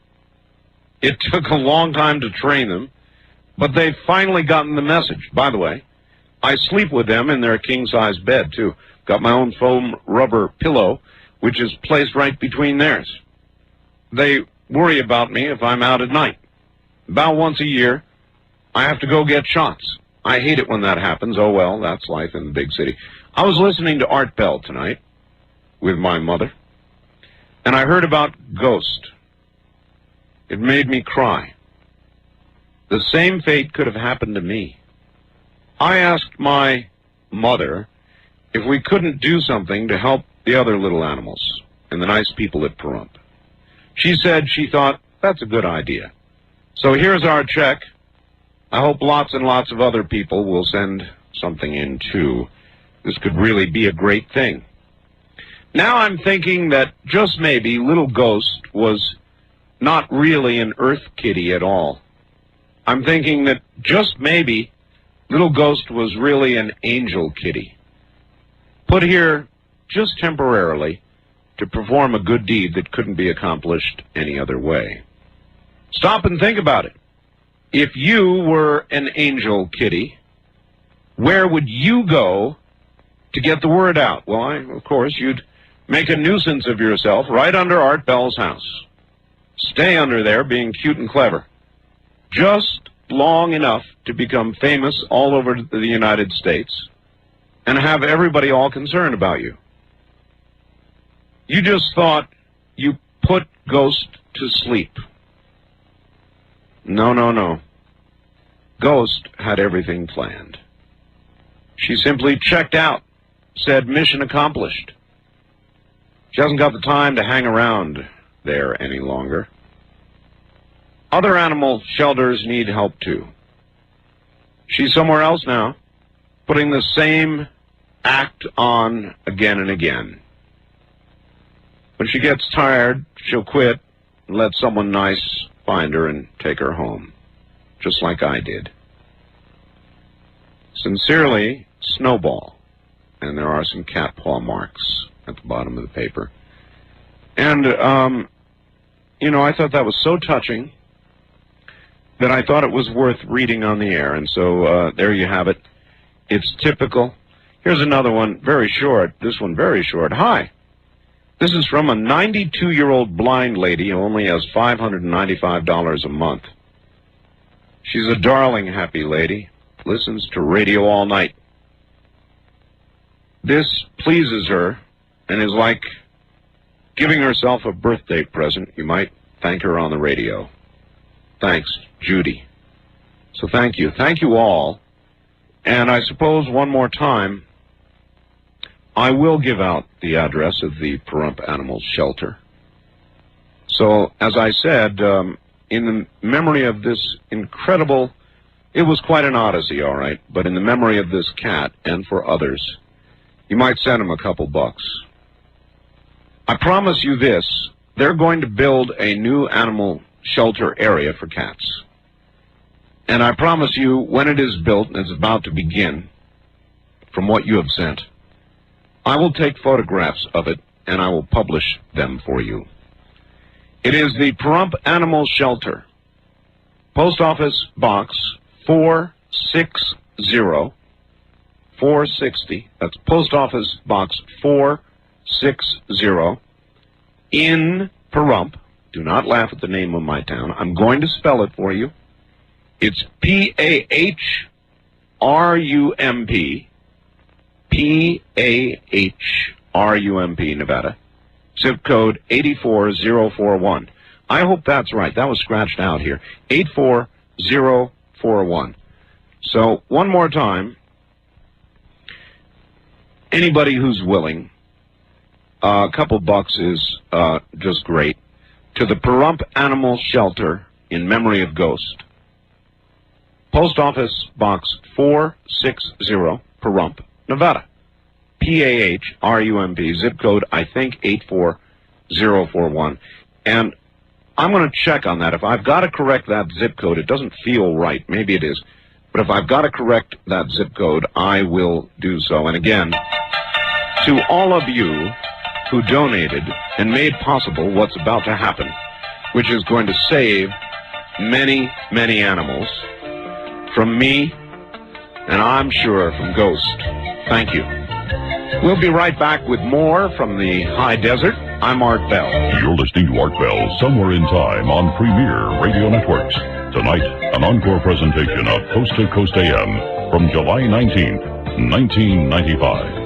It took a long time to train them, but they've finally gotten the message. By the way, I sleep with them in their king-size bed, too. Got my own foam rubber pillow, which is placed right between theirs. They worry about me if I'm out at night. About once a year, I have to go get shots. I hate it when that happens. Oh, well, that's life in the big city. I was listening to Art Bell tonight with my mother, and I heard about Ghost. It made me cry. The same fate could have happened to me. I asked my mother if we couldn't do something to help the other little animals and the nice people at Pahrump. She said she thought that's a good idea. So here's our check. I hope lots and lots of other people will send something in, too. This could really be a great thing. Now I'm thinking that just maybe little Ghost was not really an Earth kitty at all. I'm thinking that just maybe little Ghost was really an angel kitty, put here just temporarily to perform a good deed that couldn't be accomplished any other way. Stop and think about it. If you were an angel kitty, where would you go to get the word out? Well, of course, you'd make a nuisance of yourself right under Art Bell's house. Stay under there being cute and clever. Just long enough to become famous all over the United States and have everybody all concerned about you. You just thought you put Ghost to sleep. No, no, no. Ghost had everything planned. She simply checked out, said mission accomplished. She hasn't got the time to hang around there any longer. Other animal shelters need help too. She's somewhere else now, putting the same act on again and again. When she gets tired, she'll quit and let someone nice find her and take her home, just like I did. Sincerely, Snowball. And there are some cat paw marks at the bottom of the paper. And, you know, I thought that was so touching that I thought it was worth reading on the air. And so there you have it. It's typical. Here's another one, very short. This one very short. Hi. This is from a 92-year-old blind lady who only has $595 a month. She's a darling, happy lady. Listens to radio all night. This pleases her and is like giving herself a birthday present. You might thank her on the radio. Thanks, Judy. So thank you. Thank you all. And I suppose one more time, I will give out the address of the Pahrump Animal Shelter. So, as I said, in the memory of this incredible, it was quite an odyssey, all right, but in the memory of this cat and for others, you might send him a couple bucks. I promise you this, they're going to build a new animal shelter area for cats. And I promise you, when it is built, and it's about to begin, from what you have sent, I will take photographs of it, and I will publish them for you. It is the Pahrump Animal Shelter, Post Office Box 460, that's Post Office Box 460, in Pahrump. Do not laugh at the name of my town. I'm going to spell it for you. It's P-A-H-R-U-M-P, P-A-H-R-U-M-P, Nevada. Zip code 84041. I hope that's right. That was scratched out here. 84041. So, one more time. Anybody who's willing, a couple bucks is just great. To the Pahrump Animal Shelter in memory of Ghost. Post Office Box 460, Pahrump, Nevada. P-A-H-R-U-M-P, zip code, I think, 84041. And I'm going to check on that. If I've got to correct that zip code, it doesn't feel right. Maybe it is. But if I've got to correct that zip code, I will do so. And again, to all of you who donated and made possible what's about to happen, which is going to save many, many animals from me, and I'm sure from Ghost. Thank you. We'll be right back with more from the high desert. I'm Art Bell. You're listening to Art Bell, Somewhere in Time on Premier Radio Networks. Tonight, an encore presentation of Coast to Coast AM from July 19th, 1995.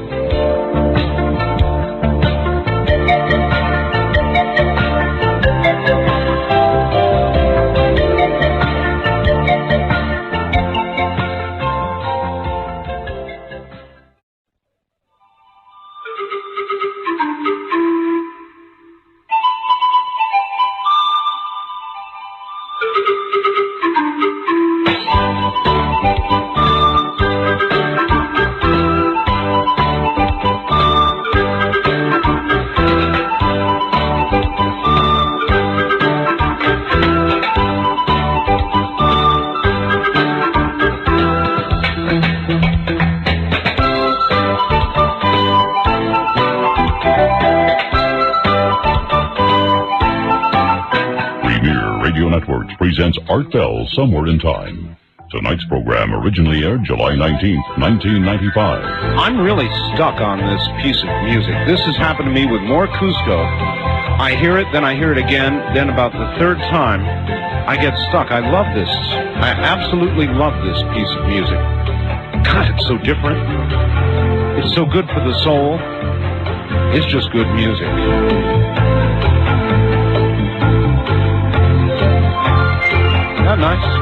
Presents Art Bell, Somewhere in Time. Tonight's program originally aired July 19th, 1995. I'm really stuck on this piece of music. This has happened to me with more Cusco. I hear it, then I hear it again, then about the third time, I get stuck. I love this. I absolutely love this piece of music. God, it's so different. It's so good for the soul. It's just good music. Yeah, nice.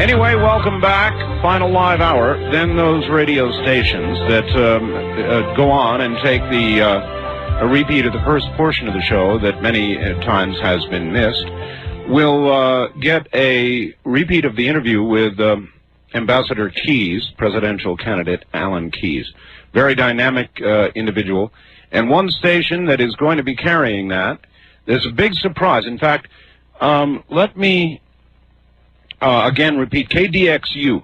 Anyway, welcome back. Final live hour. Then those radio stations that go on and take a repeat of the first portion of the show that many times has been missed will get a repeat of the interview with Ambassador Keyes, presidential candidate Alan Keyes. Very dynamic individual. And one station that is going to be carrying that, there's a big surprise. In fact, let me again repeat, KDXU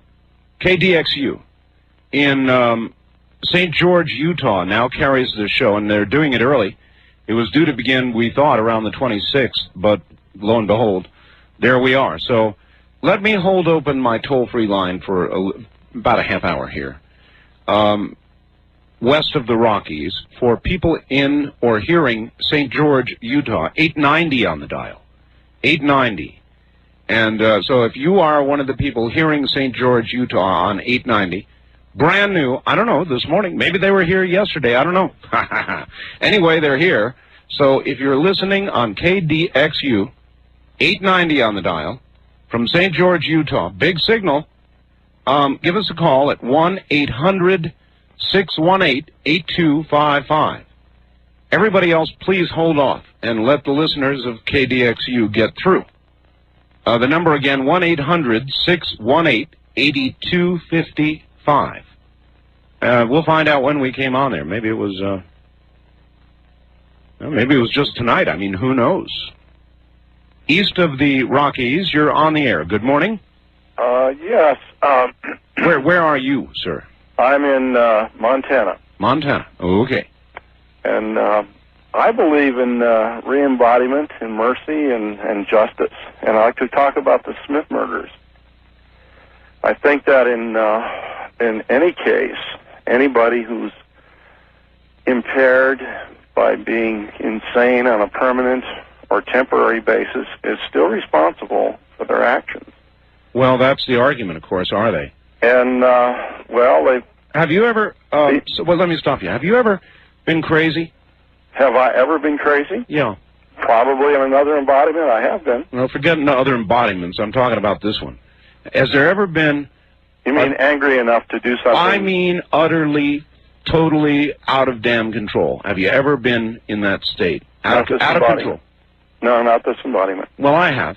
in St. George, Utah now carries the show, and they're doing it early. It was due to begin, we thought, around the 26th, but lo and behold, there we are. So let me hold open my toll-free line for about a half hour here. West of the Rockies, for people in or hearing St. George, Utah, 890 on the dial. 890. And so if you are one of the people hearing St. George, Utah on 890, brand new, I don't know, this morning, maybe they were here yesterday, I don't know. Anyway, they're here. So if you're listening on KDXU, 890 on the dial, from St. George, Utah, big signal, give us a call at 1-800-618-8255. Everybody else, please hold off and let the listeners of KDXU get through. The number again, 1-800-618-8255. We'll find out when we came on there. Maybe it was just tonight. I mean, who knows? East of the Rockies, you're on the air. Good morning. Yes. Where are you, sir? I'm in Montana. Montana. Oh, okay. And I believe in re-embodiment and mercy and justice. And I like to talk about the Smith murders. I think that in any case, anybody who's impaired by being insane on a permanent or temporary basis is still responsible for their actions. Well, that's the argument, of course, are they? And, well, they... Have you ever... well, let me stop you. Have you ever been crazy? Have I ever been crazy? Yeah. Probably in another embodiment, I have been. No, forget other embodiments. I'm talking about this one. Has there ever been... You mean angry enough to do something? I mean utterly, totally out of damn control. Have you ever been in that state? Out of control? No, not this embodiment. Well, I have.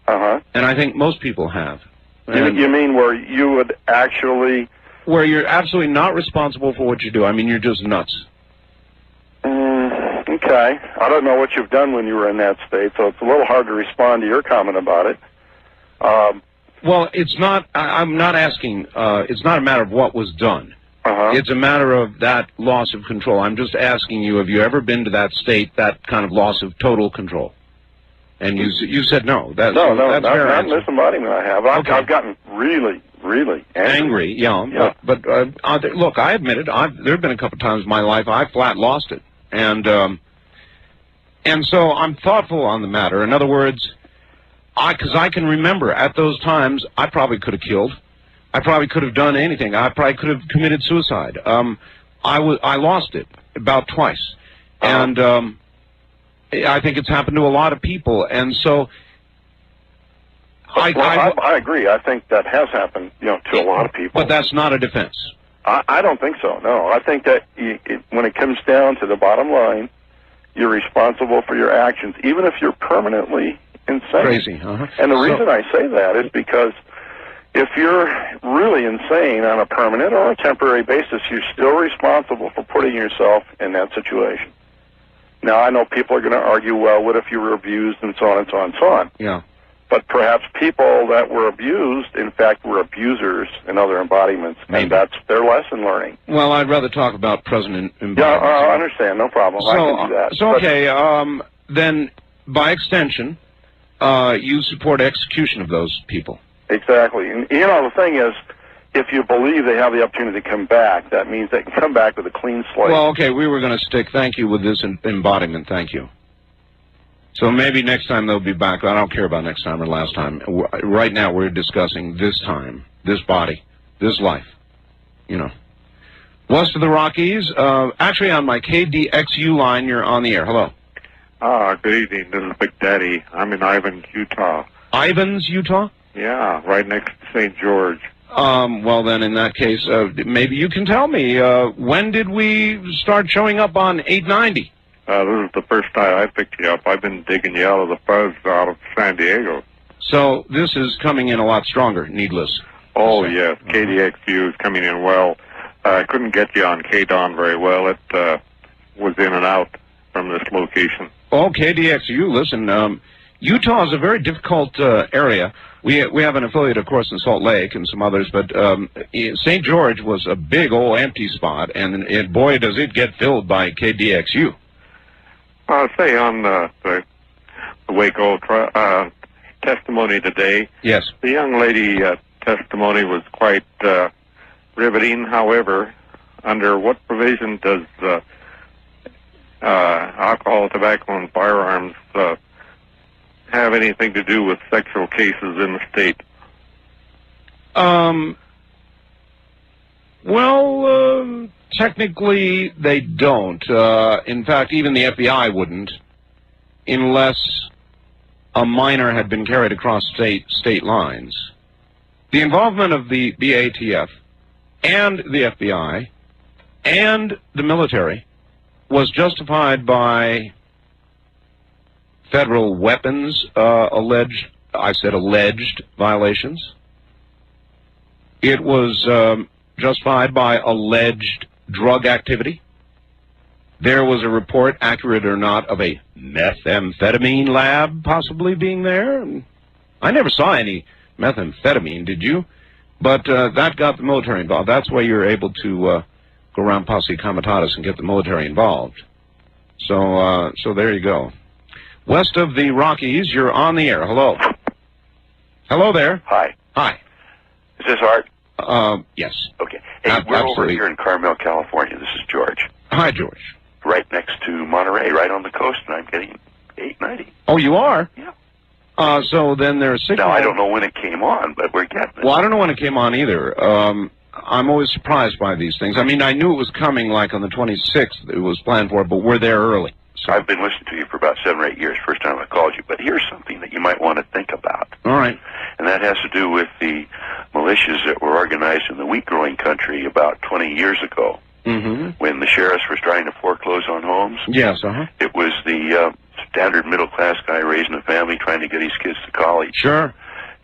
Uh-huh. And I think most people have. You mean where you would actually... Where you're absolutely not responsible for what you do. I mean, you're just nuts. Okay. I don't know what you've done when you were in that state, so it's a little hard to respond to your comment about it. Well, it's not... I'm not asking... it's not a matter of what was done. Uh-huh. It's a matter of that loss of control. I'm just asking you, have you ever been to that state, that kind of loss of total control? And you said no. That's not fair in this embodiment I have. I've gotten really, really angry. Yeah. But look, I admit it. There have been a couple of times in my life I flat lost it. And so I'm thoughtful on the matter. In other words, because I can remember at those times I probably could have killed. I probably could have done anything. I probably could have committed suicide. I lost it about twice. And I think it's happened to a lot of people. And so I agree. I think that has happened, to a lot of people. But that's not a defense. I don't think so, no. I think that when it comes down to the bottom line, you're responsible for your actions, even if you're permanently insane. Crazy, And the reason I say that is because if you're really insane on a permanent or a temporary basis, you're still responsible for putting yourself in that situation. Now, I know people are going to argue, well, what if you were abused and so on and so on and so on. Yeah. But perhaps people that were abused, in fact, were abusers in other embodiments, and that's their lesson learning. Well, I'd rather talk about present embodiments. Yeah, I understand. No problem. I can do that. So, okay, then, by extension, you support execution of those people. Exactly. And, the thing is, if you believe they have the opportunity to come back, that means they can come back with a clean slate. Well, okay, we were going to stick thank you with this embodiment, thank you. So maybe next time they'll be back. I don't care about next time or last time. Right now we're discussing this time, this body, this life, you know. West of the Rockies, actually on my KDXU line, you're on the air. Hello. Good evening. This is Big Daddy. I'm in Ivins, Utah. Ivins, Utah? Yeah, right next to St. George. Well, then, in that case, maybe you can tell me, when did we start showing up on 890? This is the first time I picked you up. I've been digging you out of the fuzz out of San Diego. So this is coming in a lot stronger, needless. Oh, yes. KDXU is coming in well. I couldn't get you on KDON very well. It was in and out from this location. Oh, KDXU, listen, Utah is a very difficult area. We have an affiliate, of course, in Salt Lake and some others, but St. George was a big old empty spot, and boy, does it get filled by KDXU. I'll say on the Waco testimony today, yes, the young lady testimony was quite riveting. However, under what provision does alcohol, tobacco, and firearms have anything to do with sexual cases in the state? Well, technically they don't. In fact, even the FBI wouldn't, unless a minor had been carried across state lines. The involvement of the ATF and the FBI and the military was justified by federal weapons alleged violations. It was justified by alleged drug activity. There was a report, accurate or not, of a methamphetamine lab possibly being there. I never saw any methamphetamine, did you? But that got the military involved. That's why you're able to go around posse comitatus and get the military involved. So there you go. West of the Rockies, you're on the air. Hello. Hello there. Hi. Hi. Is this Art? Yes. Okay. Hey, we're over here in Carmel, California. This is George. Hi, George. Right next to Monterey, right on the coast, and I'm getting 890. Oh, you are? Yeah. So then there's signal. Now, I don't know when it came on, but we're getting it. Well, I don't know when it came on either. I'm always surprised by these things. I mean, I knew it was coming like on the 26th. It was planned for, but we're there early. So I've been listening to you for about 7 or 8 years, first time I called you. But here's something that you might want to think about. All right. And that has to do with the militias that were organized in the wheat-growing country about 20 years ago. Mm-hmm. When the sheriffs was trying to foreclose on homes. Yes, uh-huh. It was the standard middle-class guy raising a family, trying to get his kids to college. Sure.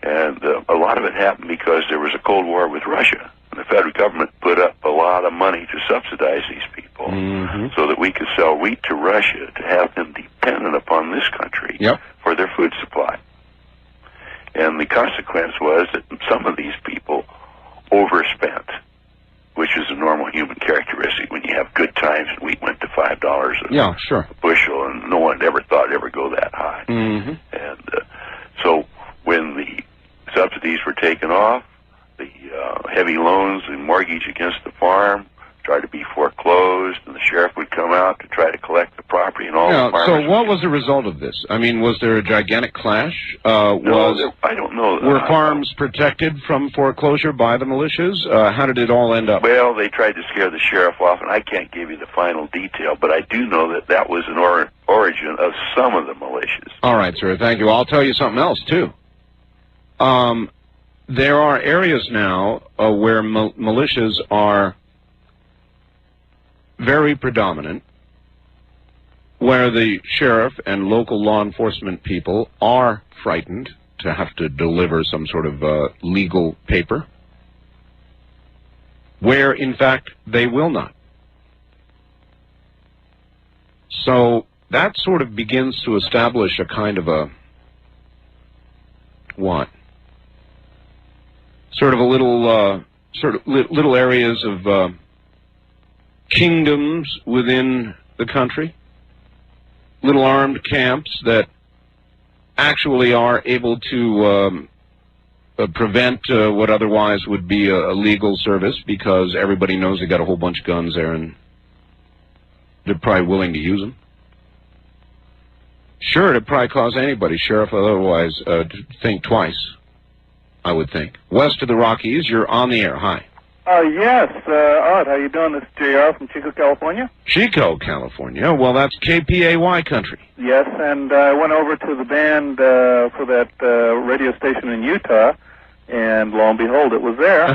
And a lot of it happened because there was a Cold War with Russia. And the federal government put up a lot of money to subsidize these people so that we could sell wheat to Russia to have them dependent upon this country for their food supply. And the consequence was that some of these people overspent, which is a normal human characteristic when you have good times and wheat went to $5 a bushel, and no one ever thought it'd ever go that high. Mm-hmm. And so when the subsidies were taken off, the heavy loans and mortgage against the farm tried to be foreclosed, and the sheriff would come out to try to collect the property and all the farmers. So what was the result of this? I mean, was there a gigantic clash? No, I don't know. Were farms protected from foreclosure by the militias? How did it all end up? Well, they tried to scare the sheriff off, and I can't give you the final detail, but I do know that that was an origin of some of the militias. All right, sir. Thank you. I'll tell you something else, too. There are areas now where militias are very predominant, where the sheriff and local law enforcement people are frightened to have to deliver some sort of legal paper, where, in fact, they will not. So that sort of begins to establish a kind of a, what? Sort of a little, little areas of kingdoms within the country, little armed camps that actually are able to prevent what otherwise would be a legal service, because everybody knows they got a whole bunch of guns there and they're probably willing to use them. Sure, it'd probably cause anybody, sheriff or otherwise, to think twice, I would think. West of the Rockies, you're on the air. Hi. Yes, Art, how you doing? This is JR from Chico, California. Chico, California. Well, that's KPAY country. Yes, and I went over to the band for that radio station in Utah, and lo and behold, it was there.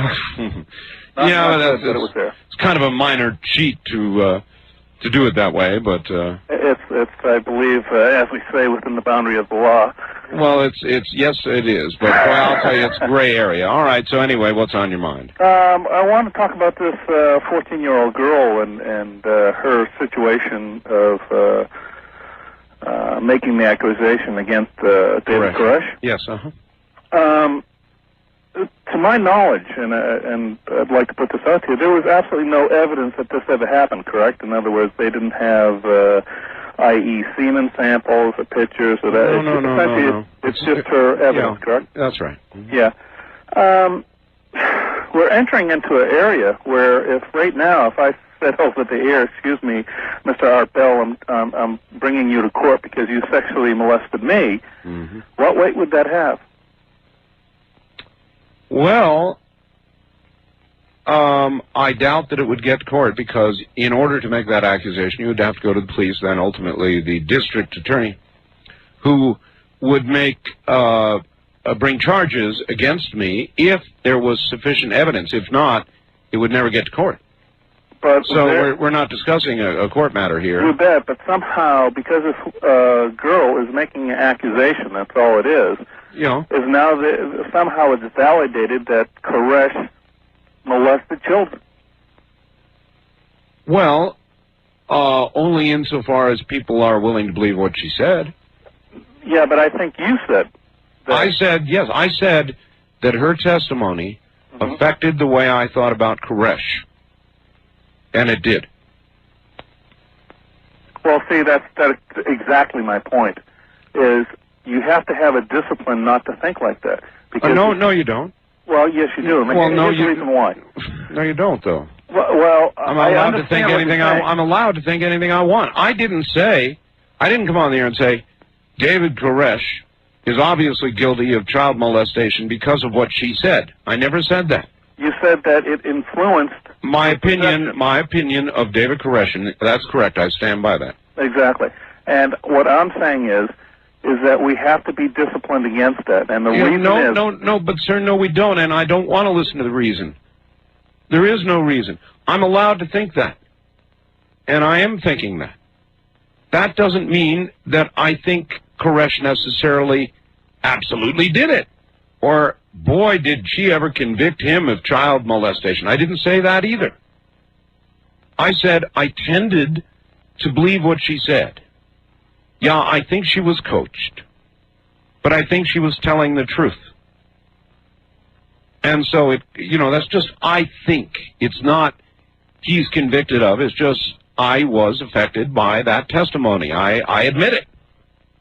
Yeah, it was there. It's kind of a minor cheat to do it that way, but it's I believe, as we say, within the boundary of the law. Well, it's yes, it is, but boy, I'll tell you, it's gray area. All right, so anyway, what's on your mind? I want to talk about this 14-year-old girl and her situation of making the accusation against David Koresh. Yes, To my knowledge, and I'd like to put this out to you, there was absolutely no evidence that this ever happened, correct? In other words, they didn't have, i.e., semen samples or pictures or that. No. It's just her evidence, correct? That's right. Yeah. We're entering into an area where if I said over the air, excuse me, Mr. Art Bell, I'm bringing you to court because you sexually molested me, what weight would that have? Well, I doubt that it would get to court, because in order to make that accusation, you would have to go to the police, then ultimately the district attorney, who would bring charges against me if there was sufficient evidence. If not, it would never get to court. But so we're not discussing a court matter here. You bet, but somehow, because this girl is making an accusation, that's all it is. Is now somehow it's validated that Koresh molested children. Well, only insofar as people are willing to believe what she said. Yeah, but I think you said that. I said that her testimony affected the way I thought about Koresh. And it did. Well, see, that's exactly my point, is you have to have a discipline not to think like that. Because no, you don't. Well, yes, you do. Well, no, here's the reason why. No, you don't, though. Well, I'm allowed to think anything. I'm allowed to think anything I want. I didn't come on the air and say, David Koresh is obviously guilty of child molestation because of what she said. I never said that. You said that it influenced my opinion of David Koresh, and that's correct. I stand by that. Exactly. And what I'm saying is that we have to be disciplined against that. And the reason is... No, but sir, no, we don't, and I don't want to listen to the reason. There is no reason. I'm allowed to think that. And I am thinking that. That doesn't mean that I think Koresh necessarily absolutely did it. Or, boy, did she ever convict him of child molestation. I didn't say that either. I said I tended to believe what she said. Yeah, I think she was coached. But I think she was telling the truth. And so, that's just I think. It's not he's convicted of. It's just I was affected by that testimony. I admit it.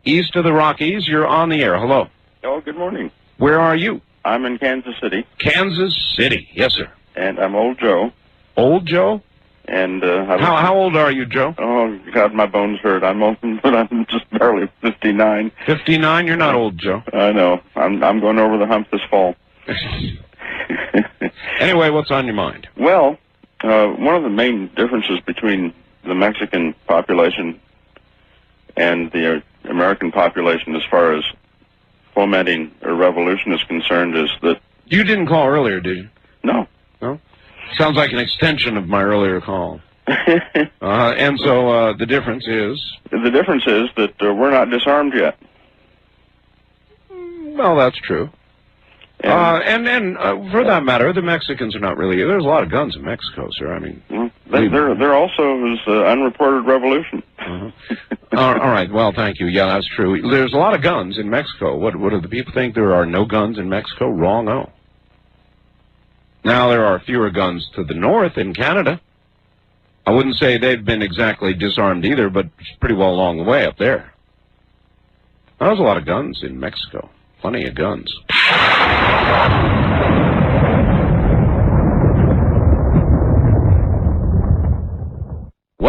East of the Rockies, you're on the air. Hello. Oh, good morning. Where are you? I'm in Kansas City. Kansas City. Yes, sir. And I'm Old Joe. Old Joe? And how old are you, Joe? Oh, God, my bones hurt. I'm just barely 59. 59? You're not old, Joe. I know. I'm going over the hump this fall. Anyway, what's on your mind? Well, one of the main differences between the Mexican population and the American population as far as fomenting a revolution is concerned is that... You didn't call earlier, did you? No. No? Sounds like an extension of my earlier call. And so the difference is? The difference is that we're not disarmed yet. Well, that's true. And for that matter, the Mexicans are not really... There's a lot of guns in Mexico, sir. I mean... There also is unreported revolution. All right. Well, thank you. Yeah, that's true. There's a lot of guns in Mexico. What do the people think? There are no guns in Mexico? Wrong-o. Now, there are fewer guns to the north in Canada. I wouldn't say they've been exactly disarmed either, but it's pretty well along the way up there. There's a lot of guns in Mexico. Plenty of guns.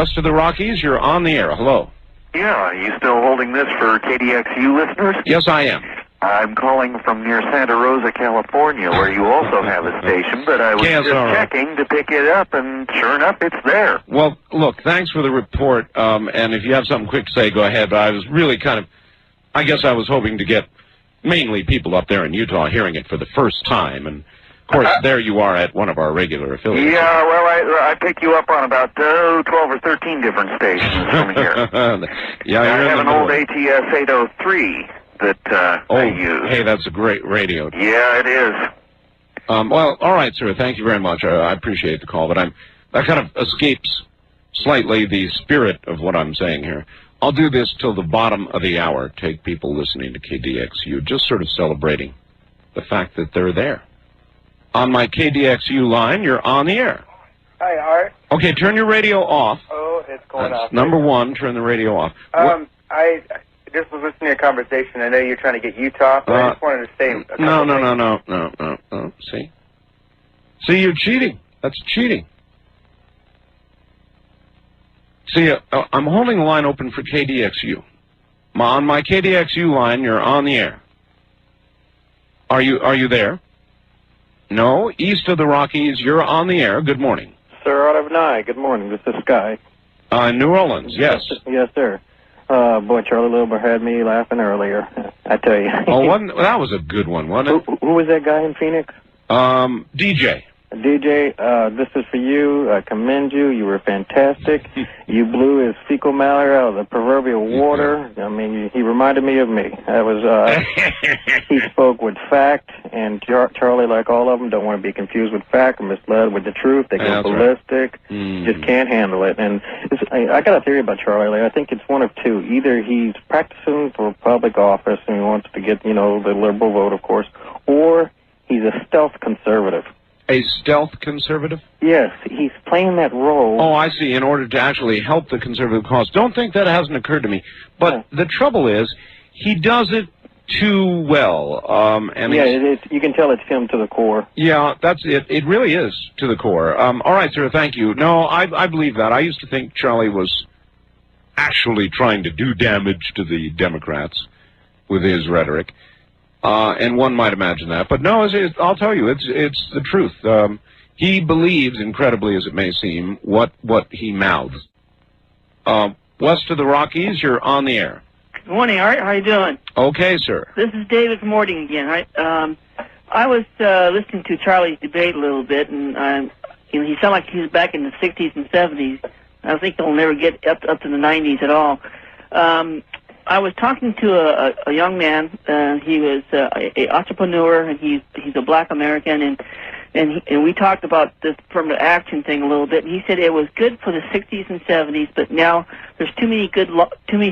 West of the Rockies, you're on the air. Hello. Yeah, are you still holding this for KDXU listeners? Yes, I am. I'm calling from near Santa Rosa, California, where you also have a station, but I was just checking to pick it up, and sure enough, it's there. Well, look, thanks for the report, and if you have something quick to say, go ahead, but I was really I guess I was hoping to get mainly people up there in Utah hearing it for the first time, and of course, there you are at one of our regular affiliates. Yeah, well, I pick you up on about 12 or 13 different stations from here. Yeah, I have an old ATS 803 that I use. Hey, that's a great radio. Yeah, it is. Well, all right, sir. Thank you very much. I appreciate the call, but that kind of escapes slightly the spirit of what I'm saying here. I'll do this till the bottom of the hour. Take people listening to KDXU, just sort of celebrating the fact that they're there. On my KDXU line, you're on the air. Hi, Art. Okay, turn your radio off. Oh, it's going off. Number one, turn the radio off. I just was listening to your conversation. I know you're trying to get Utah, but I just wanted to say... No. See, you're cheating. That's cheating. See, I'm holding the line open for KDXU. On my KDXU line, you're on the air. Are you there? No, east of the Rockies, you're on the air. Good morning. Sir, out of Nye. Good morning. This is Sky. New Orleans, yes. Yes, sir. Boy, Charlie Wilbur had me laughing earlier. I tell you. That was a good one, wasn't it? Who was that guy in Phoenix? DJ. DJ, this is for you. I commend you. You were fantastic. You blew his fecal matter out of the proverbial water. I mean, he reminded me of me. That was, he spoke with fact, and Charlie, like all of them, don't want to be confused with fact or misled with the truth. They go ballistic. Right. Just can't handle it. And I got a theory about Charlie. I think it's one of two. Either he's practicing for public office and he wants to get, the liberal vote, of course, or he's a stealth conservative. A stealth conservative? Yes, he's playing that role. Oh, I see, in order to actually help the conservative cause. Don't think that hasn't occurred to me. But the trouble is, he does it too well. You can tell it's him to the core. Yeah, that's it. It really is to the core. All right, sir, thank you. No, I believe that. I used to think Charlie was actually trying to do damage to the Democrats with his rhetoric. And one might imagine that, but no, I'll tell you, it's the truth. He believes, incredibly as it may seem, what he mouths. West of the Rockies, you're on the air. Good morning, Art. How you doing? Okay, sir. This is David Morting again. I was listening to Charlie's debate a little bit, and he sounded like he was back in the 60s and 70s. I think he'll never get up to the 90s at all. I was talking to a young man. He was an entrepreneur, and he's a Black American, and we talked about this affirmative action thing a little bit. And he said it was good for the 60s and 70s, but now there's too many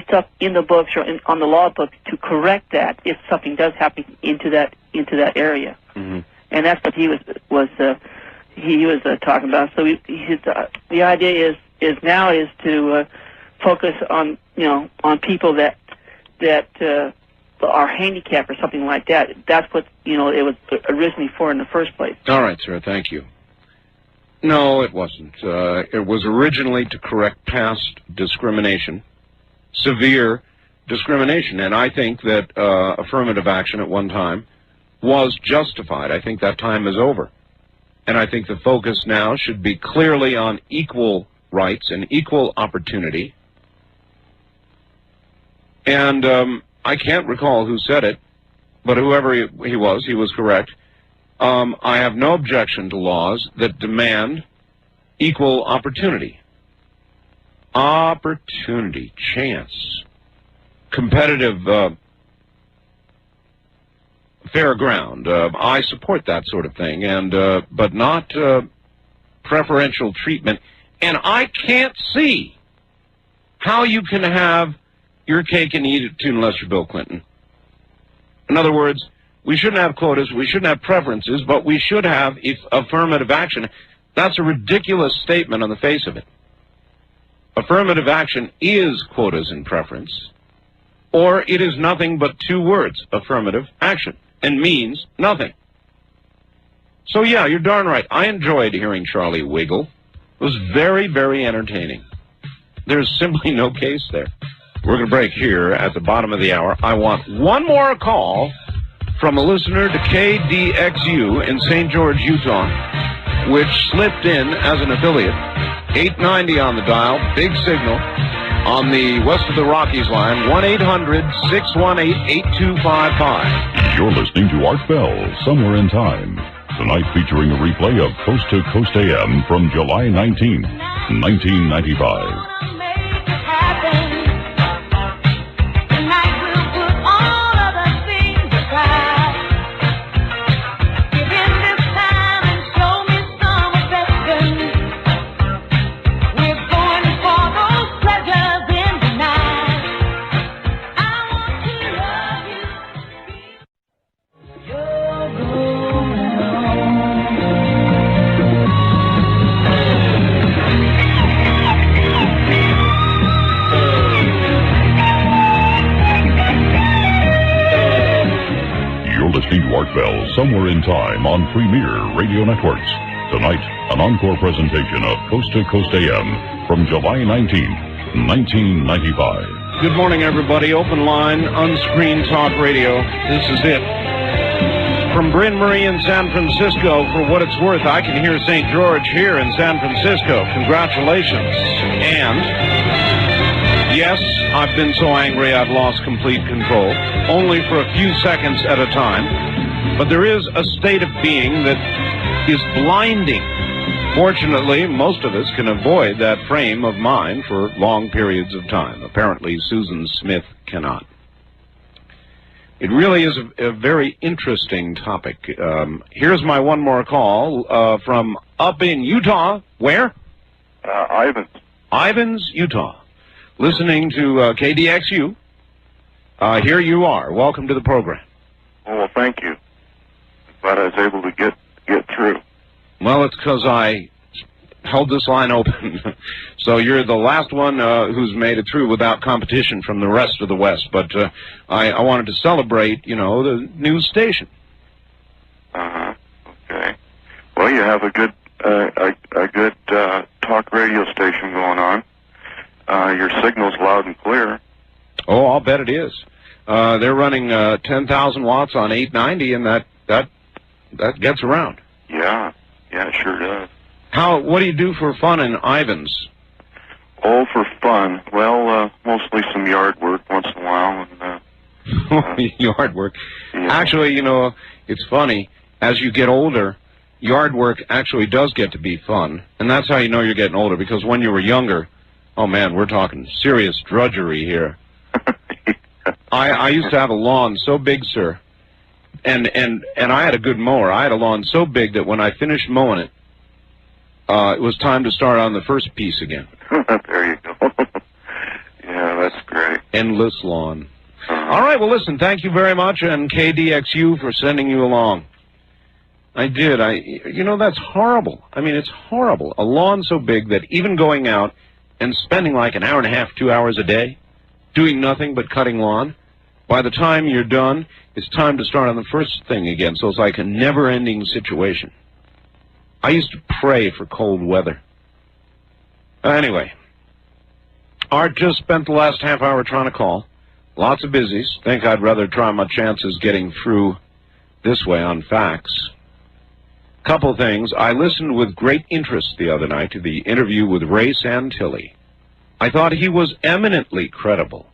stuff in the books or on the law books to correct that if something does happen into that area. Mm-hmm. And that's what he was talking about. So the idea is now to focus on people that are handicapped or something like that. That's what it was originally for in the first place. All right, sir. Thank you. No, it wasn't. It was originally to correct past discrimination, severe discrimination, and I think that affirmative action at one time was justified. I think that time is over, and I think the focus now should be clearly on equal rights and equal opportunity. And I can't recall who said it, but whoever he was correct. I have no objection to laws that demand equal opportunity. Opportunity, chance, competitive, fair ground. I support that sort of thing, and but not preferential treatment. And I can't see how you can have your cake and eat it too unless you're Bill Clinton. In other words, we shouldn't have quotas, we shouldn't have preferences, but we should have affirmative action. That's a ridiculous statement on the face of it. Affirmative action is quotas and preference, or it is nothing but two words, affirmative action, and means nothing. So yeah, you're darn right. I enjoyed hearing Charlie wiggle. It was very, very entertaining. There's simply no case there. We're going to break here at the bottom of the hour. I want one more call from a listener to KDXU in St. George, Utah, which slipped in as an affiliate. 890 on the dial, big signal, on the west of the Rockies line, 1-800-618-8255. You're listening to Art Bell, Somewhere in Time. Tonight featuring a replay of Coast to Coast AM from July 19th, 1995. Listening to Art Bell, Somewhere in Time on Premier Radio Networks. Tonight, an encore presentation of Coast to Coast AM from July 19th, 1995. Good morning, everybody. Open line, unscreened talk radio. This is it. From Bryn Mawr in San Francisco, for what it's worth, I can hear St. George here in San Francisco. Congratulations. And yes, I've been so angry I've lost complete control, only for a few seconds at a time. But there is a state of being that is blinding. Fortunately, most of us can avoid that frame of mind for long periods of time. Apparently, Susan Smith cannot. It really is a very interesting topic. Here's my one more call from up in Utah. Where? Ivans. Ivans, Utah. Listening to KDXU. Here you are. Welcome to the program. Well, thank you. Glad I was able to get through. Well, it's because I held this line open. So you're the last one who's made it through without competition from the rest of the West. But I wanted to celebrate, the news station. Okay. Well, you have a good talk radio station going on. Your signal's loud and clear. Oh, I'll bet it is. They're running 10,000 watts on 890, and that gets around. Yeah, it sure does. What do you do for fun in Ivans? Oh, for fun. Well, mostly some yard work once in a while. And, yard work. Yeah. Actually, it's funny. As you get older, yard work actually does get to be fun, and that's how you know you're getting older. Because when you were younger, oh man, we're talking serious drudgery here. I used to have a lawn so big, sir, and I had a good mower. I had a lawn so big that when I finished mowing it, it was time to start on the first piece again. There you go. Yeah, that's great. Endless lawn. All right, well, listen, thank you very much, and KDXU for sending you along. I did. That's horrible. I mean, it's horrible. A lawn so big that even going out and spending like an hour and a half, 2 hours a day, doing nothing but cutting lawn, by the time you're done, it's time to start on the first thing again. So it's like a never-ending situation. I used to pray for cold weather. Anyway, Art just spent the last half hour trying to call. Lots of busies. Think I'd rather try my chances getting through this way on fax. Couple things. I listened with great interest the other night to the interview with Ray Santilli. I thought he was eminently credible.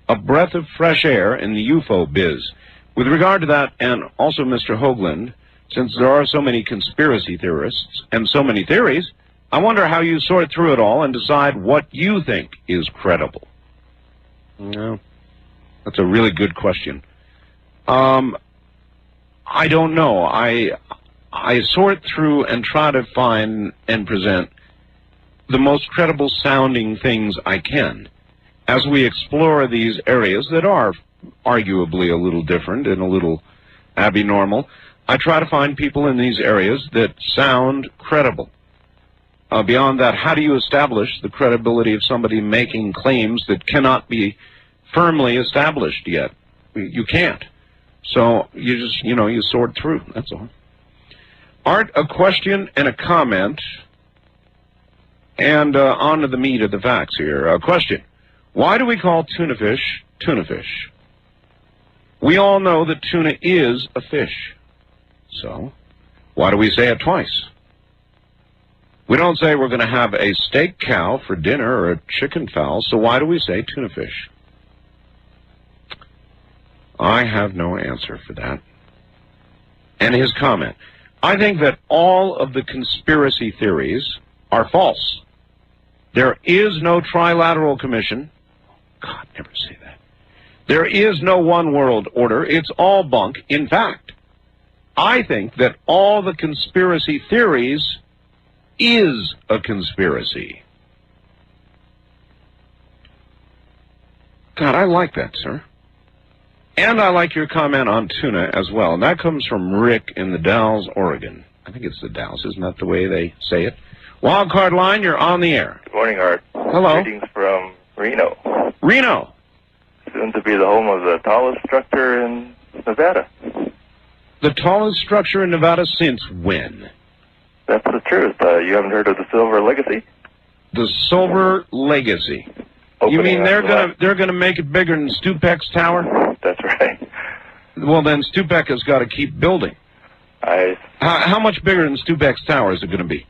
A breath of fresh air in the UFO biz. With regard to that, and also Mr. Hoagland, since there are so many conspiracy theorists and so many theories, I wonder how you sort through it all and decide what you think is credible. No, that's a really good question. I don't know. I sort through and try to find and present the most credible sounding things I can as we explore these areas that are arguably a little different and a little abnormal. I try to find people in these areas that sound credible. Beyond that, how do you establish the credibility of somebody making claims that cannot be firmly established yet? You can't. So you just, you sort through. That's all. Art, a question and a comment. And on to the meat of the facts here. Question. Why do we call tuna fish tuna fish? We all know that tuna is a fish. So, why do we say it twice? We don't say we're going to have a steak cow for dinner or a chicken fowl, so why do we say tuna fish? I have no answer for that. And his comment. I think that all of the conspiracy theories are false. There is no trilateral commission. God, never say that. There is no one world order. It's all bunk. In fact, I think that all the conspiracy theories is a conspiracy. God, I like that, sir. And I like your comment on tuna as well. And that comes from Rick in the Dalles, Oregon. I think it's the Dalles. Isn't that the way they say it? Wildcard line, you're on the air. Good morning, Art. Hello. Greetings from Reno. Reno. Soon to be the home of the tallest structure in Nevada. The tallest structure in Nevada since when? That's the truth. You haven't heard of the Silver Legacy? The Silver Legacy. You mean they're gonna make it bigger than Stupek's tower? That's right. Well, then Stupek has got to keep building. How much bigger than Stupek's tower is it going to be?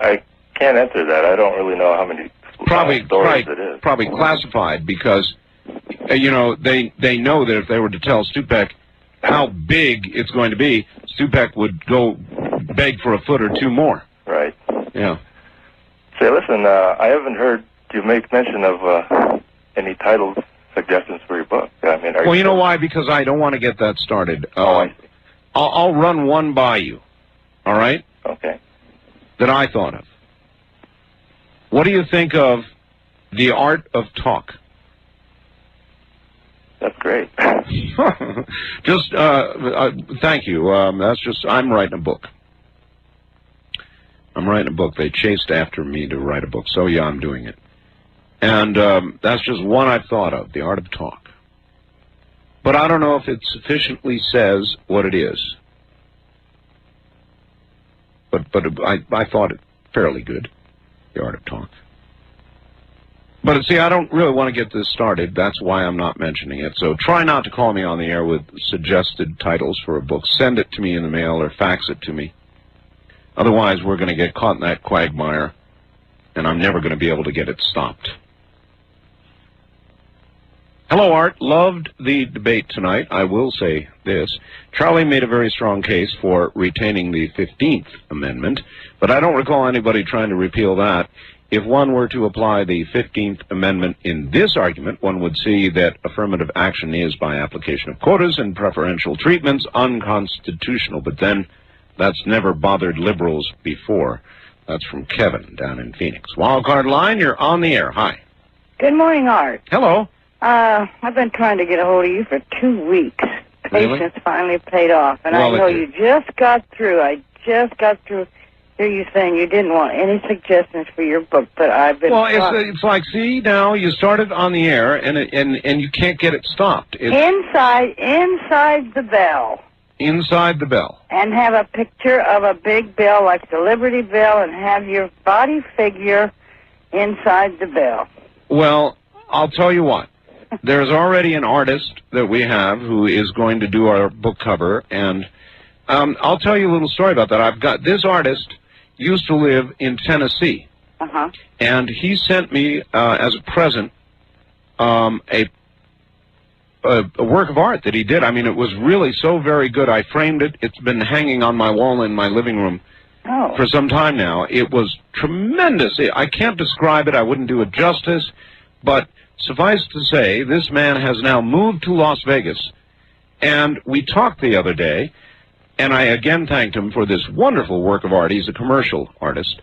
I can't answer that. I don't really know how many stories it is. Probably classified because, you know, they know that if they were to tell Stupek how big it's going to be, Stupek would go beg for a foot or two more. Right. Yeah. Say, listen, I haven't heard you make mention of any title suggestions for your book. I mean, well, you know why? Because I don't want to get that started. I see. I'll run one by you. All right? Okay. That I thought of. What do you think of The Art of Talk? That's great. Just, thank you. That's just, I'm writing a book. They chased after me to write a book, so yeah, I'm doing it. And that's just one I've thought of, The Art of Talk. But I don't know if it sufficiently says what it is. But I thought it fairly good, The Art of Talk. But see, I don't really want to get this started. That's why I'm not mentioning it. So try not to call me on the air with suggested titles for a book. Send it to me in the mail or fax it to me. Otherwise, we're going to get caught in that quagmire, and I'm never going to be able to get it stopped. Hello, Art. Loved the debate tonight. I will say this. Charlie made a very strong case for retaining the 15th Amendment, but I don't recall anybody trying to repeal that. If one were to apply the 15th Amendment in this argument, one would see that affirmative action is, by application of quotas and preferential treatments, unconstitutional. But then, that's never bothered liberals before. That's from Kevin down in Phoenix. Wildcard line, you're on the air. Hi. Good morning, Art. Hello. I've been trying to get a hold of you for 2 weeks. Really? Patience finally paid off. And Well, I know you just got through. I just got through. Hear you saying you didn't want any suggestions for your book, but I've been... Well, it's like, see, now you started on the air, and you can't get it stopped. It's inside the bell. Inside the bell. And have a picture of a big bell like the Liberty Bell and have your body figure inside the bell. Well, I'll tell you what. There's already an artist that we have who is going to do our book cover, and I'll tell you a little story about that. I've got this artist used to live in Tennessee, and he sent me as a present a work of art that he did. I mean, it was really so very good. I framed it. It's been hanging on my wall in my living room for some time now. It was tremendous. I can't describe it. I wouldn't do it justice, but suffice to say, this man has now moved to Las Vegas, and we talked the other day, and I again thanked him for this wonderful work of art. He's a commercial artist,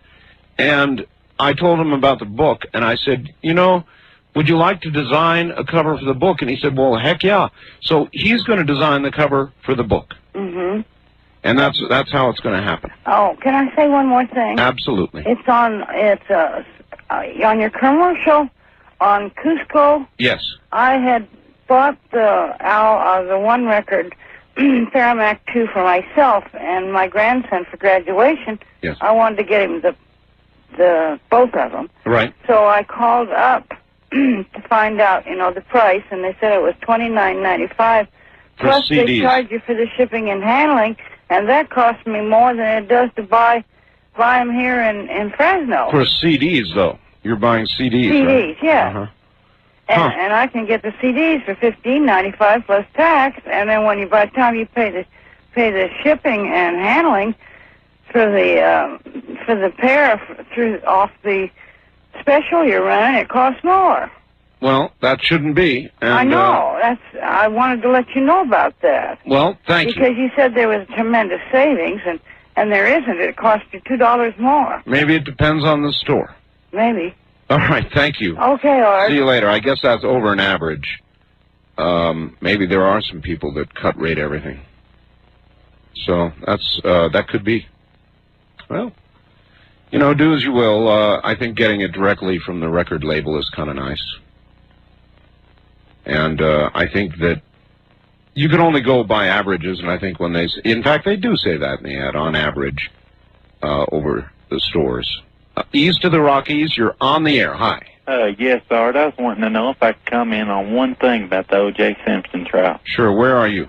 and I told him about the book, and I said, you know, would you like to design a cover for the book? And he said, well, heck yeah. So he's going to design the cover for the book. Mm-hmm. And that's how it's going to happen. Oh, can I say one more thing? Absolutely. It's on your commercial on Cusco. Yes. I had bought the one record, Paramount 2, for myself and my grandson for graduation. Yes. I wanted to get him the both of them. Right. So I called up to find out, the price, and they said it was $29.95. Plus they charge you for the shipping and handling, and that cost me more than it does to buy them here in Fresno. For CDs, though. You're buying CDs, CDs, right? yeah. Uh-huh. And I can get the CDs for $15.95 plus tax, and then by the time you pay the shipping and handling for the pair off the special you're running, it costs more. Well, that shouldn't be. And, I know. I wanted to let you know about that. Well, thank you. Because you said there was tremendous savings, and there isn't. It costs you $2 more. Maybe it depends on the store. Maybe. All right, thank you. Okay, Art. See you later. I guess that's over an average. Maybe there are some people that cut rate everything. So that could be. Well, do as you will. I think getting it directly from the record label is kind of nice. And I think that you can only go by averages, and I think when in fact, they do say that in the ad, on average, over the stores. East of the Rockies, you're on the air. Hi. Yes, Art. I was wanting to know if I could come in on one thing about the O.J. Simpson trial. Sure. Where are you?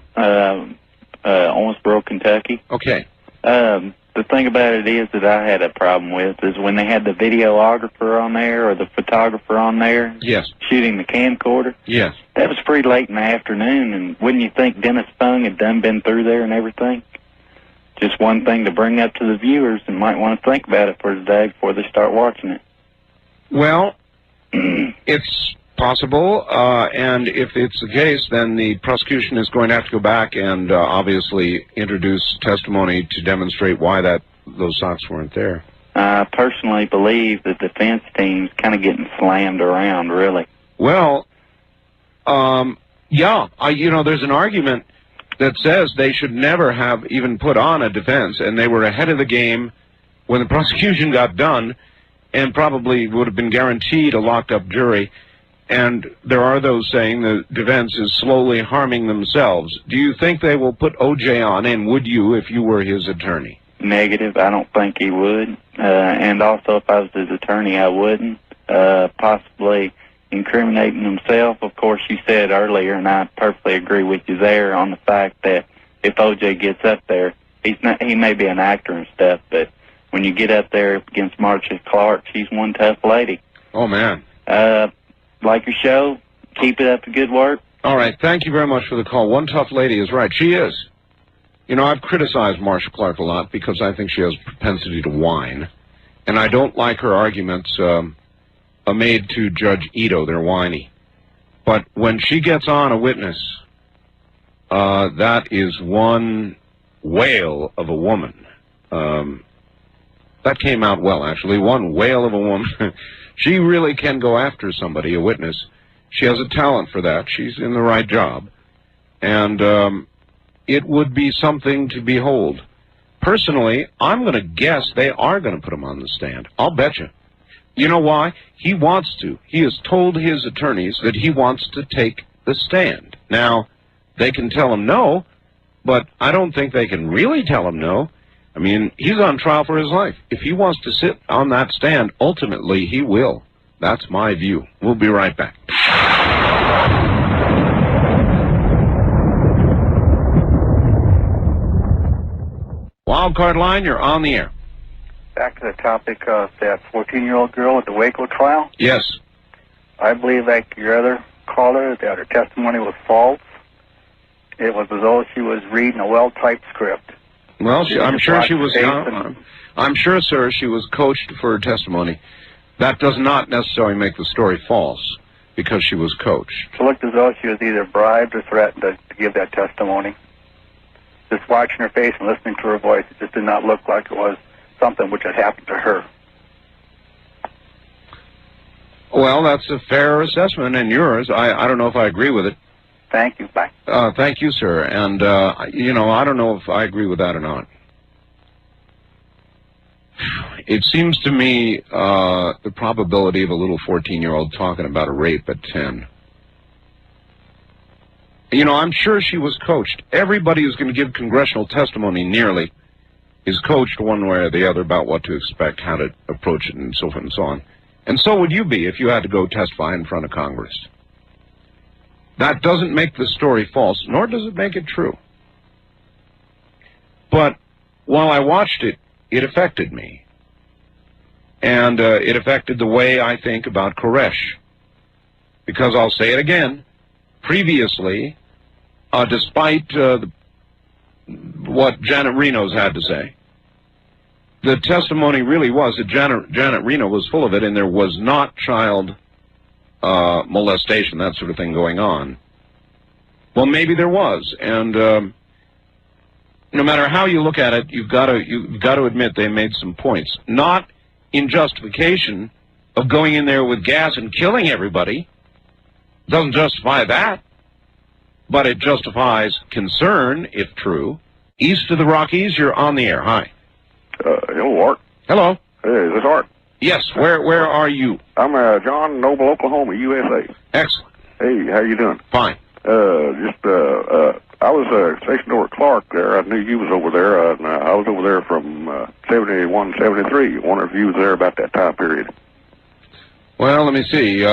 Owensboro, Kentucky. Okay. The thing about it is that I had a problem with is when they had the videographer on there or the photographer on there. Yes. Shooting the camcorder. Yes. That was pretty late in the afternoon, and wouldn't you think Dennis Fung had been through there and everything? Just one thing to bring up to the viewers and might want to think about it for today before they start watching it. Well, it's possible, and if it's the case, then the prosecution is going to have to go back and obviously introduce testimony to demonstrate why those socks weren't there. I personally believe the defense team's kind of getting slammed around, really. Well, yeah, there's an argument that says they should never have even put on a defense, and they were ahead of the game when the prosecution got done and probably would have been guaranteed a locked-up jury. And there are those saying the defense is slowly harming themselves. Do you think they will put O.J. on, and would you if you were his attorney? Negative. I don't think he would. And also, if I was his attorney, I wouldn't. Possibly incriminating himself. Of course, you said earlier, and I perfectly agree with you there, on the fact that if O.J. gets up there, he may be an actor and stuff, but when you get up there against Marcia Clark, she's one tough lady. Oh, man. Like your show, keep it up the good work. All right, thank you very much for the call. One tough lady is right. She is. I've criticized Marcia Clark a lot because I think she has a propensity to whine, and I don't like her arguments made to Judge Ito. They're whiny. But when she gets on a witness, that is one whale of a woman. That came out well, actually. One whale of a woman. She really can go after somebody, a witness. She has a talent for that. She's in the right job. And it would be something to behold. Personally, I'm going to guess they are going to put him on the stand. I'll bet you. You know why? He wants to. He has told his attorneys that he wants to take the stand. Now, they can tell him no, but I don't think they can really tell him no. I mean, he's on trial for his life. If he wants to sit on that stand, ultimately he will. That's my view. We'll be right back. Wildcard line, you're on the air. Back to the topic of that 14-year-old girl at the Waco trial. Yes. I believe, like your other caller, that her testimony was false. It was as though she was reading a well-typed script. Well, I'm sure she was. I'm sure, sir, she was coached for her testimony. That does not necessarily make the story false because she was coached. It looked as though she was either bribed or threatened to give that testimony. Just watching her face and listening to her voice, it just did not look like it was something which had happened to her. Well, that's a fair assessment, and yours. I don't know if I agree with it. Thank you. Bye. Thank you, sir. And, I don't know if I agree with that or not. It seems to me the probability of a little 14-year-old talking about a rape at 10. I'm sure she was coached. Everybody who's going to give congressional testimony nearly is coached one way or the other about what to expect, how to approach it, and so forth and so on. And so would you be if you had to go testify in front of Congress. That doesn't make the story false, nor does it make it true. But while I watched it, it affected me. And it affected the way I think about Koresh. Because I'll say it again, previously, despite what Janet Reno's had to say, the testimony really was that Janet Reno was full of it, and there was not child molestation, that sort of thing going on. Well, maybe there was, and no matter how you look at it, you've got to admit they made some points. Not in justification of going in there with gas and killing everybody. Doesn't justify that, but it justifies concern, if true. East of the Rockies, you're on the air. Hi. Hello, Art. Hello. Hey, is this Art? Yes. Where are you? I'm John, Noble, Oklahoma, USA. Excellent. Hey, how you doing? Fine. I was stationed over at Clark there. I knew you was over there. I was over there from 71, 73. I wonder if you was there about that time period. Well, let me see.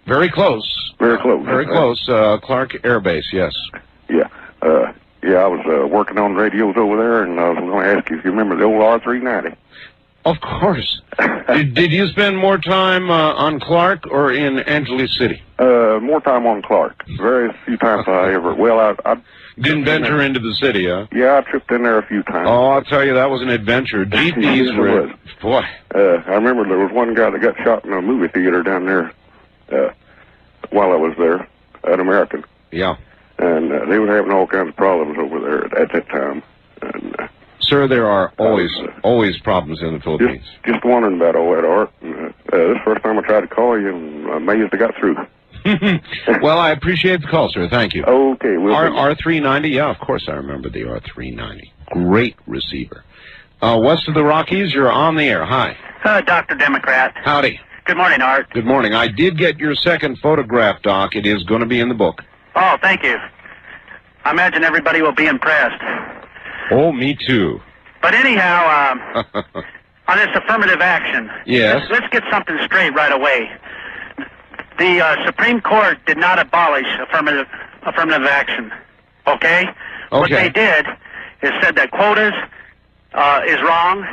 Very close. Very close. Very close. Clark Air Base, yes. Yeah. I was working on radios over there, and I was going to ask you if you remember the old R390. Of course. Did you spend more time on Clark or in Angeles City? More time on Clark. Very few times I ever... Well, I didn't venture into the city, huh? Yeah, I tripped in there a few times. Oh, I'll tell you, that was an adventure. GPs were... Boy. I remember there was one guy that got shot in a movie theater down there while I was there, at American. Yeah. And they were having all kinds of problems over there at that time. And, sir, there are always problems in the Philippines. Just wondering about all that, Art. This is the first time I tried to call you, and I'm amazed I got through. Well, I appreciate the call, sir. Thank you. Okay. R390, yeah, of course I remember the R390. Great receiver. West of the Rockies, you're on the air. Hi. Dr. Democrat. Howdy. Good morning, Art. Good morning. I did get your second photograph, Doc. It is going to be in the book. Oh, thank you. I imagine everybody will be impressed. Oh, me too. But anyhow, on this affirmative action, yes. Let's get something straight right away. The Supreme Court did not abolish affirmative action. Okay? What they did is said that quotas is wrong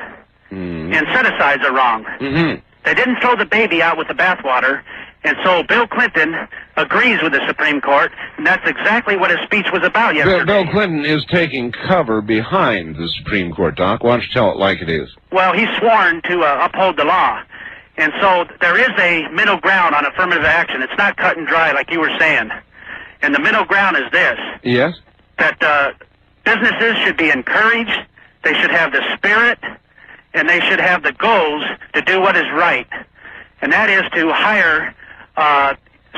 and set-asides are wrong. They didn't throw the baby out with the bathwater, and so Bill Clinton agrees with the Supreme Court, and that's exactly what his speech was about yesterday. Bill Clinton is taking cover behind the Supreme Court, Doc. Why don't you tell it like it is? Well, he's sworn to uphold the law. And so there is a middle ground on affirmative action. It's not cut and dry like you were saying. And the middle ground is this. Yes? That businesses should be encouraged, they should have the spirit, and they should have the goals to do what is right. And that is to hire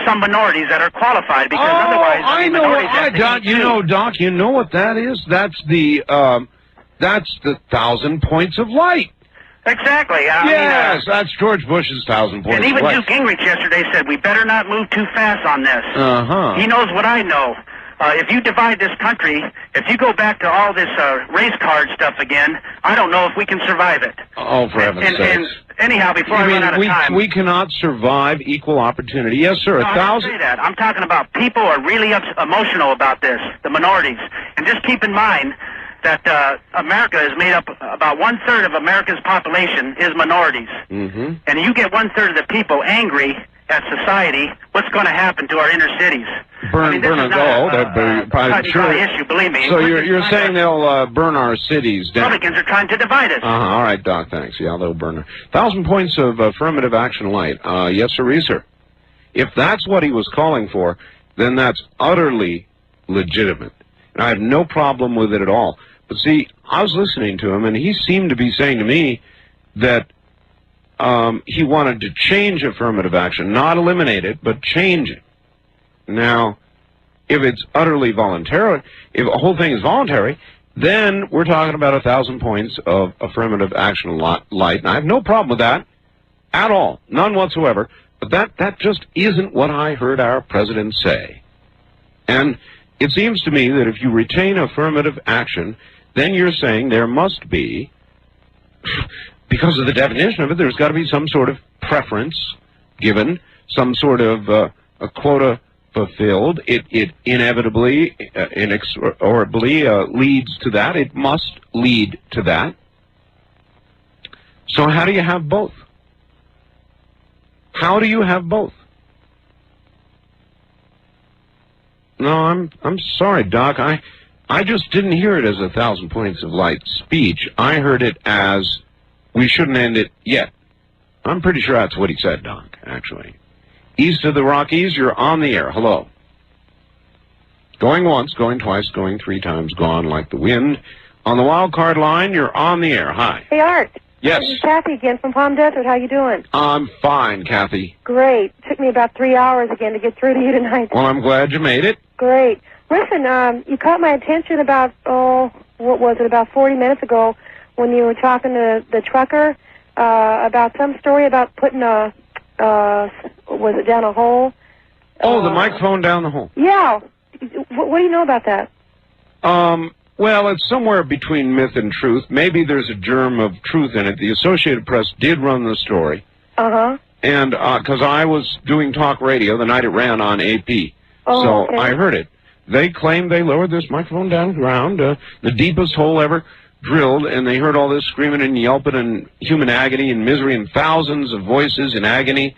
some minorities that are qualified, because otherwise I know, Doc, you know what that is? That's the 1,000 points of light. Exactly. Yes, that's George Bush's 1,000 points and even of light. Newt Gingrich yesterday said, we better not move too fast on this. Uh-huh. He knows what I know. If you divide this country, if you go back to all this race card stuff again, I don't know if we can survive it. Oh, for heaven's sakes. And anyhow, before I run out of time... We cannot survive equal opportunity. Yes, sir, No, I didn't say that. I'm talking about people are really emotional about this, the minorities. And just keep in mind that America is made up, about 1/3 of America's population is minorities. Mm-hmm. And you get 1/3 of the people angry at society, what's going to happen to our inner cities? Burn a dry issue, believe me. So you're saying they'll burn our cities down? Republicans are trying to divide us. All right, Doc, thanks. Yeah, they'll burn 1,000 points of affirmative action light. Yes, sir. If that's what he was calling for, then that's utterly legitimate. And I have no problem with it at all. But see, I was listening to him, and he seemed to be saying to me that he wanted to change affirmative action, not eliminate it, but change it. Now, if it's utterly voluntary, if the whole thing is voluntary, then we're talking about 1,000 points of affirmative action light. And I have no problem with that at all, none whatsoever. But that just isn't what I heard our president say. And it seems to me that if you retain affirmative action, then you're saying there must be because of the definition of it, there's got to be some sort of preference given, some sort of a quota fulfilled. It inevitably, inexorably leads to that. It must lead to that. So how do you have both? How do you have both? No, I'm sorry, Doc. I just didn't hear it as 1,000 points of light speech. I heard it as we shouldn't end it yet. I'm pretty sure that's what he said, Doc, actually. East of the Rockies, you're on the air. Hello. Going once, going twice, going 3 times, gone like the wind. On the wild card line, you're on the air. Hi. Hey, Art. Yes. This is Kathy again from Palm Desert. How you doing? I'm fine, Kathy. Great. Took me about 3 hours again to get through to you tonight. Well, I'm glad you made it. Great. Listen, you caught my attention about, what was it, about 40 minutes ago when you were talking to the trucker about some story about putting was it down a hole? Oh, the microphone down the hole. Yeah. What do you know about that? Well, it's somewhere between myth and truth. Maybe there's a germ of truth in it. The Associated Press did run the story. Uh-huh. And because I was doing talk radio the night it ran on AP. Oh, so okay. I heard it. They claimed they lowered this microphone down to the ground, the deepest hole ever drilled, and they heard all this screaming and yelping and human agony and misery and thousands of voices in agony.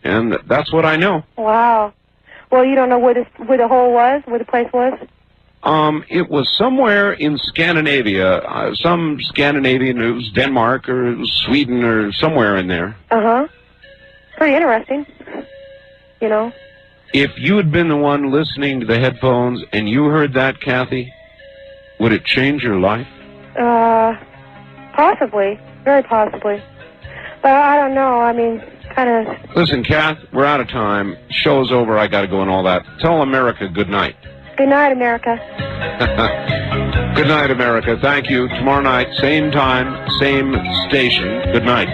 And that's what I know. Wow. Well, you don't know where the hole was, where the place was? It was somewhere in Scandinavia, some Scandinavian, it was Denmark or it was Sweden or somewhere in there. Uh-huh. Pretty interesting, you know. If you had been the one listening to the headphones and you heard that, Kathy, would it change your life? Possibly. Very possibly. But I don't know, I mean, kind of... Listen, Kath, we're out of time. Show's over, I gotta go and all that. Tell America good night. Good night, America. Good night, America. Thank you. Tomorrow night, same time, same station. Good night.